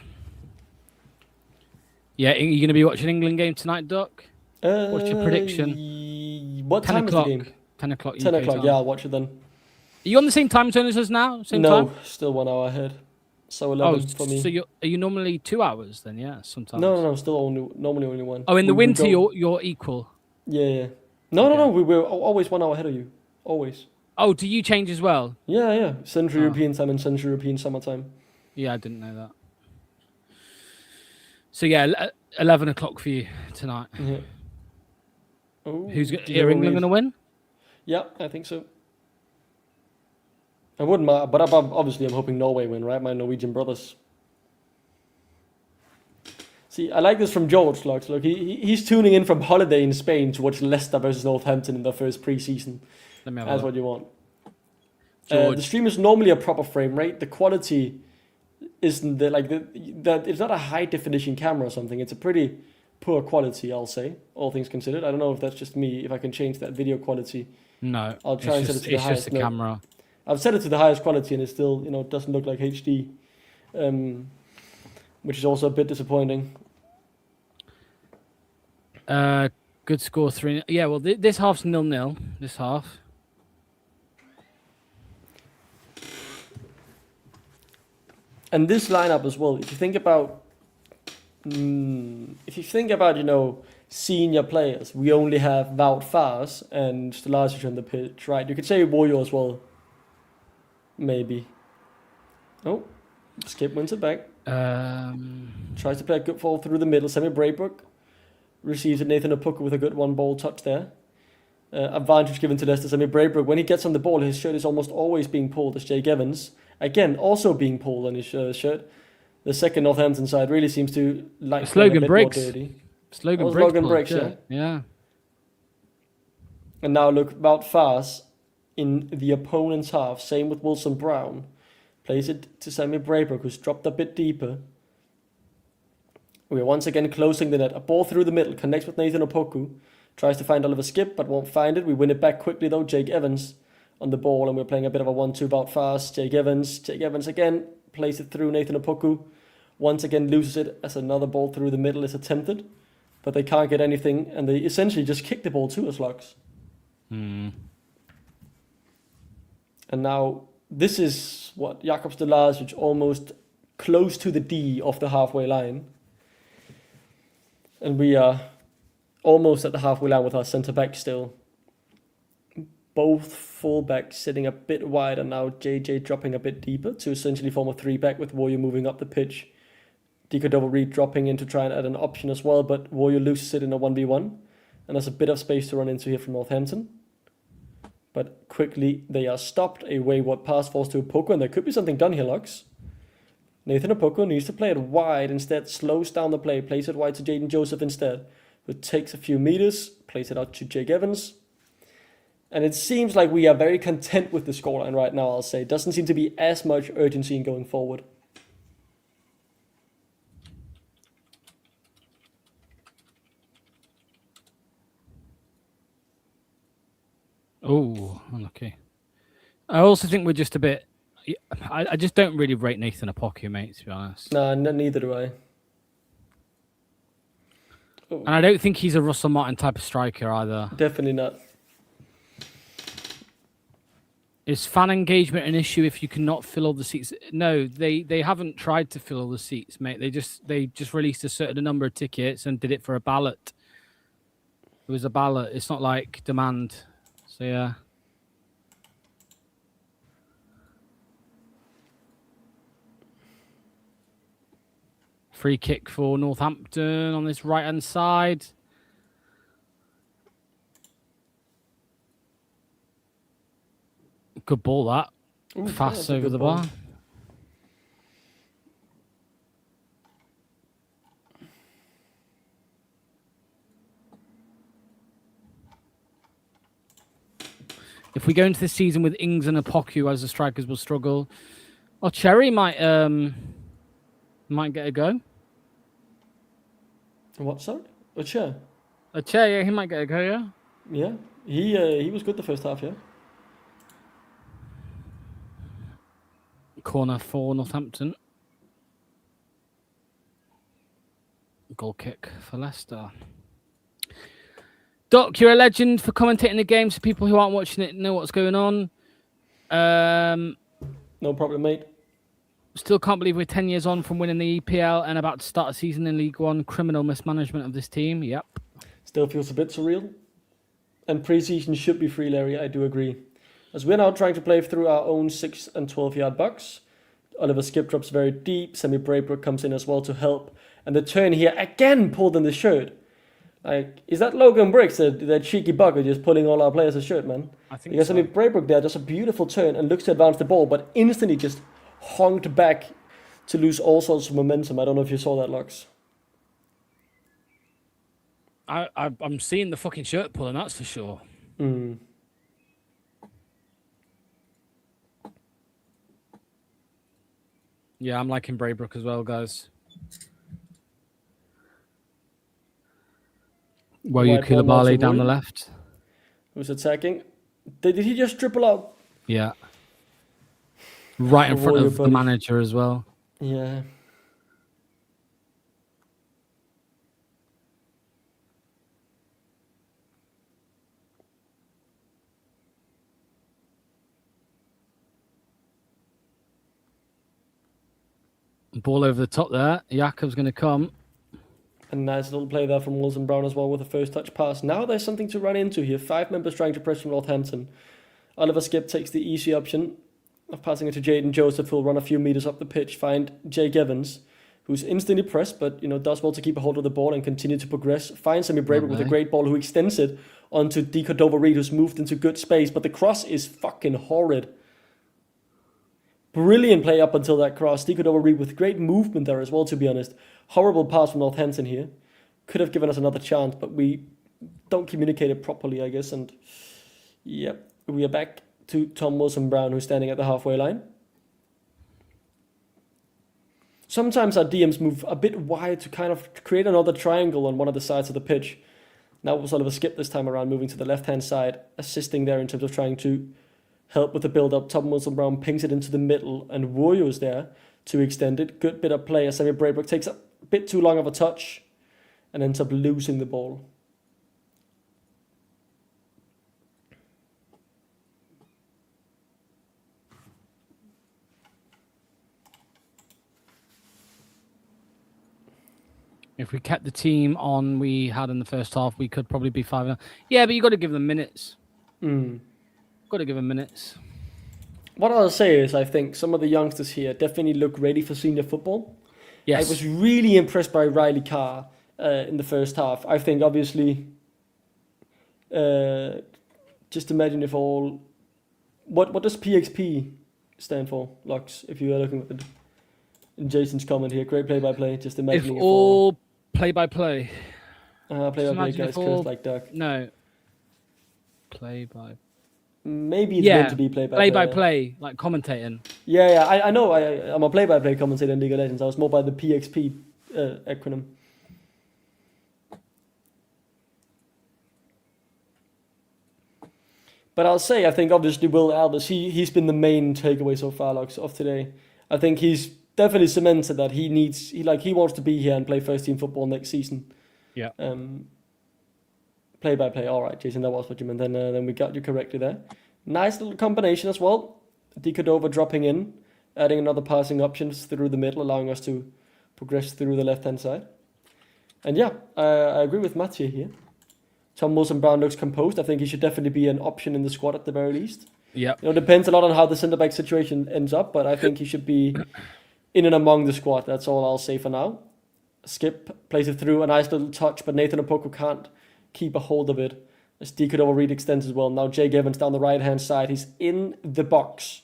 Yeah, are you going to be watching England game tonight, Doc? What's your prediction? What 10 time o'clock. is the game? 10 o'clock. 10 UK o'clock, time. yeah, I'll watch it then. Are you on the same time zone as us now? Same time? No, still 1 hour ahead. So 11 for me. So are you normally 2 hours then? Yeah, sometimes. No, still normally only 1. Oh, in the winter you're equal. Yeah. No, we're always 1 hour ahead of you. Always. Oh, do you change as well? Yeah. Central European time and Central European summertime. Yeah, I didn't know that. So yeah, 11 o'clock for you tonight. Yeah. Oh, Are England going to win? Yeah, I think so. I wouldn't mind, but obviously I'm hoping Norway win, right? My Norwegian brothers. See, I like this from George. Look, he's tuning in from holiday in Spain to watch Leicester versus Northampton in their first pre-season. That's what you want. The stream is normally a proper frame rate. The quality isn't it's not a high definition camera or something. It's a pretty poor quality, I'll say, all things considered. I don't know if that's just me. If I can change that video quality, no, I'll try and set it to the highest. It's just the camera. I've set it to the highest quality, and it still, doesn't look like HD, which is also a bit disappointing. Good score 3. Yeah, well, this half's 0-0. This half. And this lineup as well. If you think about, senior players, we only have Wout Faes and Stalazic on the pitch, right? You could say Woyo as well. Maybe. Oh, Skip wins it back. Tries to play a good ball through the middle. Semi Braybrook receives it. Nathan Opoku with a good 1-ball touch there. Advantage given to Leicester. Semi Braybrook, when he gets on the ball, his shirt is almost always being pulled as Jake Evans. Again, also being pulled on his shirt. The second Northampton side really seems to like Slogan breaks. Slogan breaks, yeah. And now look, Wout Faes in the opponent's half. Same with Wilson Brown. Plays it to Sammy Braybrook, who's dropped a bit deeper. We're once again closing the net. A ball through the middle, connects with Nathan Opoku. Tries to find Oliver Skip, but won't find it. We win it back quickly though. Jake Evans on the ball, and we're playing a bit of a 1-2 Wout Faes. Jake Evans again plays it through Nathan Opoku. Once again loses it as another ball through the middle is attempted, but they can't get anything, and they essentially just kick the ball to us, Lux. And now this is what Jakob Stalazic almost close to the D of the halfway line, and we are almost at the halfway line with our centre back still. Both fullbacks sitting a bit wide, and now JJ dropping a bit deeper to essentially form a 3-back with Woyo moving up the pitch. Deco Reed dropping in to try and add an option as well, but Woyo loses it in a 1v1, and there's a bit of space to run into here from Northampton. But quickly they are stopped. A wayward pass falls to Opoku, and there could be something done here, Lux. Nathan Opoku needs to play it wide, instead slows down the play, plays it wide to Jayden Joseph instead, who takes a few meters, plays it out to Jake Evans. And it seems like we are very content with the scoreline right now, I'll say. Doesn't seem to be as much urgency in going forward. Oh, unlucky. I also think we're just a bit... I just don't really rate Nathan Opoku, mate, to be honest. Nah, neither do I. Oh. And I don't think he's a Russell Martin type of striker either. Definitely not. Is fan engagement an issue if you cannot fill all the seats? No, they haven't tried to fill all the seats, mate. They just released a certain number of tickets and did it for a ballot. It was a ballot. It's not like demand. So yeah. Free kick for Northampton on this right-hand side. Good ball, that. Ooh, fast over the bar. we go into the season with Ings and Apoku as the strikers, will struggle. Oh, Cherry might get a go. What, sorry? Chair. A chair, yeah, he might get a go, yeah. Yeah, he was good the first half, yeah. Corner for Northampton. Goal kick for Leicester. Doc, you're a legend for commentating the game, so people who aren't watching it know what's going on. No problem, mate. Still can't believe we're 10 years on from winning the EPL and about to start a season in League One. Criminal mismanagement of this team. Yep. Still feels a bit surreal. And pre-season should be free, Larry. I do agree. As we're now trying to play through our own 6 and 12-yard box. Oliver Skip drops very deep. Sammy Braybrook comes in as well to help. And the turn here again pulled in the shirt. Like, is that Logan Briggs, that cheeky bugger, just pulling all our players' shirt, man? I think because so. Sammy Braybrook there does a beautiful turn and looks to advance the ball, but instantly just honked back to lose all sorts of momentum. I don't know if you saw that, Lux. I'm seeing the fucking shirt pulling, that's for sure. Mm. Yeah, I'm liking Braybrook as well, guys. Woyu Koulibaly down the left. Who's attacking? Did he just triple out? Yeah. Right in front of the manager as well. Yeah. Ball over the top there. Jakob's going to come. A nice little play there from Wilson Brown as well with the first touch pass. Now there's something to run into here. 5 members trying to press from Northampton. Oliver Skip takes the easy option of passing it to Jaden Joseph, who'll run a few meters up the pitch, find Jake Evans, who's instantly pressed, but does well to keep a hold of the ball and continue to progress. Finds Sammy Braybrook with a great ball, who extends it onto D. Cordova-Reid, who's moved into good space, but the cross is fucking horrid. Brilliant play up until that cross. D. Cordova-Reid with great movement there as well, to be honest. Horrible pass from Northampton here. Could have given us another chance, but we don't communicate it properly, I guess. And yep, we are back to Tom Wilson-Brown, who's standing at the halfway line. Sometimes our DMs move a bit wide to kind of create another triangle on one of the sides of the pitch. Now it was sort of a skip this time around, moving to the left-hand side, assisting there in terms of trying to help with the build-up. Tom Wilson-Brown pings it into the middle, and Woyo's there to extend it. Good bit of play as Sammy Braybrook takes a bit too long of a touch and ends up losing the ball. If we kept the team on we had in the first half, we could probably be 5-0. Yeah, but you got to give them minutes. Got to give them minutes. What I'll say is I think some of the youngsters here definitely look ready for senior football. Yes. I was really impressed by Riley Carr in the first half. I think, obviously, just imagine if all... What does PXP stand for, Lux, if you are looking at it? In Jason's comment here, great play-by-play. Just imagine if all play-by-play. Play-by-play guys cursed like duck. No. Play-by... Maybe it's meant to be play-by-play. Play-by-play, like commentating. Yeah, I know. I'm a play-by-play commentator in League of Legends. I was more by the PXP acronym. But I'll say, I think obviously Will Aldous, he's been the main takeaway so far, Lux, of today. I think he's definitely cemented that he wants to be here and play first team football next season. Yeah. Play-by-play. All right, Jason, that was what you meant. Then we got you correctly there. Nice little combination as well. D. Cordova dropping in, adding another passing option through the middle, allowing us to progress through the left-hand side. And yeah, I agree with Mathieu here. Tom Wilson-Brown looks composed. I think he should definitely be an option in the squad at the very least. Yeah. Depends a lot on how the centre-back situation ends up, but I think he should be in and among the squad. That's all I'll say for now. Skip plays it through, a nice little touch, but Nathan Opoku can't keep a hold of it. As D. Cordova-Reid extends as well. Now Jake Evans down the right-hand side. He's in the box.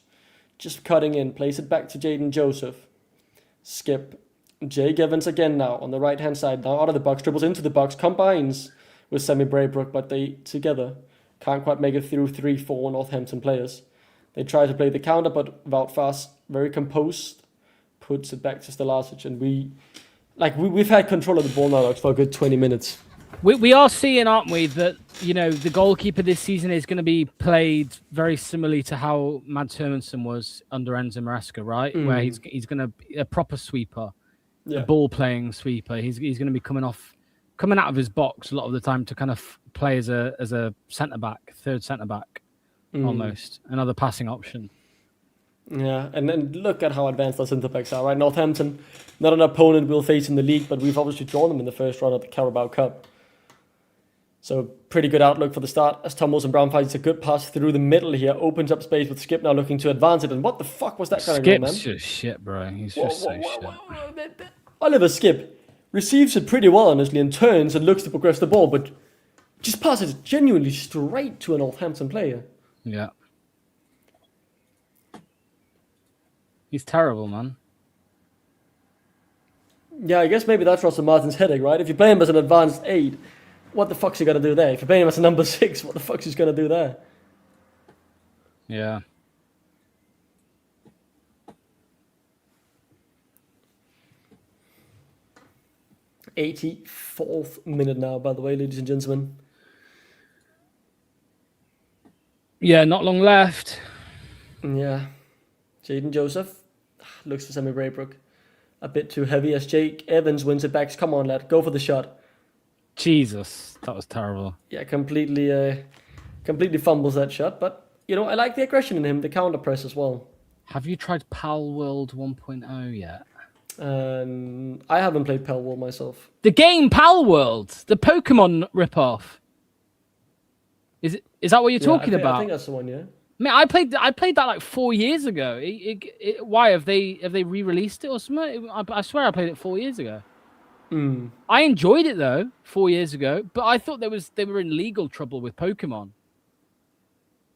Just cutting in. Plays it back to Jaden Joseph. Skip. Jake Evans again now on the right-hand side. Now out of the box. Dribbles into the box. Combines with Sammy Braybrook, but they together Can't quite make it through 3-4 Northampton players. They try to play the counter, but Wout Fast, very composed, puts it back to Stalazic, and we've had control of the ball now for a good 20 minutes. We are seeing, aren't we, that the goalkeeper this season is going to be played very similarly to how Mads Hermansen was under Enzo Maresca, right? Where he's going to be a proper sweeper, a ball playing sweeper. He's going to be coming out of his box a lot of the time to kind of play as a centre back, third centre back, almost another passing option. Yeah, and then look at how advanced our centre backs are, right? Northampton, not an opponent we'll face in the league, but we've obviously drawn them in the first round of the Carabao Cup. So pretty good outlook for the start as Tom Wilson-Brown finds a good pass through the middle here, opens up space with Skip now looking to advance it. And what the fuck was that kind of goal, man? Skip's just shit, bro. He's just so shit. Oliver Skip receives it pretty well, honestly, and turns and looks to progress the ball, but just passes it genuinely straight to a Northampton player. Yeah. He's terrible, man. Yeah, I guess maybe that's Russell Martin's headache, right? If you play him as an advanced 8, what the fuck's he gonna do there? If you play him as a number 6, what the fuck's he gonna do there? Yeah. '84th minute now, by the way, ladies and gentlemen. Yeah, not long left. Yeah. Jaden Joseph looks for Sammy Braybrook. A bit too heavy as Jake Evans wins it back. Come on, lad, go for the shot. Jesus, that was terrible. Yeah, completely fumbles that shot. But, I like the aggression in him, the counter press as well. Have you tried Pal World 1.0 yet? I haven't played Pal World myself. The game Pal World, the Pokemon ripoff. Is that what you're talking about? I think that's the one, yeah. Man, I played that like 4 years ago. Why have they re-released it or something? I swear I played it 4 years ago. I enjoyed it though 4 years ago, but I thought they were in legal trouble with Pokemon.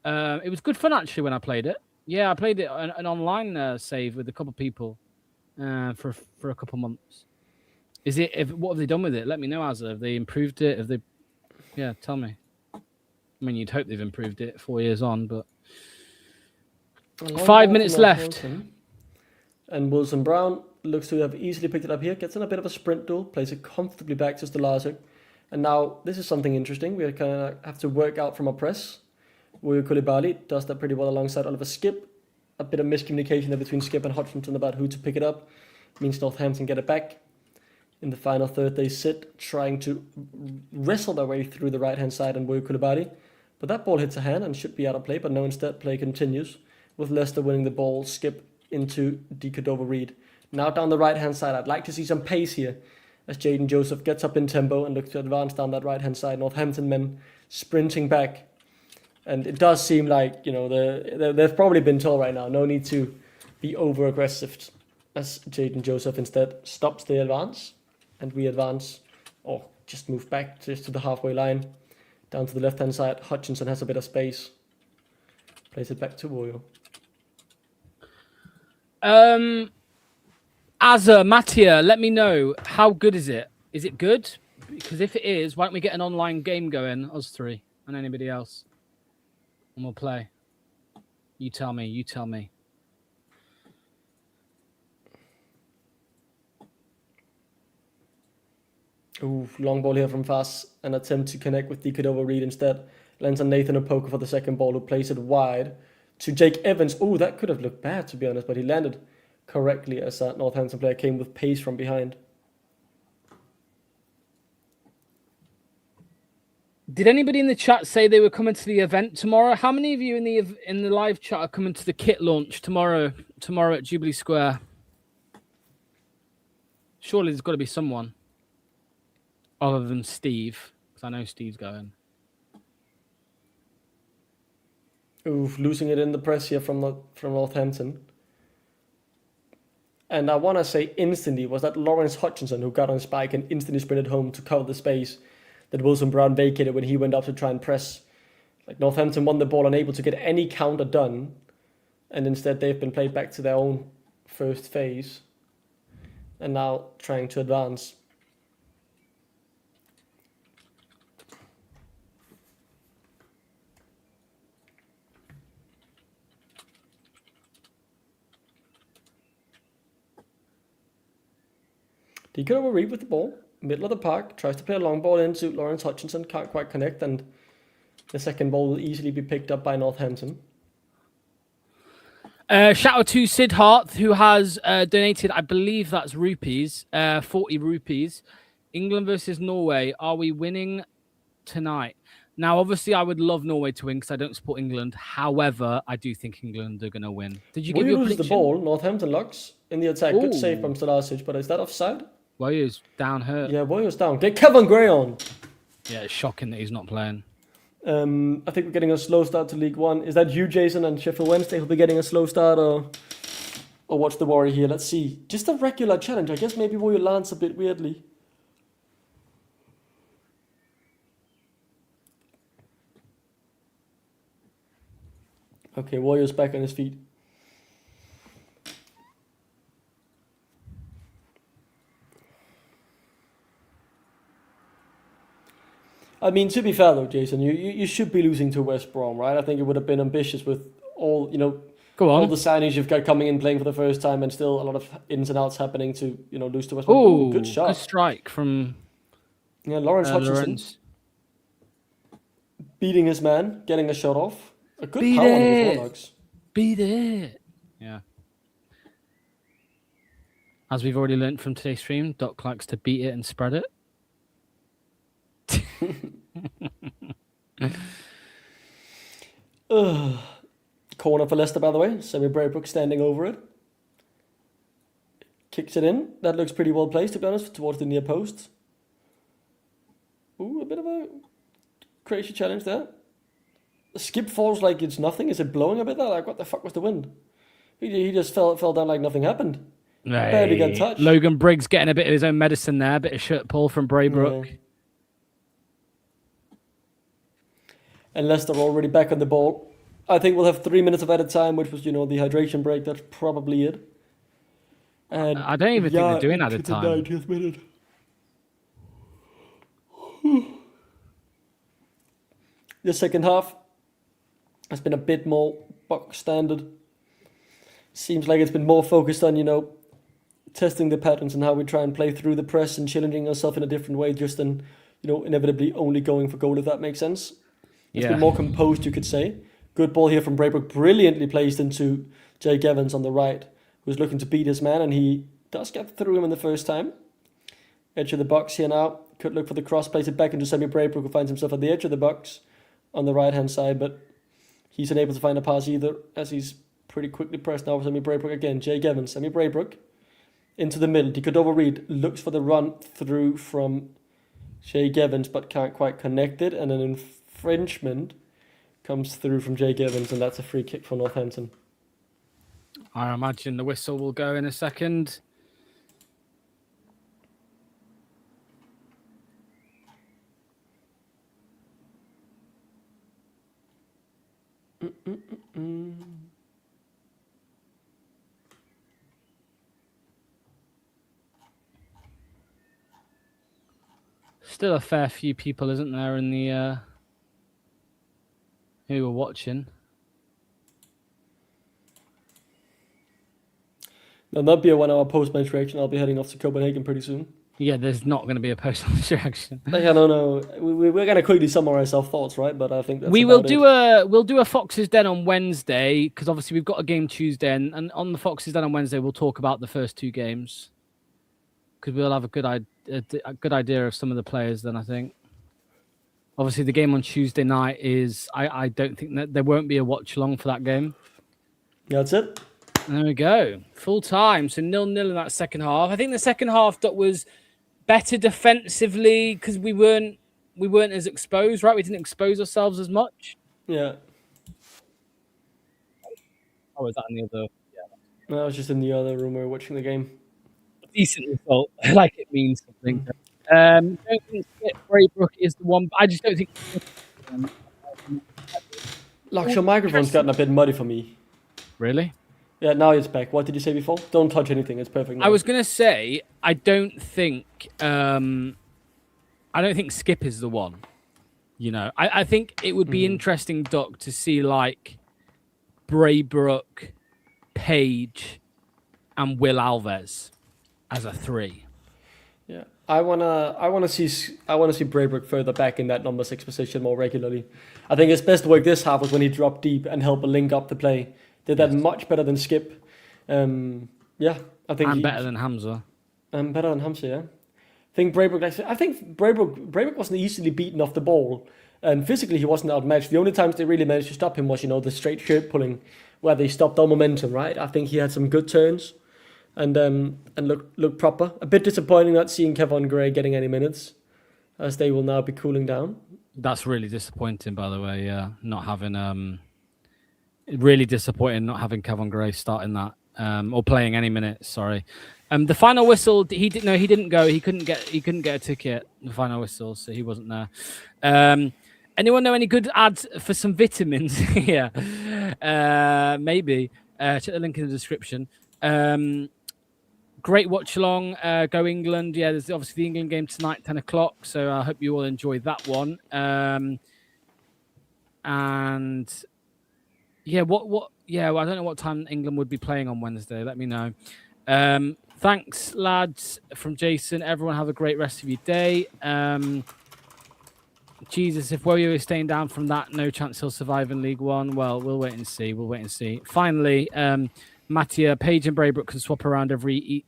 It was good fun actually when I played it. Yeah, I played it an online save with a couple of people for a couple months. What have they done with it? Let me know, Azza. Have they improved it? Yeah, tell me. I mean, you'd hope they've improved it 4 years on, but 5 minutes left. And Wilson-Brown looks to have easily picked it up here, gets in a bit of a sprint duel, plays it comfortably back to Stalazic. And now, this is something interesting. We kind of have to work out from our press. Will Koulibaly does that pretty well alongside Oliver Skip. A bit of miscommunication there between Skip and Hutchinson about who to pick it up. Means Northampton get it back. In the final third, they sit, trying to wrestle their way through the right-hand side and Will Koulibaly. But that ball hits a hand and should be out of play, but no, instead play continues. With Leicester winning the ball, Skip into De Cordova-Reid. Now down the right-hand side, I'd like to see some pace here as Jaden Joseph gets up in tempo and looks to advance down that right-hand side. Northampton men sprinting back. And it does seem like, they've probably been told right now, no need to be over-aggressive, as Jaden Joseph instead stops the advance. And we advance, or just move back just to the halfway line. Down to the left-hand side, Hutchinson has a bit of space. Plays it back to Woyo. Azza, Mattia, let me know, how good is it? Is it good? Because if it is, why don't we get an online game going, us three, and anybody else? And we'll play. You tell me. Ooh, long ball here from Fass. An attempt to connect with De Cordova-Reid instead. Lands on Nathan Opoku for the second ball, who plays it wide to Jake Evans. Ooh, that could have looked bad, to be honest, but he landed correctly as that Northampton player came with pace from behind. Did anybody in the chat say they were coming to the event tomorrow? How many of you in the live chat are coming to the kit launch tomorrow at Jubilee Square? Surely there's got to be someone other than Steve, because I know Steve's going. Oof, losing it in the press here from Northampton. And I want to say instantly, was that Lawrence Hutchinson who got on spike and instantly sprinted home to cover the space that Wilson-Brown vacated when he went up to try and press. Like Northampton won the ball, unable to get any counter done. And instead they've been played back to their own first phase. And now trying to advance. He could overread with the ball. Middle of the park. Tries to play a long ball into Lawrence Hutchinson. Can't quite connect. And the second ball will easily be picked up by Northampton. Shout out to Sid Hart, who has donated, I believe that's rupees, 40 rupees. England versus Norway. Are we winning tonight? Now, obviously, I would love Norway to win because I don't support England. However, I do think England are going to win. Did you give your loses prediction? the ball. Northampton locks in the attack. Good save from Stolasic, but is that offside? Warriors down hurt. Yeah, Warriors down. Get Kevin Gray on. Yeah, it's shocking that he's not playing. I think we're getting a slow start to League One. Is that you, Jason, and Sheffield Wednesday who'll be getting a slow start, or what's the worry here? Let's see. Just a regular challenge. I guess maybe Warrior lands a bit weirdly. Okay, Warrior's back on his feet. I mean, to be fair though, Jason, you should be losing to West Brom, right? I think it would have been ambitious with all, all the signings you've got coming in playing for the first time and still a lot of ins and outs happening to, lose to West Brom. Oh, good shot. Good strike from Lawrence Hutchinson. Beating his man, getting a shot off. A good power on the Warlocks. Beat it. Yeah. As we've already learned from today's stream, Doc likes to beat it and spread it. Corner for Leicester, by the way. Semi Braybrook standing over it. Kicks it in. That looks pretty well placed, to be honest, towards the near post. Ooh, a bit of a crazy challenge there. The skip falls like it's nothing. Is it blowing a bit there? Like, what the fuck was the wind? He just fell down like nothing happened. Hey, barely got touched. Logan Briggs getting a bit of his own medicine there. A bit of shirt pull from Braybrook. Yeah. And Leicester already back on the ball. I think we'll have 3 minutes of added time, which was, the hydration break. That's probably it. And I don't even think they're doing added time. 90th minute. The second half has been a bit more box standard. Seems like it's been more focused on, testing the patterns and how we try and play through the press and challenging ourselves in a different way, just than, inevitably only going for goal, if that makes sense. It's been more composed, you could say. Good ball here from Braybrook, brilliantly placed into Jake Evans on the right, who's looking to beat his man, and he does get through him in the first time. Edge of the box here now. Could look for the cross, plays it back into Semi Braybrook, who finds himself at the edge of the box on the right-hand side, but he's unable to find a pass either, as he's pretty quickly pressed now for Semi Braybrook again. Jake Evans, Semi Braybrook, into the middle. Cordova Reed looks for the run through from Jake Evans, but can't quite connect it, and an infringement comes through from Jake Evans, and that's a free kick for Northampton. I imagine the whistle will go in a second. Still a fair few people, isn't there, in the who are watching? There'll not be a 1 hour post-match reaction. I'll be heading off to Copenhagen pretty soon. Yeah, there's not going to be a post-match reaction. I don't know. We're going to quickly summarize our thoughts, right? But I think that's we'll do a Fox's Den on Wednesday, because obviously we've got a game Tuesday, and on the Fox's Den on Wednesday we'll talk about the first two games, because we'll have a good idea of some of the players then, I think. Obviously the game on Tuesday night is I don't think that there won't be a watch along for that game. Yeah, that's it. There we go. Full time. So 0-0 in that second half. I think the second half that was better defensively because we weren't as exposed, right? We didn't expose ourselves as much. Yeah. Oh, was that in the other? Yeah. No, I was just in the other room. We were watching the game. Decent result. Like it means something. Don't think Braybrook is the one. I just don't think. Lux, your microphone's gotten a bit muddy for me. Really? Yeah, now it's back. What did you say before? Don't touch anything. It's perfect now. I was gonna say I don't think Skip is the one. I think it would be interesting, Doc, to see like Braybrook, Page, and Will Alves as a 3. Yeah, I wanna see Braybrook further back in that number 6 position more regularly. I think his best work this half was when he dropped deep and helped link up the play. Did that Yes. much better than Skip. Yeah, I think And better than Hamza. better than Hamza. Yeah, I think Braybrook wasn't easily beaten off the ball, and physically he wasn't outmatched. The only times they really managed to stop him was the straight shirt pulling, where they stopped all momentum. Right, I think he had some good turns and look proper. A bit disappointing not seeing Kevin Gray getting any minutes, as they will now be cooling down. That's really disappointing, by the way. Yeah, not having really disappointing not having Kevin Gray starting that or playing any minutes. Sorry. The final whistle. He didn't go. He couldn't get a ticket. The final whistle, so he wasn't there. Anyone know any good ads for some vitamins? Yeah, maybe. Check the link in the description. Great watch along. Go England. Yeah, there's obviously the England game tonight, 10 o'clock. So I hope you all enjoy that one. And yeah, yeah, well, I don't know what time England would be playing on Wednesday. Let me know. Thanks, lads, from Jason. Everyone have a great rest of your day. Jesus, if Woyo is staying down from that, no chance he'll survive in League One. Well, we'll wait and see. Finally, Mattia, Page and Braybrook can swap around very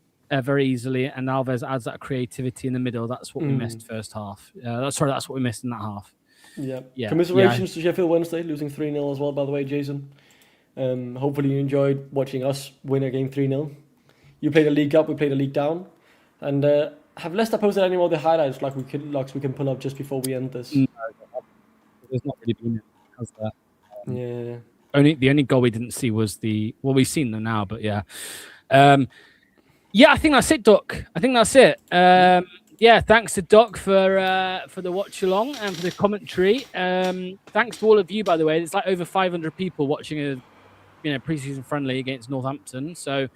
easily, and Alves adds that creativity in the middle. That's what we missed first half. That's what we missed in that half. Yeah. Commiserations to Sheffield Wednesday, losing 3-0 as well, by the way, Jason. Hopefully you enjoyed watching us win a game 3-0. You played a league up, we played a league down. And have Leicester posted any more of the highlights we can pull up just before we end this? No, there's not really been because yeah. The only goal we didn't see was we've seen them now, but yeah. Yeah, I think that's it, Doc. I think that's it. Yeah, thanks to Doc for the watch along and for the commentary. Thanks to all of you, by the way. There's like over 500 people watching a preseason friendly against Northampton. So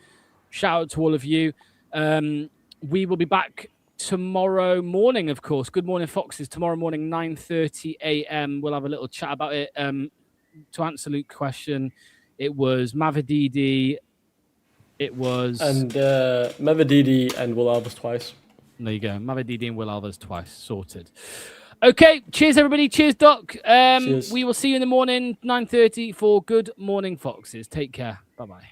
shout out to all of you. We will be back tomorrow morning, of course. Good morning, Foxes. Tomorrow morning, 9:30 a.m. We'll have a little chat about it. To answer Luke's question, it was Mavididi. It was Mavididi and Will Alves twice. There you go. Mavididi and Will Alves twice. Sorted. Okay. Cheers, everybody. Cheers, Doc. Cheers. We will see you in the morning, 9:30 for Good Morning Foxes. Take care. Bye-bye.